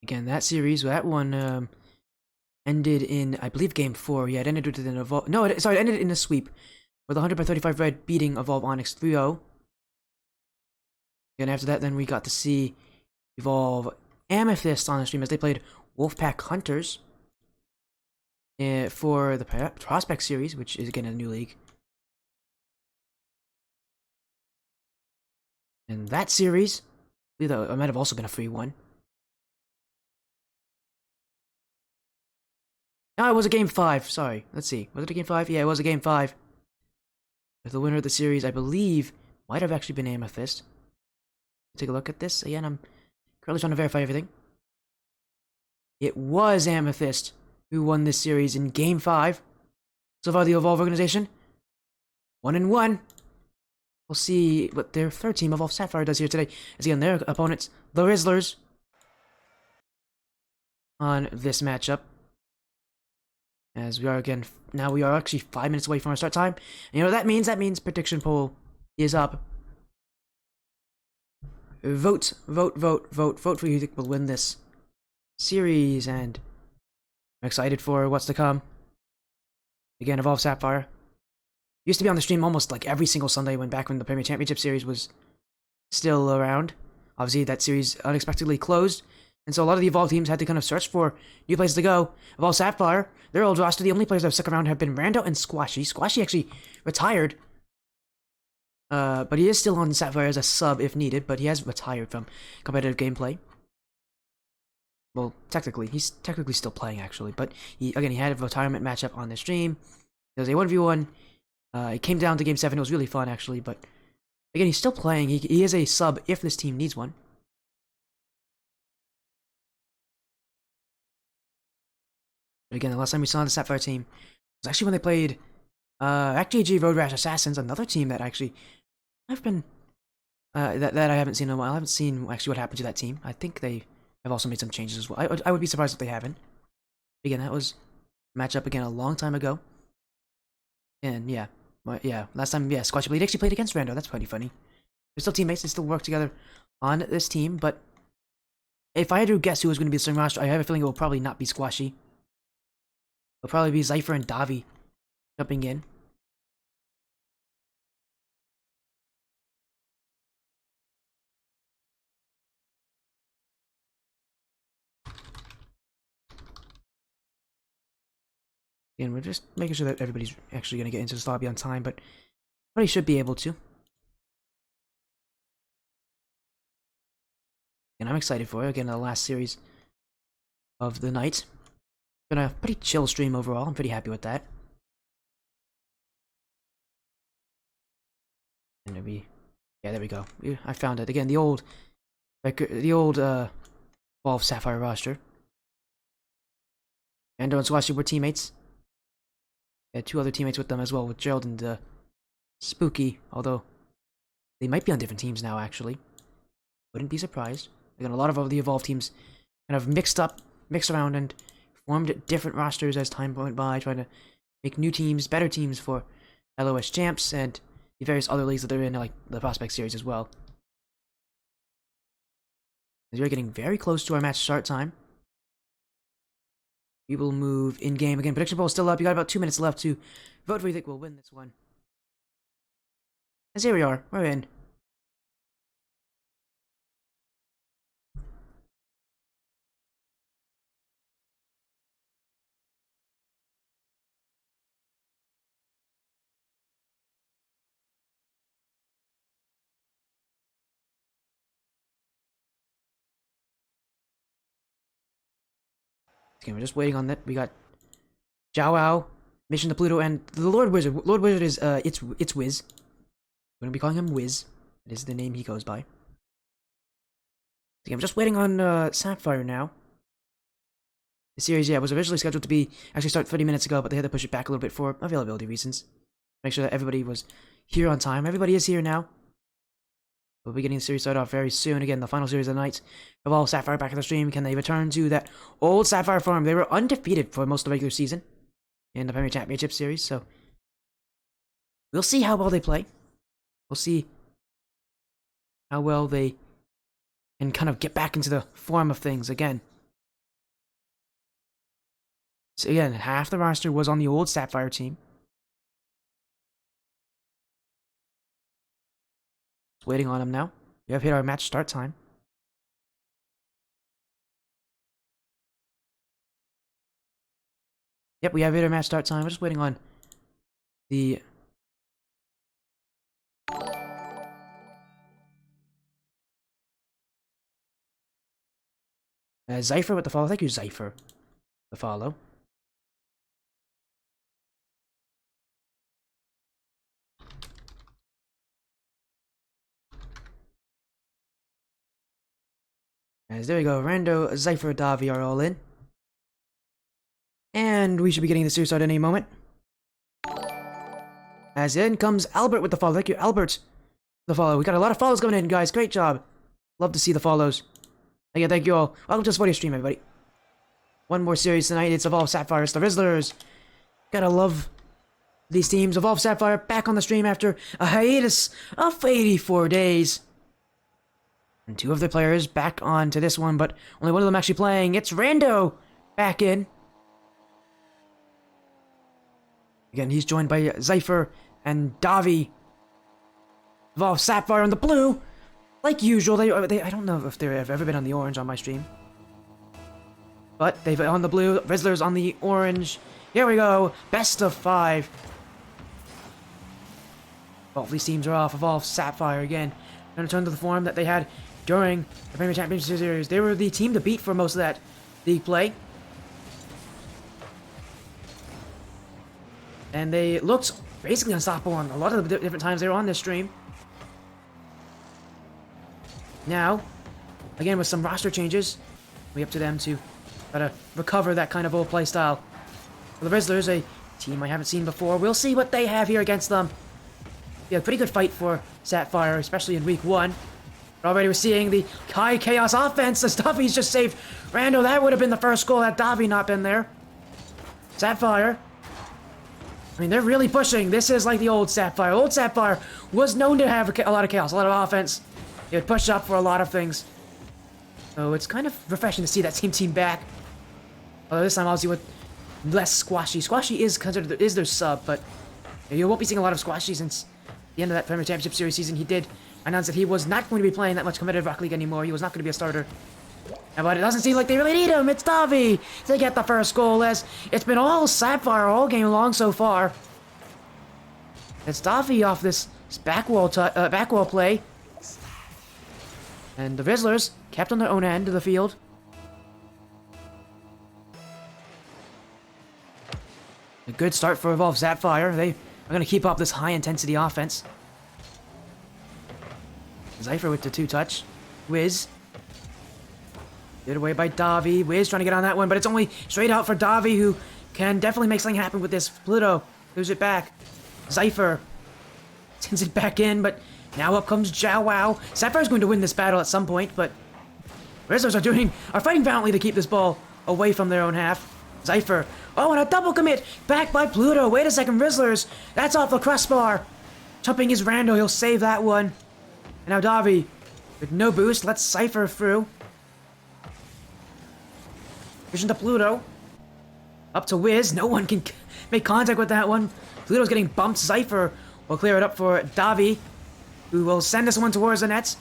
Again, that series, that one ended in, I believe, Game 4. Yeah, it ended with an Evolve. No, it ended in a sweep, with 100x35 Red beating Evolve Onyx 3-0. And after that, then we got to see Evolve Amethyst on the stream as they played Wolfpack Hunters for the Prospect Series, which is again a new league. And that series, I believe that might have also been a free one. No, it was a game 5. Sorry. Let's see. Was it a game 5? Yeah, it was a game 5. The winner of the series, I believe, might have actually been Amethyst. Take a look at this. Again, I'm currently trying to verify everything. It was Amethyst who won this series in game 5. So far, the Evolve organization, 1-1. We'll see what their third team, Evolve Sapphire, does here today. As again, their opponents, the Rizzlers, on this matchup. As we are again, now we are actually 5 minutes away from our start time. And you know what that means? That means prediction poll is up. Vote, vote, vote, vote, vote for who you think will win this series. And I'm excited for what's to come. Again, Evolve Sapphire. Used to be on the stream almost like every single Sunday back when the Premier Championship series was still around. Obviously, that series unexpectedly closed. And so a lot of the Evolve teams had to kind of search for new places to go. Evolve Sapphire, their old roster, the only players that have stuck around have been Rando and Squashy. Squashy actually retired. But he is still on Sapphire as a sub if needed, but he has retired from competitive gameplay. Well, technically, he's technically still playing actually, but he had a retirement matchup on the stream. It was a 1v1. It came down to game 7. It was really fun actually, but again, he's still playing. He is a sub if this team needs one. But again, the last time we saw the Sapphire team was actually when they played ActGG Road Rash Assassins, another team that actually I've been that I haven't seen in a while. I haven't seen actually what happened to that team. I think they have also made some changes as well. I would be surprised if they haven't. But again, that was a matchup again a long time ago. And yeah, last time, yeah, Squashy Blade actually played against Rando. That's pretty funny. They're still teammates. They still work together on this team. But if I had to guess who was going to be the starting roster, I have a feeling it will probably not be Squashy. It'll probably be Zypher and Davi jumping in. And we're just making sure that everybody's actually going to get into this lobby on time, but everybody should be able to. And I'm excited for it. Again, the last series of the night. Been a pretty chill stream overall. I'm pretty happy with that. And yeah, there we go. I found it again. The old Evolve Sapphire roster. Rando and Squashy were teammates. They had 2 other teammates with them as well, with Gerald and Spooky. Although they might be on different teams now, actually. Wouldn't be surprised. Again, a lot of the Evolve teams kind of mixed around, and formed different rosters as time went by, trying to make new teams, better teams for LOS champs and the various other leagues that they're in, like the Prospect Series as well. As we're getting very close to our match start time, we will move in game again. Prediction poll is still up. You got about 2 minutes left to vote for who you think will win this one. And here we are. We're in. Okay, we're just waiting on that. We got Joao, Mission to Pluto, and the Lord Wizard. Lord Wizard is it's Wiz. We're gonna be calling him Wiz. That is the name he goes by. Okay, I'm just waiting on Sapphire now. The series, yeah, was originally scheduled to be actually start 30 minutes ago, but they had to push it back a little bit for availability reasons. Make sure that everybody was here on time. Everybody is here now. We'll be getting the series started off very soon. Again, the final series of the night. Evolve Sapphire back in the stream. Can they return to that old Sapphire form? They were undefeated for most of the regular season in the Premier Championship series, so we'll see how well they play. We'll see how well they can kind of get back into the form of things again. So again, half the roster was on the old Sapphire team. Just waiting on them now. We have hit our match start time. Yep, we have hit our match start time. We're just waiting on the Zypher with the follow. Thank you, Zypher, the follow. As there we go, Rando, Zypher, Davi are all in. And we should be getting the series started any moment. As in comes Albert with the follow. Thank you, Albert, the follow. We got a lot of follows coming in, guys. Great job. Love to see the follows. Again, thank you all. Welcome to this video stream, everybody. One more series tonight. It's Evolve Sapphire. It's the Rizzlers. Gotta love these teams. Evolve Sapphire back on the stream after a hiatus of 84 days. And two of the players back on to this one, but only one of them actually playing. It's Rando back in. Again, he's joined by Zypher and Davi. Evolve Sapphire on the blue. Like usual, I don't know if they've ever been on the orange on my stream. But they've on the blue, Rizzlers on the orange. Here we go, best of 5. Both these teams are off. Evolve Sapphire again. Gonna return to the form that they had during the Premier Championship Series. They were the team to beat for most of that league play. And they looked basically unstoppable on a lot of the different times they were on this stream. Now, again with some roster changes, we up to them to try to recover that kind of old play style. For the Rizzlers, a team I haven't seen before. We'll see what they have here against them. Yeah, pretty good fight for Sapphire, especially in week 1. But already we're seeing the high chaos offense. The Davi's just saved Rando. That would have been the first goal had Davi not been there. Sapphire. I mean, they're really pushing. This is like the old Sapphire. Old Sapphire was known to have a lot of chaos, a lot of offense. It would push up for a lot of things. So it's kind of refreshing to see that same team back. Although this time, obviously, with less Squashy. Squashy is considered their sub, but you won't be seeing a lot of Squashy since the end of that Premier Championship Series season. He did announce that he was not going to be playing that much competitive Rocket League anymore. He was not going to be a starter. But it doesn't seem like they really need him. It's Davi to get the first goal, as it's been all Sapphire all game long so far. It's Davi off this back wall play. And the Rizzlers kept on their own end of the field. A good start for Evolve Sapphire. They are going to keep up this high-intensity offense. Zypher with the 2-touch. Wiz. Get away by Davi. Wiz trying to get on that one, but it's only straight out for Davi, who can definitely make something happen with this. Pluto moves it back. Zypher sends it back in, but now up comes Jow Wow. Sapphire's going to win this battle at some point, but Rizzlers are fighting valiantly to keep this ball away from their own half. Zypher. Oh, and a double commit! Back by Pluto. Wait a second, Rizzlers. That's off the crossbar. Jumping his Rando. He'll save that one. And now Davi, with no boost, lets Zypher through. Vision to Pluto. Up to Wiz. No one can make contact with that one. Pluto's getting bumped. Zypher will clear it up for Davi, who will send this one towards the net.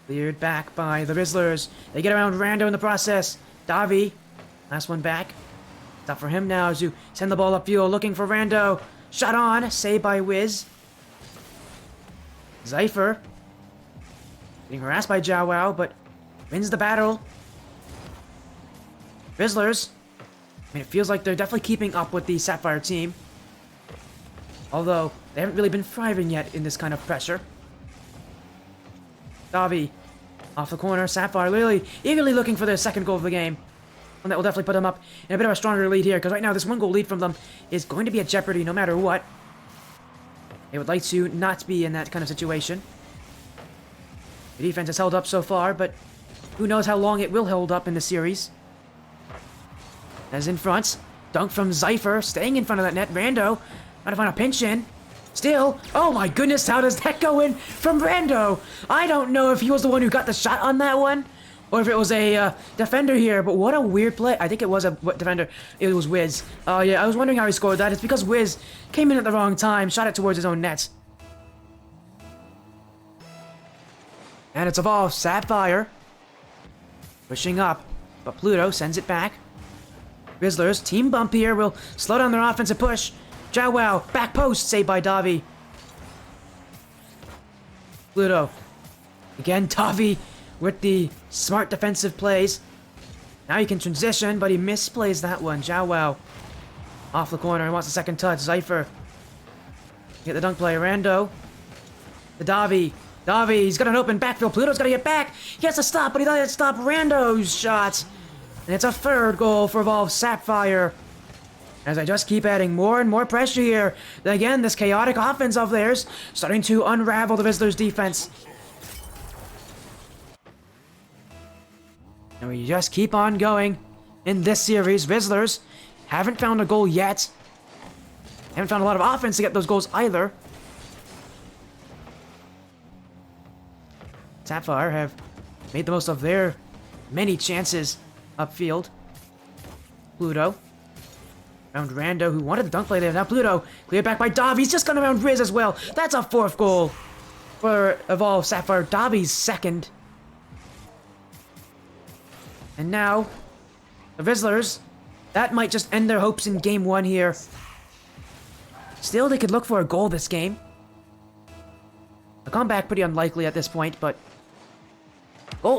Cleared back by the Rizzlers. They get around Rando in the process. Davi, last one back. Stop for him now to send the ball upfield, looking for Rando. Shot on, saved by Wiz. Zypher, getting harassed by Jow Wow, but wins the battle. Rizzlers, I mean, it feels like they're definitely keeping up with the Sapphire team. Although, they haven't really been thriving yet in this kind of pressure. Davi, off the corner. Sapphire really eagerly looking for their second goal of the game. One that will definitely put them up in a bit of a stronger lead here, because right now this 1-goal lead from them is going to be at jeopardy no matter what. They would like to not be in that kind of situation. The defense has held up so far, but who knows how long it will hold up in the series. As in front, dunk from Zypher, staying in front of that net. Rando trying to find a pinch in. Still, oh my goodness, how does that go in from Rando? I don't know if he was the one who got the shot on that one, or if it was a defender here, but what a weird play. I think it was a defender. It was Wiz. Oh yeah, I was wondering how he scored that. It's because Wiz came in at the wrong time, shot it towards his own net. And it's Evolve Sapphire pushing up, but Pluto sends it back. Rizzlers, team bump here, will slow down their offensive push. Jow Wow, back post, saved by Davi. Pluto. Again, Davi with the smart defensive plays. Now he can transition, but he misplays that one. Jow Wow off the corner, he wants a second touch. Zypher. Get the dunk play. Rando. The Davi. Davi, he's got an open backfield. Pluto's got to get back. He has to stop, but he doesn't stop Rando's shot. And it's a third goal for Evolve Sapphire. As I just keep adding more and more pressure here. Again, this chaotic offense of theirs starting to unravel the Rizzlers' defense. And we just keep on going in this series. Rizzlers haven't found a goal yet. Haven't found a lot of offense to get those goals either. Sapphire have made the most of their many chances upfield. Pluto. Around Rando, who wanted the dunk play there. Now Pluto, cleared back by Davi. He's just gone around Riz as well. That's a fourth goal for Evolve Sapphire. Davi's second. And now, the Rizzlers, that might just end their hopes in game one here. Still, they could look for a goal this game. A comeback pretty unlikely at this point, but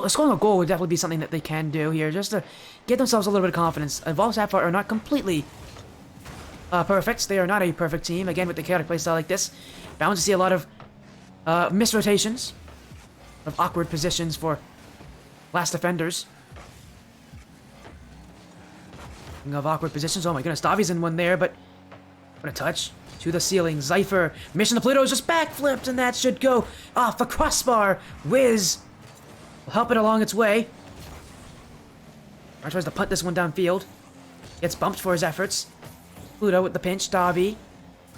scoring a goal would definitely be something that they can do here, just to give themselves a little bit of confidence. Evolve Sapphire are not completely perfect. They are not a perfect team. Again, with the chaotic playstyle like this, bound to see a lot of misrotations, of awkward positions for last defenders. Speaking of awkward positions, oh my goodness, Davi's in one there, but what a touch to the ceiling. Zypher, Mission to Pluto is just backflipped, and that should go off the crossbar. Wiz will help it along its way. Tries to punt this one downfield. Gets bumped for his efforts. Pluto with the pinch. Davi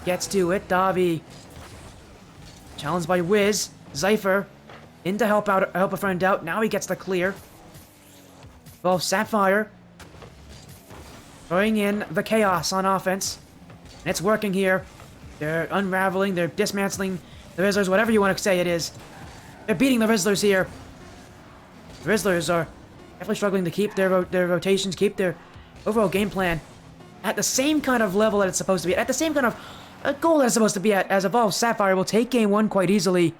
gets to it. Davi challenged by Wiz. Zypher in to help a friend out. Now he gets the clear. Well, Sapphire throwing in the chaos on offense. And it's working here. They're unraveling. They're dismantling the Rizzlers, whatever you want to say it is. They're beating the Rizzlers here. The Rizzlers are definitely struggling to keep their rotations, keep their overall game plan at the same kind of level that it's supposed to be at the same kind of goal that it's supposed to be at, as Evolve Sapphire will take game one quite easily.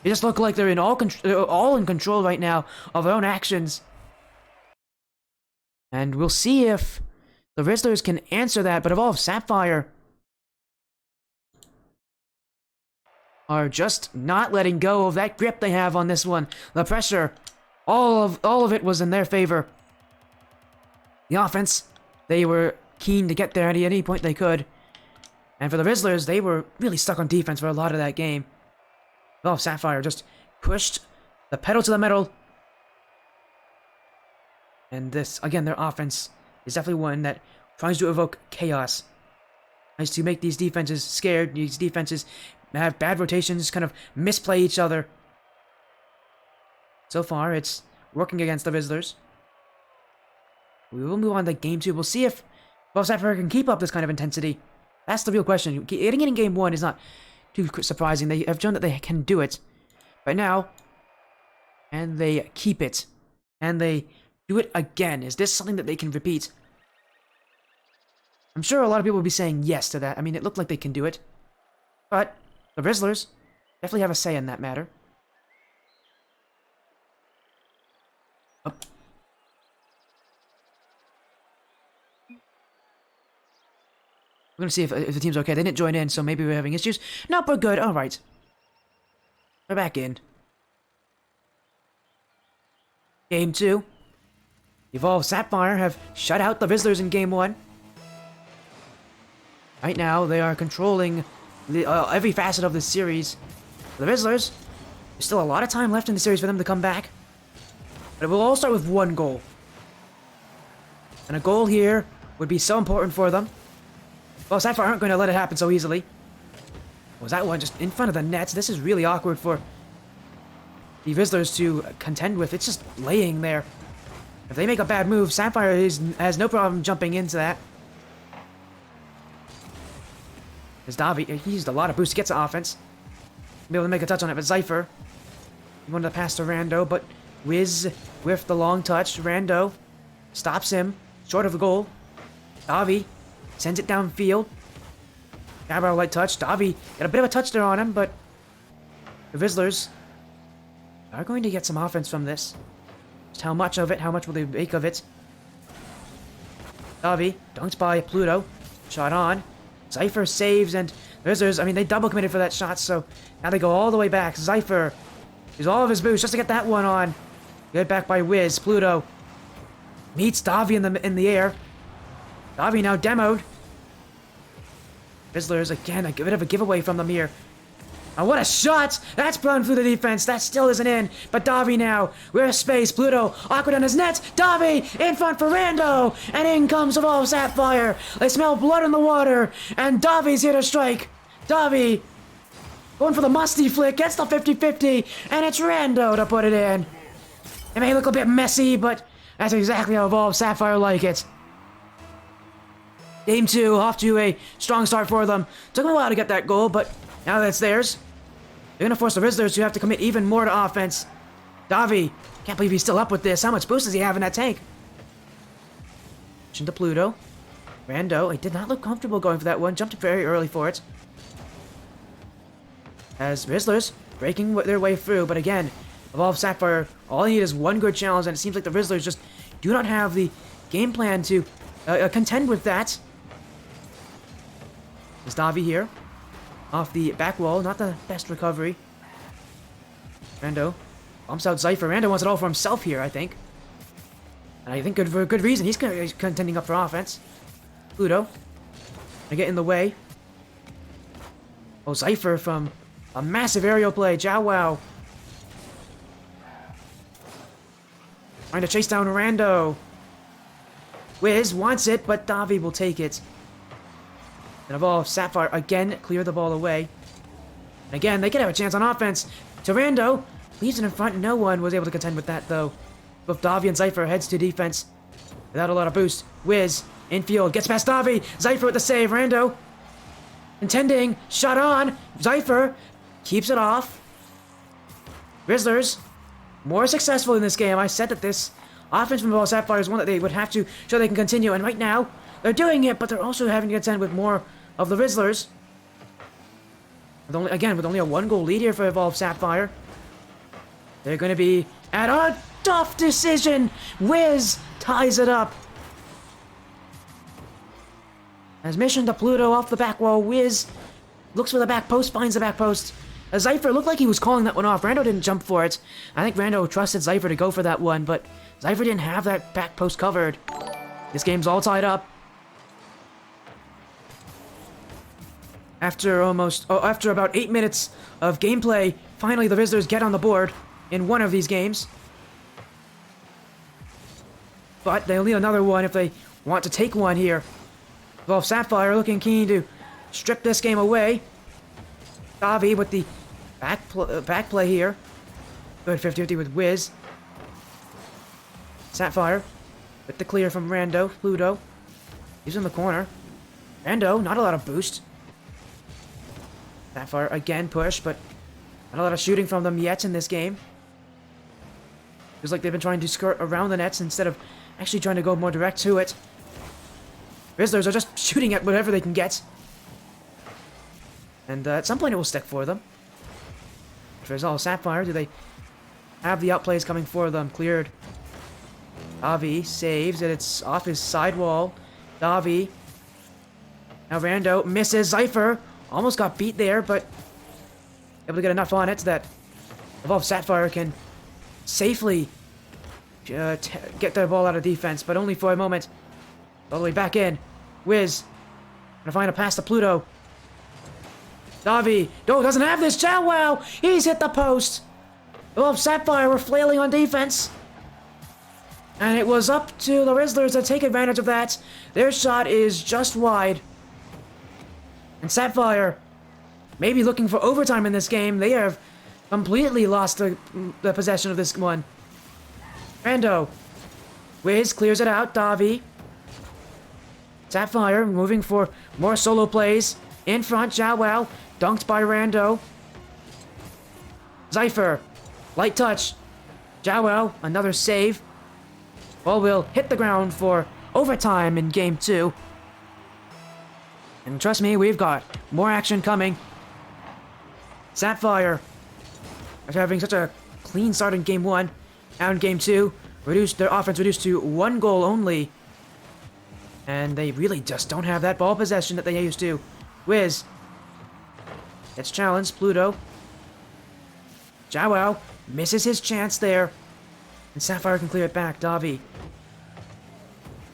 They just look like they're all in control right now of their own actions. And we'll see if the Rizzlers can answer that, but Evolve Sapphire are just not letting go of that grip they have on this one. The pressure, all of it was in their favor. The offense, they were keen to get there at any point they could. And for the Rizzlers, they were really stuck on defense for a lot of that game. Evolve Sapphire just pushed the pedal to the metal. And this, again, their offense is definitely one that tries to evoke chaos. Tries to make these defenses scared. These defenses have bad rotations, kind of misplay each other. So far, it's working against the Rizzlers. We will move on to game two. We'll see if Sapphire can keep up this kind of intensity. That's the real question. Getting it in game one is not too surprising. They have shown that they can do it right now. And they keep it. And they do it again. Is this something that they can repeat? I'm sure a lot of people will be saying yes to that. I mean, it looked like they can do it. But the Rizzlers definitely have a say in that matter. Oh. We're gonna see if the team's okay. They didn't join in, so maybe we're having issues. Nope, we're good. All right. We're back in. Game two. Evolve Sapphire have shut out the Rizzlers in game one. Right now, they are controlling every facet of this series. For the Rizzlers, there's still a lot of time left in the series for them to come back. But it will all start with one goal. And a goal here would be so important for them. Well, Sapphire aren't going to let it happen so easily. Was that one just in front of the nets? This is really awkward for the Rizzlers to contend with. It's just laying there. If they make a bad move, Sapphire has no problem jumping into that. As Davi, he used a lot of boost to get to offense. Be able to make a touch on it, but Zypher, he wanted to pass to Rando, but Wiz with the long touch. Rando stops him, short of the goal. Davi sends it downfield. Gabriel light touch. Davi got a bit of a touch there on him, but the Rizzlers are going to get some offense from this. Just how much of it? How much will they make of it? Davi dunked by Pluto. Shot on. Zypher saves, and Rizzlers, I mean, they double committed for that shot, so now they go all the way back. Zypher used all of his boost just to get that one on. Good back by Wiz. Pluto meets Davi in the air. Davi now demoed. Rizzlers, again, a bit of a giveaway from them here. Oh, what a shot! That's blown through the defense. That still isn't in. But Davi now. Where's space? Pluto. Awkward on his net. Davi in front for Rando. And in comes Evolve Sapphire. They smell blood in the water. And Davi's here to strike. Davi going for the musty flick. Gets the 50-50. And it's Rando to put it in. It may look a bit messy, but that's exactly how Evolve Sapphire like it. Game 2 off to a strong start for them. Took them a while to get that goal, but now that it's theirs, they're going to force the Rizzlers to have to commit even more to offense. Davi, can't believe he's still up with this. How much boost does he have in that tank? To Pluto. Rando, he did not look comfortable going for that one. Jumped very early for it. As Rizzlers breaking their way through, but again, Evolve Sapphire, all they need is one good challenge, and it seems like the Rizzlers just do not have the game plan to contend with that. There's Davi here. Off the back wall, not the best recovery. Rando bumps out Zypher. Rando wants it all for himself here, I think. And I think for a good reason. He's contending up for offense. Pluto gonna get in the way. Oh, Zypher from a massive aerial play. Jow Wow trying to chase down Rando. Wiz wants it, but Davi will take it. And Evolve Sapphire again clear the ball away. And again, they could have a chance on offense. Rando leaves it in front. No one was able to contend with that, though. Both Davi and Zypher heads to defense without a lot of boost. Wiz, infield, gets past Davi. Zypher with the save. Rando intending, shot on. Zypher keeps it off. Rizzlers, more successful in this game. I said that this offense from Evolve Sapphire is one that they would have to show they can continue. And right now, they're doing it, but they're also having to contend with more of the Rizzlers. With only a 1-goal lead here for Evolve Sapphire. They're going to be at a tough decision. Wiz ties it up. As mission to Pluto off the back wall. Wiz looks for the back post, finds the back post. As Zypher looked like he was calling that one off. Rando didn't jump for it. I think Rando trusted Zypher to go for that one, but Zypher didn't have that back post covered. This game's all tied up. After about 8 minutes of gameplay, finally the Rizzlers get on the board in one of these games. But they'll need another one if they want to take one here. Evolve Sapphire looking keen to strip this game away. Davi with the back play here. Good 50-50 with Wiz. Sapphire with the clear from Rando. Pluto. He's in the corner. Rando, not a lot of boost. Sapphire again push, but not a lot of shooting from them yet in this game. Feels like they've been trying to skirt around the nets instead of actually trying to go more direct to it. Rizzlers are just shooting at whatever they can get. And at some point it will stick for them. For Evolve Sapphire, do they have the outplays coming for them? Cleared. Davi saves it. It's off his sidewall. Davi. Now Rando misses. Zypher almost got beat there, but able to get enough on it that Evolve Sapphire can safely get their ball out of defense, but only for a moment. All the way back in. Wiz gonna find a pass to Pluto. Davi, doesn't have this. Chow Wow, he's hit the post. Evolve Sapphire were flailing on defense. And it was up to the Rizzlers to take advantage of that. Their shot is just wide. And Sapphire, maybe looking for overtime in this game. They have completely lost the possession of this one. Rando. Wiz clears it out. Davi. Sapphire moving for more solo plays. In front, Jow Wow. Dunked by Rando. Zypher. Light touch. Jow Wow. Another save. Ball will hit the ground for overtime in Game 2. And trust me, we've got more action coming. Sapphire, after having such a clean start in Game 1, now in Game 2, their offense reduced to 1 goal only. And they really just don't have that ball possession that they used to. Wiz Gets challenged. Pluto. Jow misses his chance there. And Sapphire can clear it back. Davi.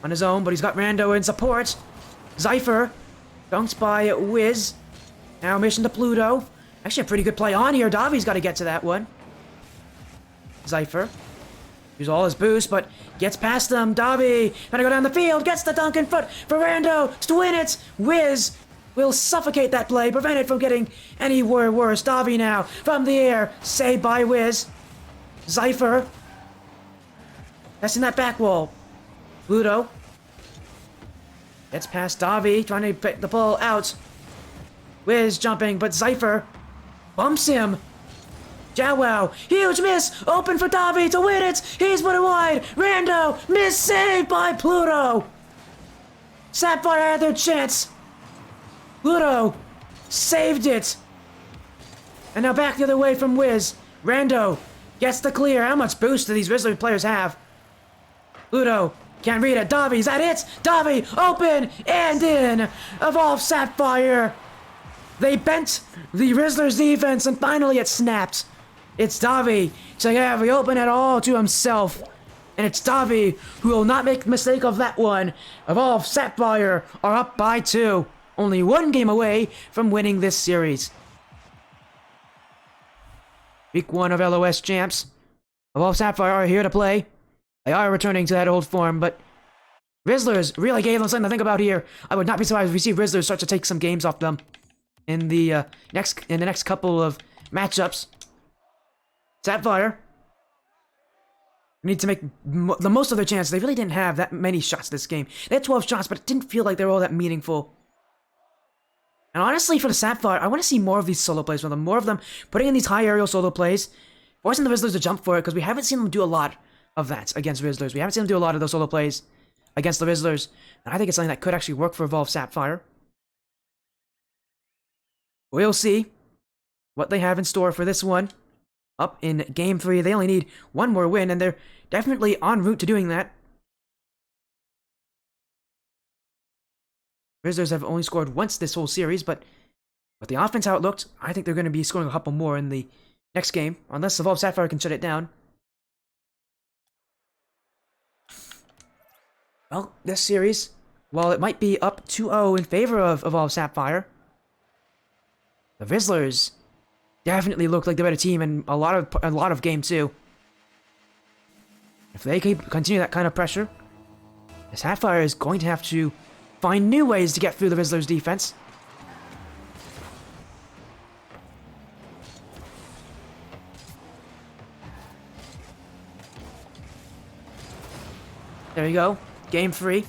On his own, but he's got Rando in support. Zypher. Dunked by Wiz. Now mission to Pluto. Actually a pretty good play on here. Davi's got to get to that one. Zypher. Use all his boost, but gets past them. Davi gonna go down the field. Gets the dunk in foot for Rando to win it. Wiz will suffocate that play. Prevent it from getting anywhere worse. Davi now from the air. Saved by Wiz. Zypher. Testing that back wall. Pluto. Gets past Davi. Trying to pick the ball out. Wiz jumping, but Zypher bumps him. Jow huge miss, open for Davi to win it. He's put it wide. Rando, miss saved by Pluto. Sapphire had their chance. Pluto saved it. And now back the other way from Wiz. Rando gets the clear. How much boost do these Rizzler players have? Pluto can't read it. Davi, is that it? Davi, open and in. Evolve Sapphire. They bent the Rizzlers' defense, and finally it snapped. It's Davi to have the open it all to himself. And it's Davi who will not make the mistake of that one. Evolve Sapphire are up by 2. Only 1 game away from winning this series. Week 1 of LOS champs. Evolve Sapphire are here to play. They are returning to that old form, but Rizzlers really gave them something to think about here. I would not be surprised if we see Rizzlers start to take some games off them in the next couple of matchups. Sapphire need to make the most of their chances. They really didn't have that many shots this game. They had 12 shots, but it didn't feel like they were all that meaningful. And honestly, for the Sapphire, I want to see more of these solo plays from them. More of them putting in these high aerial solo plays, forcing the Rizzlers to jump for it, because we haven't seen them do a lot of that against Rizzlers. We haven't seen them do a lot of those solo plays against the Rizzlers, and I think it's something that could actually work for Evolve Sapphire. We'll see what they have in store for this one. Up in Game 3, they only need 1 more win, and they're definitely en route to doing that. Rizzlers have only scored once this whole series, but with the offense how it looked, I think they're going to be scoring a couple more in the next game, unless Evolve Sapphire can shut it down. Well, this series, while it might be up 2-0 in favor of Evolve Sapphire, the Rizzlers definitely look like the better team in a lot of game 2. If they continue that kind of pressure, the Sapphire is going to have to find new ways to get through the Rizzlers' defense. There you go. Game 3.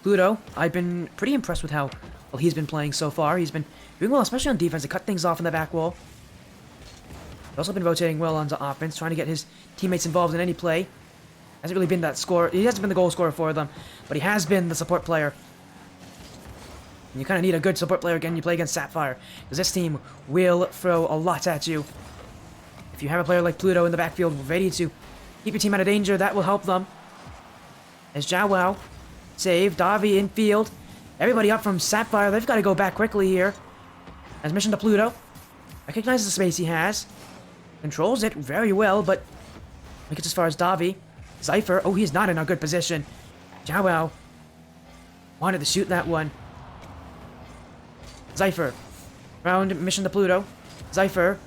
Pluto, I've been pretty impressed with how well he's been playing so far. He's been doing well, especially on defense, to cut things off in the back wall. He's also been rotating well onto offense, trying to get his teammates involved in any play. Hasn't really been that scorer. He hasn't been the goal scorer for them, but he has been the support player. And you kind of need a good support player again. You play against Sapphire, because this team will throw a lot at you. If you have a player like Pluto in the backfield ready to keep your team out of danger, that will help them. As Jow save, Davi infield. Everybody up from Sapphire. They've got to go back quickly here. As mission to Pluto. Recognizes the space he has. Controls it very well, but makes it as far as Davi. Zypher. Oh, he's not in a good position. Jow wanted to shoot that one. Zypher. Round mission to Pluto. Zypher.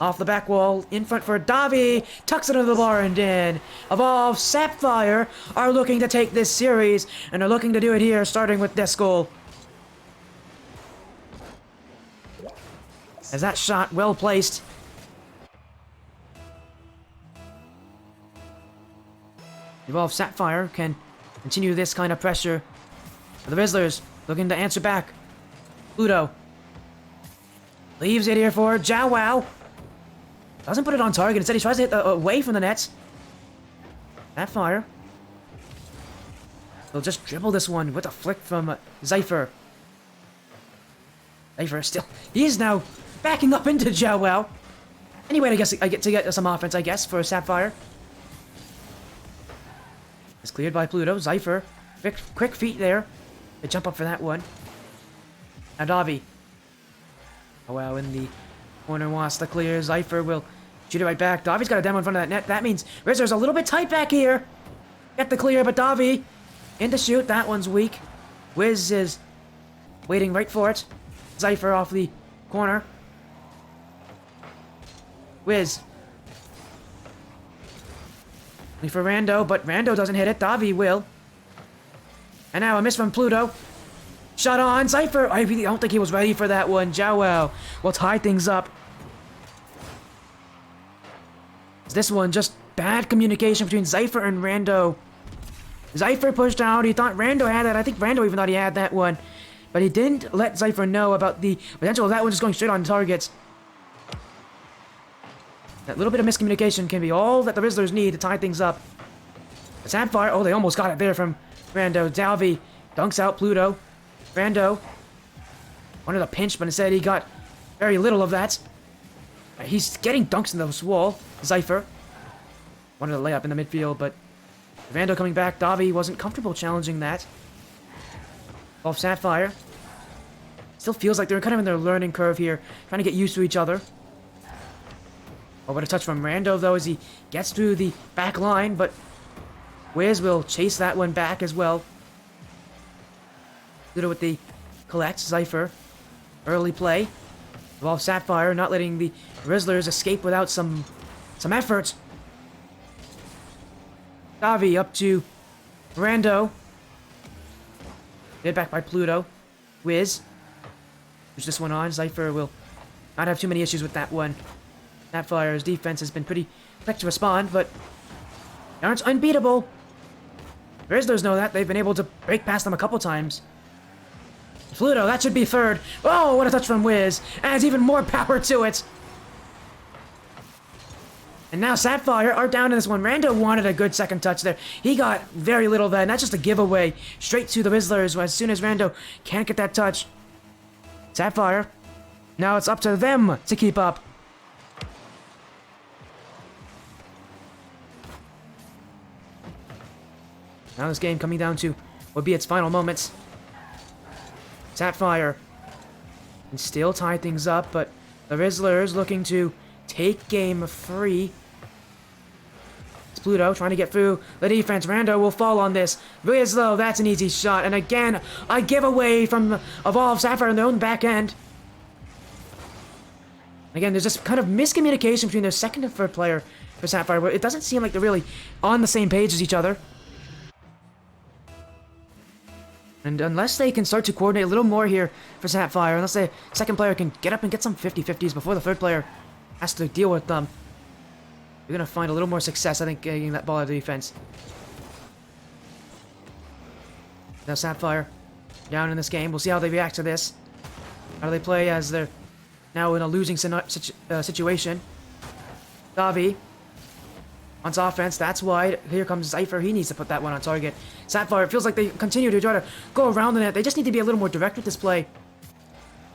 Off the back wall, in front for Davi, tucks it under the bar and in. Evolve Sapphire are looking to take this series, and are looking to do it here, starting with this goal. As that shot well placed. Evolve Sapphire can continue this kind of pressure. The Rizzlers looking to answer back. Pluto leaves it here for Jow. Doesn't put it on target. Instead, he tries to hit away from the nets. Sapphire. They'll just dribble this one with a flick from Zypher. Zypher still. He is now backing up into Jow. Anyway, I get to get some offense, I guess, for Sapphire. It's cleared by Pluto. Zypher. Quick feet there. They jump up for that one. Now Davi. Oh, well, in the corner wants to clear. Zypher will shoot it right back. Davi's got a demo in front of that net. That means Rizzler's a little bit tight back here. Get the clear, but Davi in to shoot. That one's weak. Wiz is waiting right for it. Zypher off the corner. Wiz. Wait for Rando, but Rando doesn't hit it. Davi will. And now a miss from Pluto. Shot on. Zypher. I really don't think he was ready for that one. Jowell will tie things up. This one, just bad communication between Zypher and Rando. Zypher pushed out. He thought Rando had that. I think Rando even thought he had that one. But he didn't let Zypher know about the potential of that one just going straight on targets. That little bit of miscommunication can be all that the Rizzlers need to tie things up. Sapphire. Oh, they almost got it there from Rando. Dalvi dunks out Pluto. Rando wanted a pinch, but instead he got very little of that. He's getting dunks in this wall. Zypher wanted a layup in the midfield, but Rando coming back. Davi wasn't comfortable challenging that. Off Sapphire. Still feels like they're kind of in their learning curve here, trying to get used to each other. Oh, what a touch from Rando, though, as he gets through the back line, but Wiz will chase that one back as well. Pluto with the collect. Zypher. Early play. Involves Sapphire, not letting the Rizzlers escape without some effort. Davi up to Rando. Hit back by Pluto. Wiz. Push this one on. Zypher will not have too many issues with that one. Sapphire's defense has been pretty quick to respond, but they aren't unbeatable. Rizzlers know that. They've been able to break past them a couple times. Pluto, that should be third. Oh, what a touch from Wiz. Adds even more power to it. And now Sapphire are down in this one. Rando wanted a good second touch there. He got very little of that, and that's just a giveaway. Straight to the Rizzlers as soon as Rando can't get that touch. Sapphire. Now it's up to them to keep up. Now this game coming down to what would be its final moments. Sapphire can still tie things up, but the Rizzlers looking to take game free. It's Pluto trying to get through the defense. Rando will fall on this. Riz, though, that's an easy shot. And again, a giveaway from Evolve Sapphire in their own back end. Again, there's this kind of miscommunication between their second and third player for Sapphire, where it doesn't seem like they're really on the same page as each other. And unless they can start to coordinate a little more here for Sapphire, unless the second player can get up and get some 50-50s before the third player has to deal with them, you're going to find a little more success, I think, getting that ball out of the defense. Now Sapphire down in this game. We'll see how they react to this. How do they play as they're now in a losing situation. Davi wants offense. That's wide. Here comes Zypher. He needs to put that one on target. Sapphire, it feels like they continue to try to go around the net. They just need to be a little more direct with this play.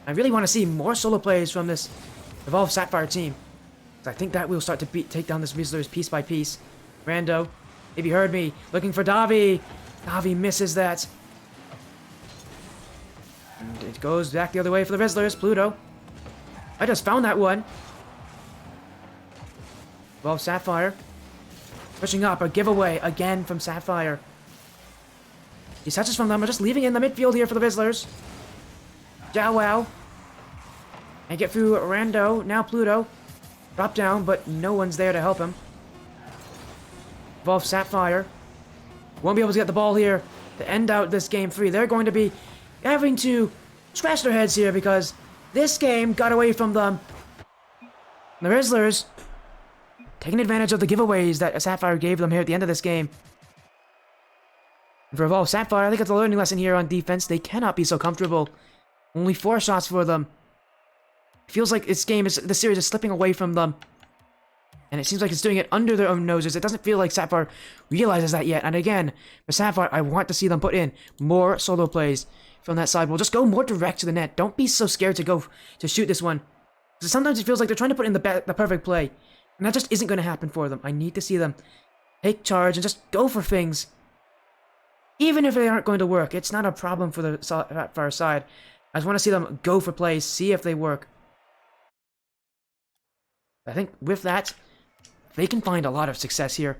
I really want to see more solo plays from this Evolve Sapphire team. I think that will start to take down this Rizzlers piece by piece. Rando, maybe heard me. Looking for Davi. Davi misses that. And it goes back the other way for the Rizzlers. Pluto. I just found that one. Evolve Sapphire. Pushing up. A giveaway again from Sapphire. These touches from them are just leaving in the midfield here for the Rizzlers. Jowell. And get through Rando. Now Pluto. Drop down, but no one's there to help him. Evolve Sapphire. Won't be able to get the ball here to end out this game free. They're going to be having to scratch their heads here because this game got away from them. The Rizzlers taking advantage of the giveaways that Sapphire gave them here at the end of this game. And for Evolve Sapphire, I think it's a learning lesson here on defense. They cannot be so comfortable. Only 4 shots for them. It feels like this series is slipping away from them. And it seems like it's doing it under their own noses. It doesn't feel like Sapphire realizes that yet. And again, for Sapphire, I want to see them put in more solo plays from that side. We'll just go more direct to the net. Don't be so scared to go to shoot this one. Because sometimes it feels like they're trying to put in the perfect play. And that just isn't going to happen for them. I need to see them take charge and just go for things. Even if they aren't going to work, it's not a problem for the Sapphire side. I just want to see them go for plays, see if they work. I think with that, they can find a lot of success here.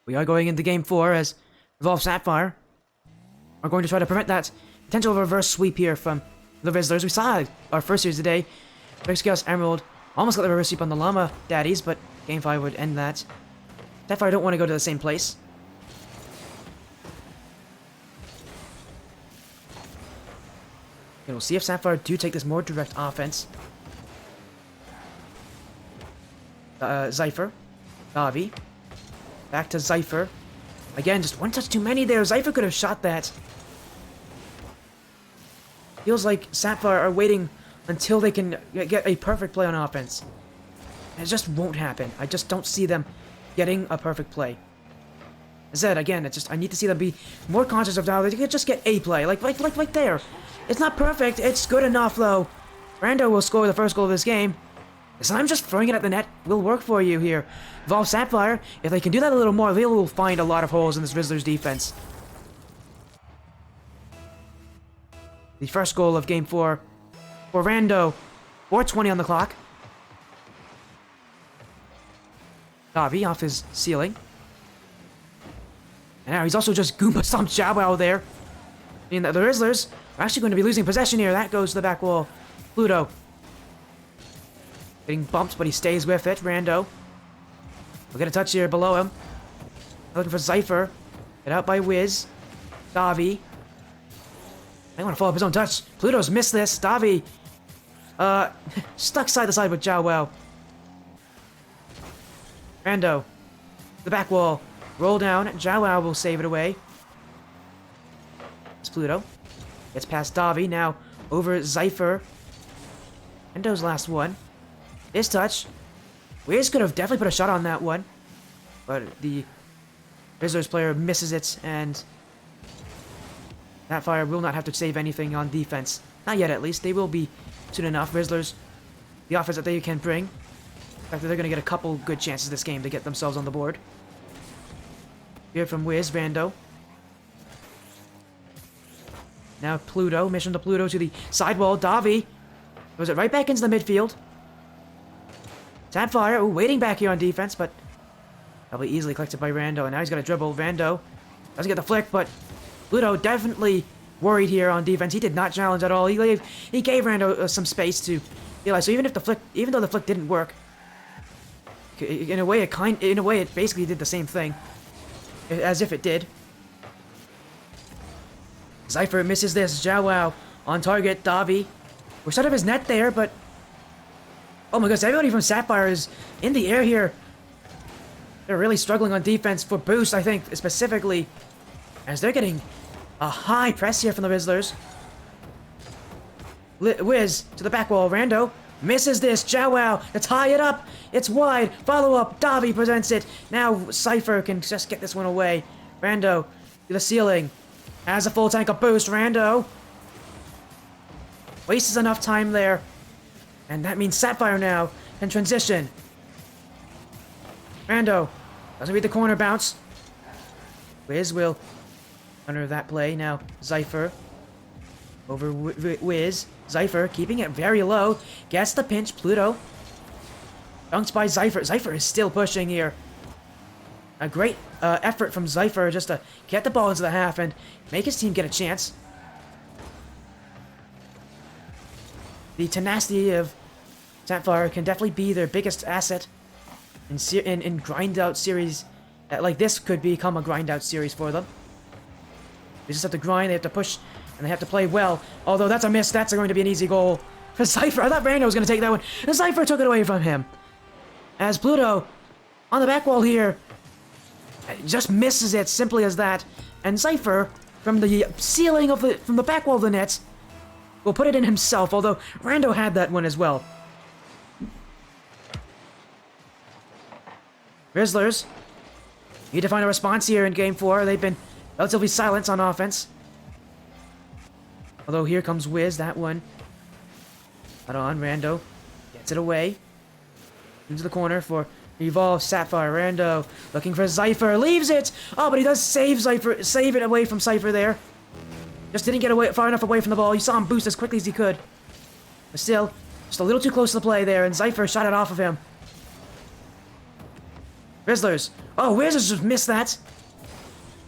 We are going into Game 4 as Evolve Sapphire are going to try to prevent that potential reverse sweep here from the Rizzlers. We saw our first series today. Fixed Chaos Emerald almost got the reverse sweep on the Llama Daddies, but Game 5 would end that. Sapphire don't want to go to the same place. And we'll see if Sapphire do take this more direct offense. Zypher. Navi. Back to Zypher. Again, just one touch too many there. Zypher could have shot that. Feels like Sapphire are waiting until they can get a perfect play on offense. It just won't happen. I just don't see them getting a perfect play. As I said, again, it's just I need to see them be more conscious of how they can just get a play. Like there. It's not perfect. It's good enough, though. Rando will score the first goal of this game. So I'm just throwing it at the net will work for you here. Evolve Sapphire, if they can do that a little more, they will find a lot of holes in this Rizzlers defense. The first goal of Game 4 for Rando. 4:20 on the clock. Navi off his ceiling. And now he's also just Goomba stomped Jawwow there. Meaning that the Rizzlers are actually going to be losing possession here. That goes to the back wall. Pluto. Getting bumped, but he stays with it. Rando. We'll get a touch here below him. Looking for Zypher. Get out by Wiz. Davi. I want to follow up his own touch. Pluto's missed this. Davi. Stuck side to side with Jawwow. Rando. The back wall. Roll down. Jawwow will save it away. It's Pluto. Gets past Davi. Now over Zypher. Rando's last one. This touch. Wiz could have definitely put a shot on that one. But the Rizzlers player misses it, and Sapphire will not have to save anything on defense. Not yet, at least. They will be soon enough. Rizzlers, the offense that they can bring. In fact, they're going to get a couple good chances this game to get themselves on the board. Here from Wiz, Rando. Now Pluto. Mission to Pluto to the sidewall. Davi. Goes it right back into the midfield. Sapphire, waiting back here on defense, but probably easily collected by Rando, and now he's got to dribble. Rando doesn't get the flick, but Pluto definitely worried here on defense. He did not challenge at all. He gave Rando some space to realize. So even though the flick didn't work, in a way it basically did the same thing as if it did. Zypher misses this. Jawwow on target. Davi. We're shut of his net there, but oh my goodness, everybody from Sapphire is in the air here. They're really struggling on defense for boost, I think, specifically, as they're getting a high press here from the Rizzlers. Wiz to the back wall. Rando misses this. Jawwow to tie it up. It's wide. Follow up. Davi presents it. Now Zypher can just get this one away. Rando to the ceiling. Has a full tank of boost. Rando wastes enough time there. And that means Sapphire now can transition. Rando doesn't read the corner bounce. Wiz will under that play. Now Zypher over Wiz. Zypher keeping it very low. Gets the pinch. Pluto. Dunked by Zypher. Zypher is still pushing here. A great effort from Zypher just to get the ball into the half and make his team get a chance. The tenacity of Sapphire can definitely be their biggest asset in grind-out series. Like this could become a grind-out series for them. They just have to grind, they have to push, and they have to play well. Although that's a miss, that's going to be an easy goal for Zypher. I thought Rando was going to take that one, and Zypher took it away from him. As Pluto, on the back wall here, just misses it, simply as that. And Zypher, from the ceiling of from the back wall of the net, will put it in himself, although Rando had that one as well. Rizzlers need to find a response here in Game 4. They've been relatively silent on offense. Although here comes Wiz, that one. Not on, Rando gets it away. Into the corner for Evolve Sapphire. Rando looking for Zypher, leaves it! Oh, but he does save it away from Zypher there. Just didn't get away far enough away from the ball. You saw him boost as quickly as he could. But still, Just a little too close to the play there, and Zypher shot it off of him. Rizzlers. Oh, Rizzlers just missed that.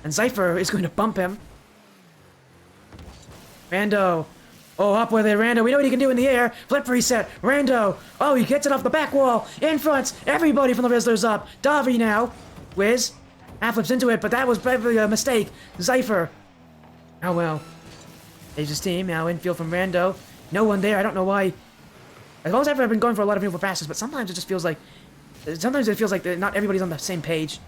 And Zypher is going to bump him. Rando. Oh, up with it, Rando. We know what he can do in the air. Flip reset. Rando. Oh, he gets it off the back wall. In front. Everybody from the Rizzlers up. Davi now. Wiz. Half flips into it, but that was probably a mistake. Zypher. Oh, well. Asia's team now infield from Rando. No one there. I don't know why. As long as I've been going for a lot of beautiful passes, but sometimes it just feels like... Sometimes it feels like not everybody's on the same page.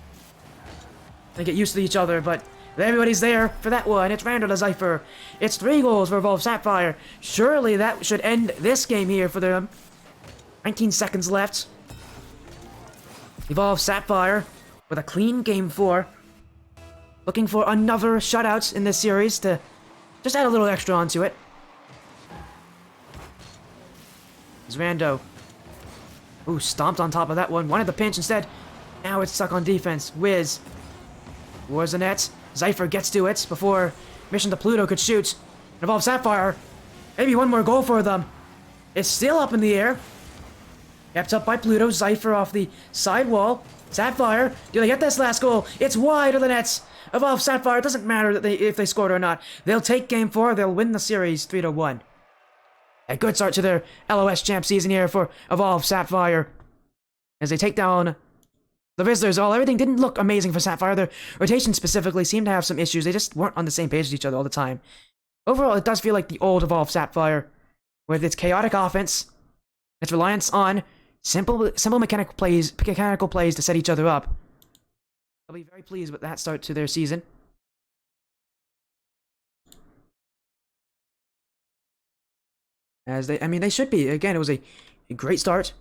They get used to each other, but everybody's there for that one. It's Rando to Zypher. It's 3 goals for Evolve Sapphire. Surely that should end this game here for them. 19 seconds left. Evolve Sapphire with a clean game 4. Looking for another shutout in this series to just add a little extra onto it. It's Rando. Ooh, stomped on top of that one. Wanted the pinch instead. Now it's stuck on defense. Wiz. Towards the net. Zypher gets to it before Mission to Pluto could shoot. Evolve Sapphire. Maybe one more goal for them. It's still up in the air. Kept up by Pluto. Zypher off the side wall. Sapphire. Do they get this last goal? It's wide of the nets. Evolve Sapphire. It doesn't matter that if they scored or not. They'll take game 4. They'll win the series 3-1. A good start to their LOS champ season here for Evolve Sapphire. As they take down the Rizzlers. Everything didn't look amazing for Sapphire. Their rotation specifically seemed to have some issues. They just weren't on the same page with each other all the time. Overall, it does feel like the old Evolve Sapphire, with its chaotic offense, its reliance on simple mechanical plays to set each other up. I'll be very pleased with that start to their season. As they should be. Again, it was a great start.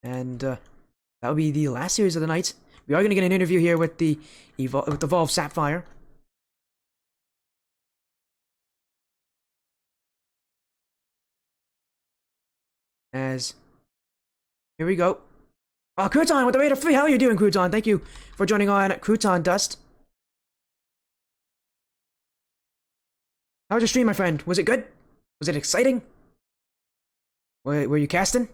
And that will be the last series of the night. We are going to get an interview here with the Evolve Sapphire. As here we go. Oh, Crouton with the rate of 3. How are you doing, Crouton? Thank you for joining on Crouton Dust. How was your stream, my friend? Was it good? Was it exciting? Were you casting?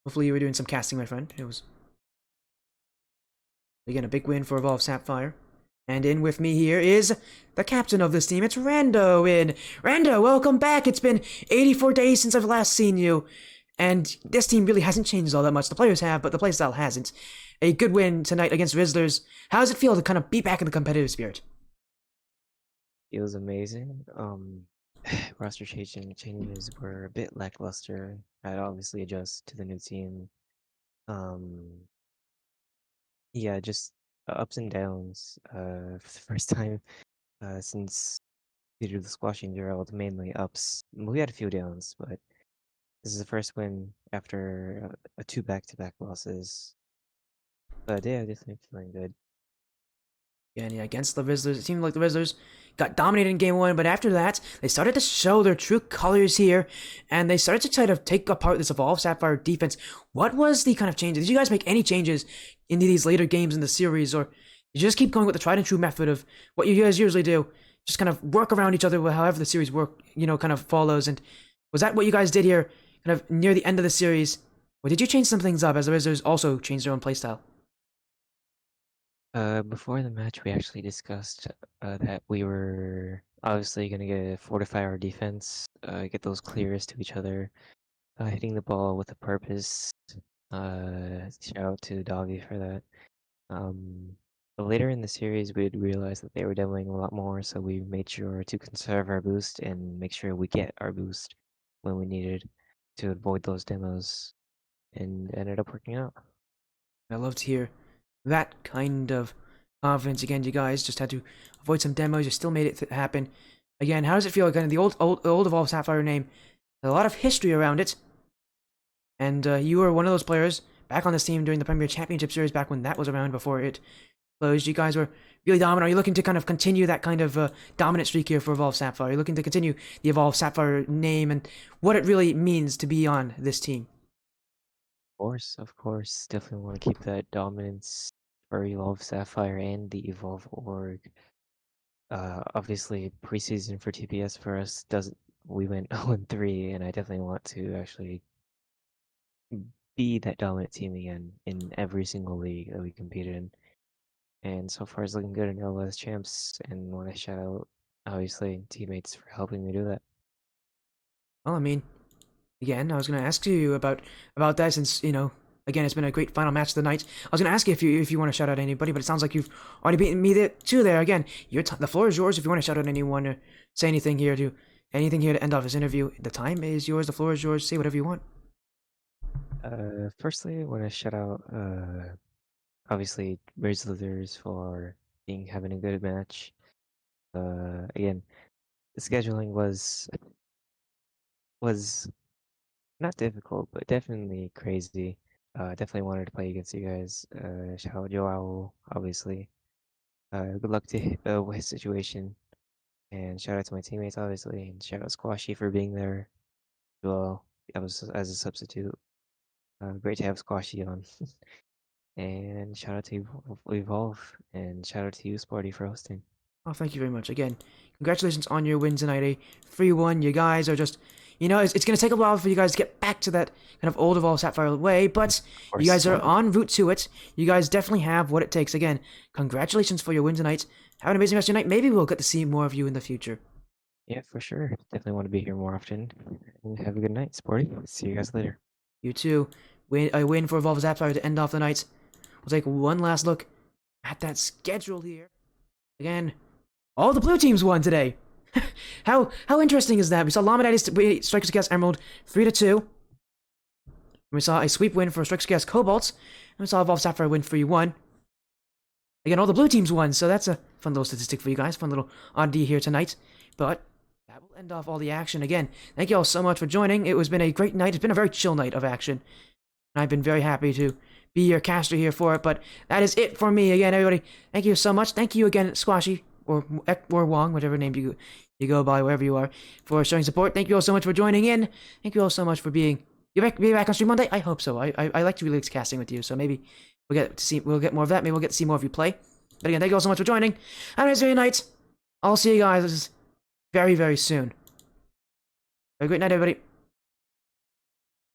Hopefully you were doing some casting, my friend. It was, again, a big win for Evolve Sapphire. And in with me here is the captain of this team. It's Rando in. Rando, welcome back. It's been 84 days since I've last seen you. And this team really hasn't changed all that much. The players have, but the playstyle hasn't. A good win tonight against Rizzlers. How does it feel to kind of be back in the competitive spirit? Feels amazing. Roster changes were a bit lackluster. I'd obviously adjust to the new team. Yeah, just ups and downs. For the first time since we did the squashing drill, mainly ups. We had a few downs, but this is the first win after 2 back-to-back losses. But yeah, definitely feeling good. Yeah, against the Rizzlers, it seemed like the Rizzlers got dominated in game 1, but after that, they started to show their true colors here, and they started to try to take apart this Evolve Sapphire defense. What was the kind of changes? Did you guys make any changes into these later games in the series, or did you just keep going with the tried and true method of what you guys usually do? Just kind of work around each other with however the series kind of follows, and was that what you guys did here, kind of near the end of the series? Or did you change some things up as the Rizzlers also changed their own playstyle? Before the match, we actually discussed that we were obviously going to fortify our defense, get those clears to each other, hitting the ball with a purpose. Shout out to Davi for that. But later in the series, we'd realized that they were demoing a lot more, so we made sure to conserve our boost and make sure we get our boost when we needed to avoid those demos, and ended up working out. I love to hear that kind of confidence. Again, you guys just had to avoid some demos. You still made it happen. Again, how does it feel? Again, the old Evolve Sapphire name, a lot of history around it. And you were one of those players back on this team during the Premier Championship Series back when that was around before it closed. You guys were really dominant. Are you looking to kind of continue that kind of dominant streak here for Evolve Sapphire? Are you looking to continue the Evolve Sapphire name and what it really means to be on this team? Of course, definitely want to keep that dominance for Evolve Sapphire and the Evolve org. Obviously, preseason for TPS for us doesn't. We went 0-3, and I definitely want to actually be that dominant team again in every single league that we competed in. And so far, it's looking good in LS champs. And want to shout out, obviously, teammates for helping me do that. Well, I mean, again, I was gonna ask you about that since again, it's been a great final match of the night. I was gonna ask you if you want to shout out anybody, but it sounds like you've already beaten me there too. There again, the floor is yours if you want to shout out anyone or say anything here to end off this interview. The time is yours. The floor is yours. Say whatever you want. Firstly, I want to shout out, obviously, Rizzlers for having a good match. Again, the scheduling was not difficult, but definitely crazy. Definitely wanted to play against you guys. Shout out Joao, obviously. Good luck to with his situation, and shout out to my teammates, obviously, and shout out Squashy for being there. Well, I was as a substitute. Great to have Squashy on. And shout out to Evolve, and shout out to you, Sporty, for hosting. Oh, thank you very much. Again, congratulations on your win tonight. A 3-1. You guys are just, it's going to take a while for you guys to get back to that kind of old Evolve Sapphire way, but you guys are en route to it. You guys definitely have what it takes. Again, congratulations for your win tonight. Have an amazing rest of your night. Maybe we'll get to see more of you in the future. Yeah, for sure. Definitely want to be here more often. And have a good night, Sporty. See you guys later. You too. A win for Evolve Sapphire to end off the night. We'll take one last look at that schedule here. Again, all the blue teams won today. How interesting is that? We saw Llama Daddies Strikers against Emerald 3-2. We saw a sweep win for Strikers against Cobalt. And we saw Evolve Sapphire win 3-1. Again, all the blue teams won, so that's a fun little statistic for you guys. Fun little oddity here tonight. But that will end off all the action. Again, thank you all so much for joining. It's been a great night. It's been a very chill night of action. And I've been very happy to be your caster here for it. But that is it for me. Again, everybody, thank you so much. Thank you again, Squashy, or Wong, whatever name you go by, wherever you are, for showing support. Thank you all so much for joining in. Thank you all so much for being back on stream Monday. I hope so. I like to relate casting with you, so maybe we'll get more of that. Maybe we'll get to see more of you play. But again, thank you all so much for joining. Have a nice night. I'll see you guys very, very soon. Have a great night, everybody.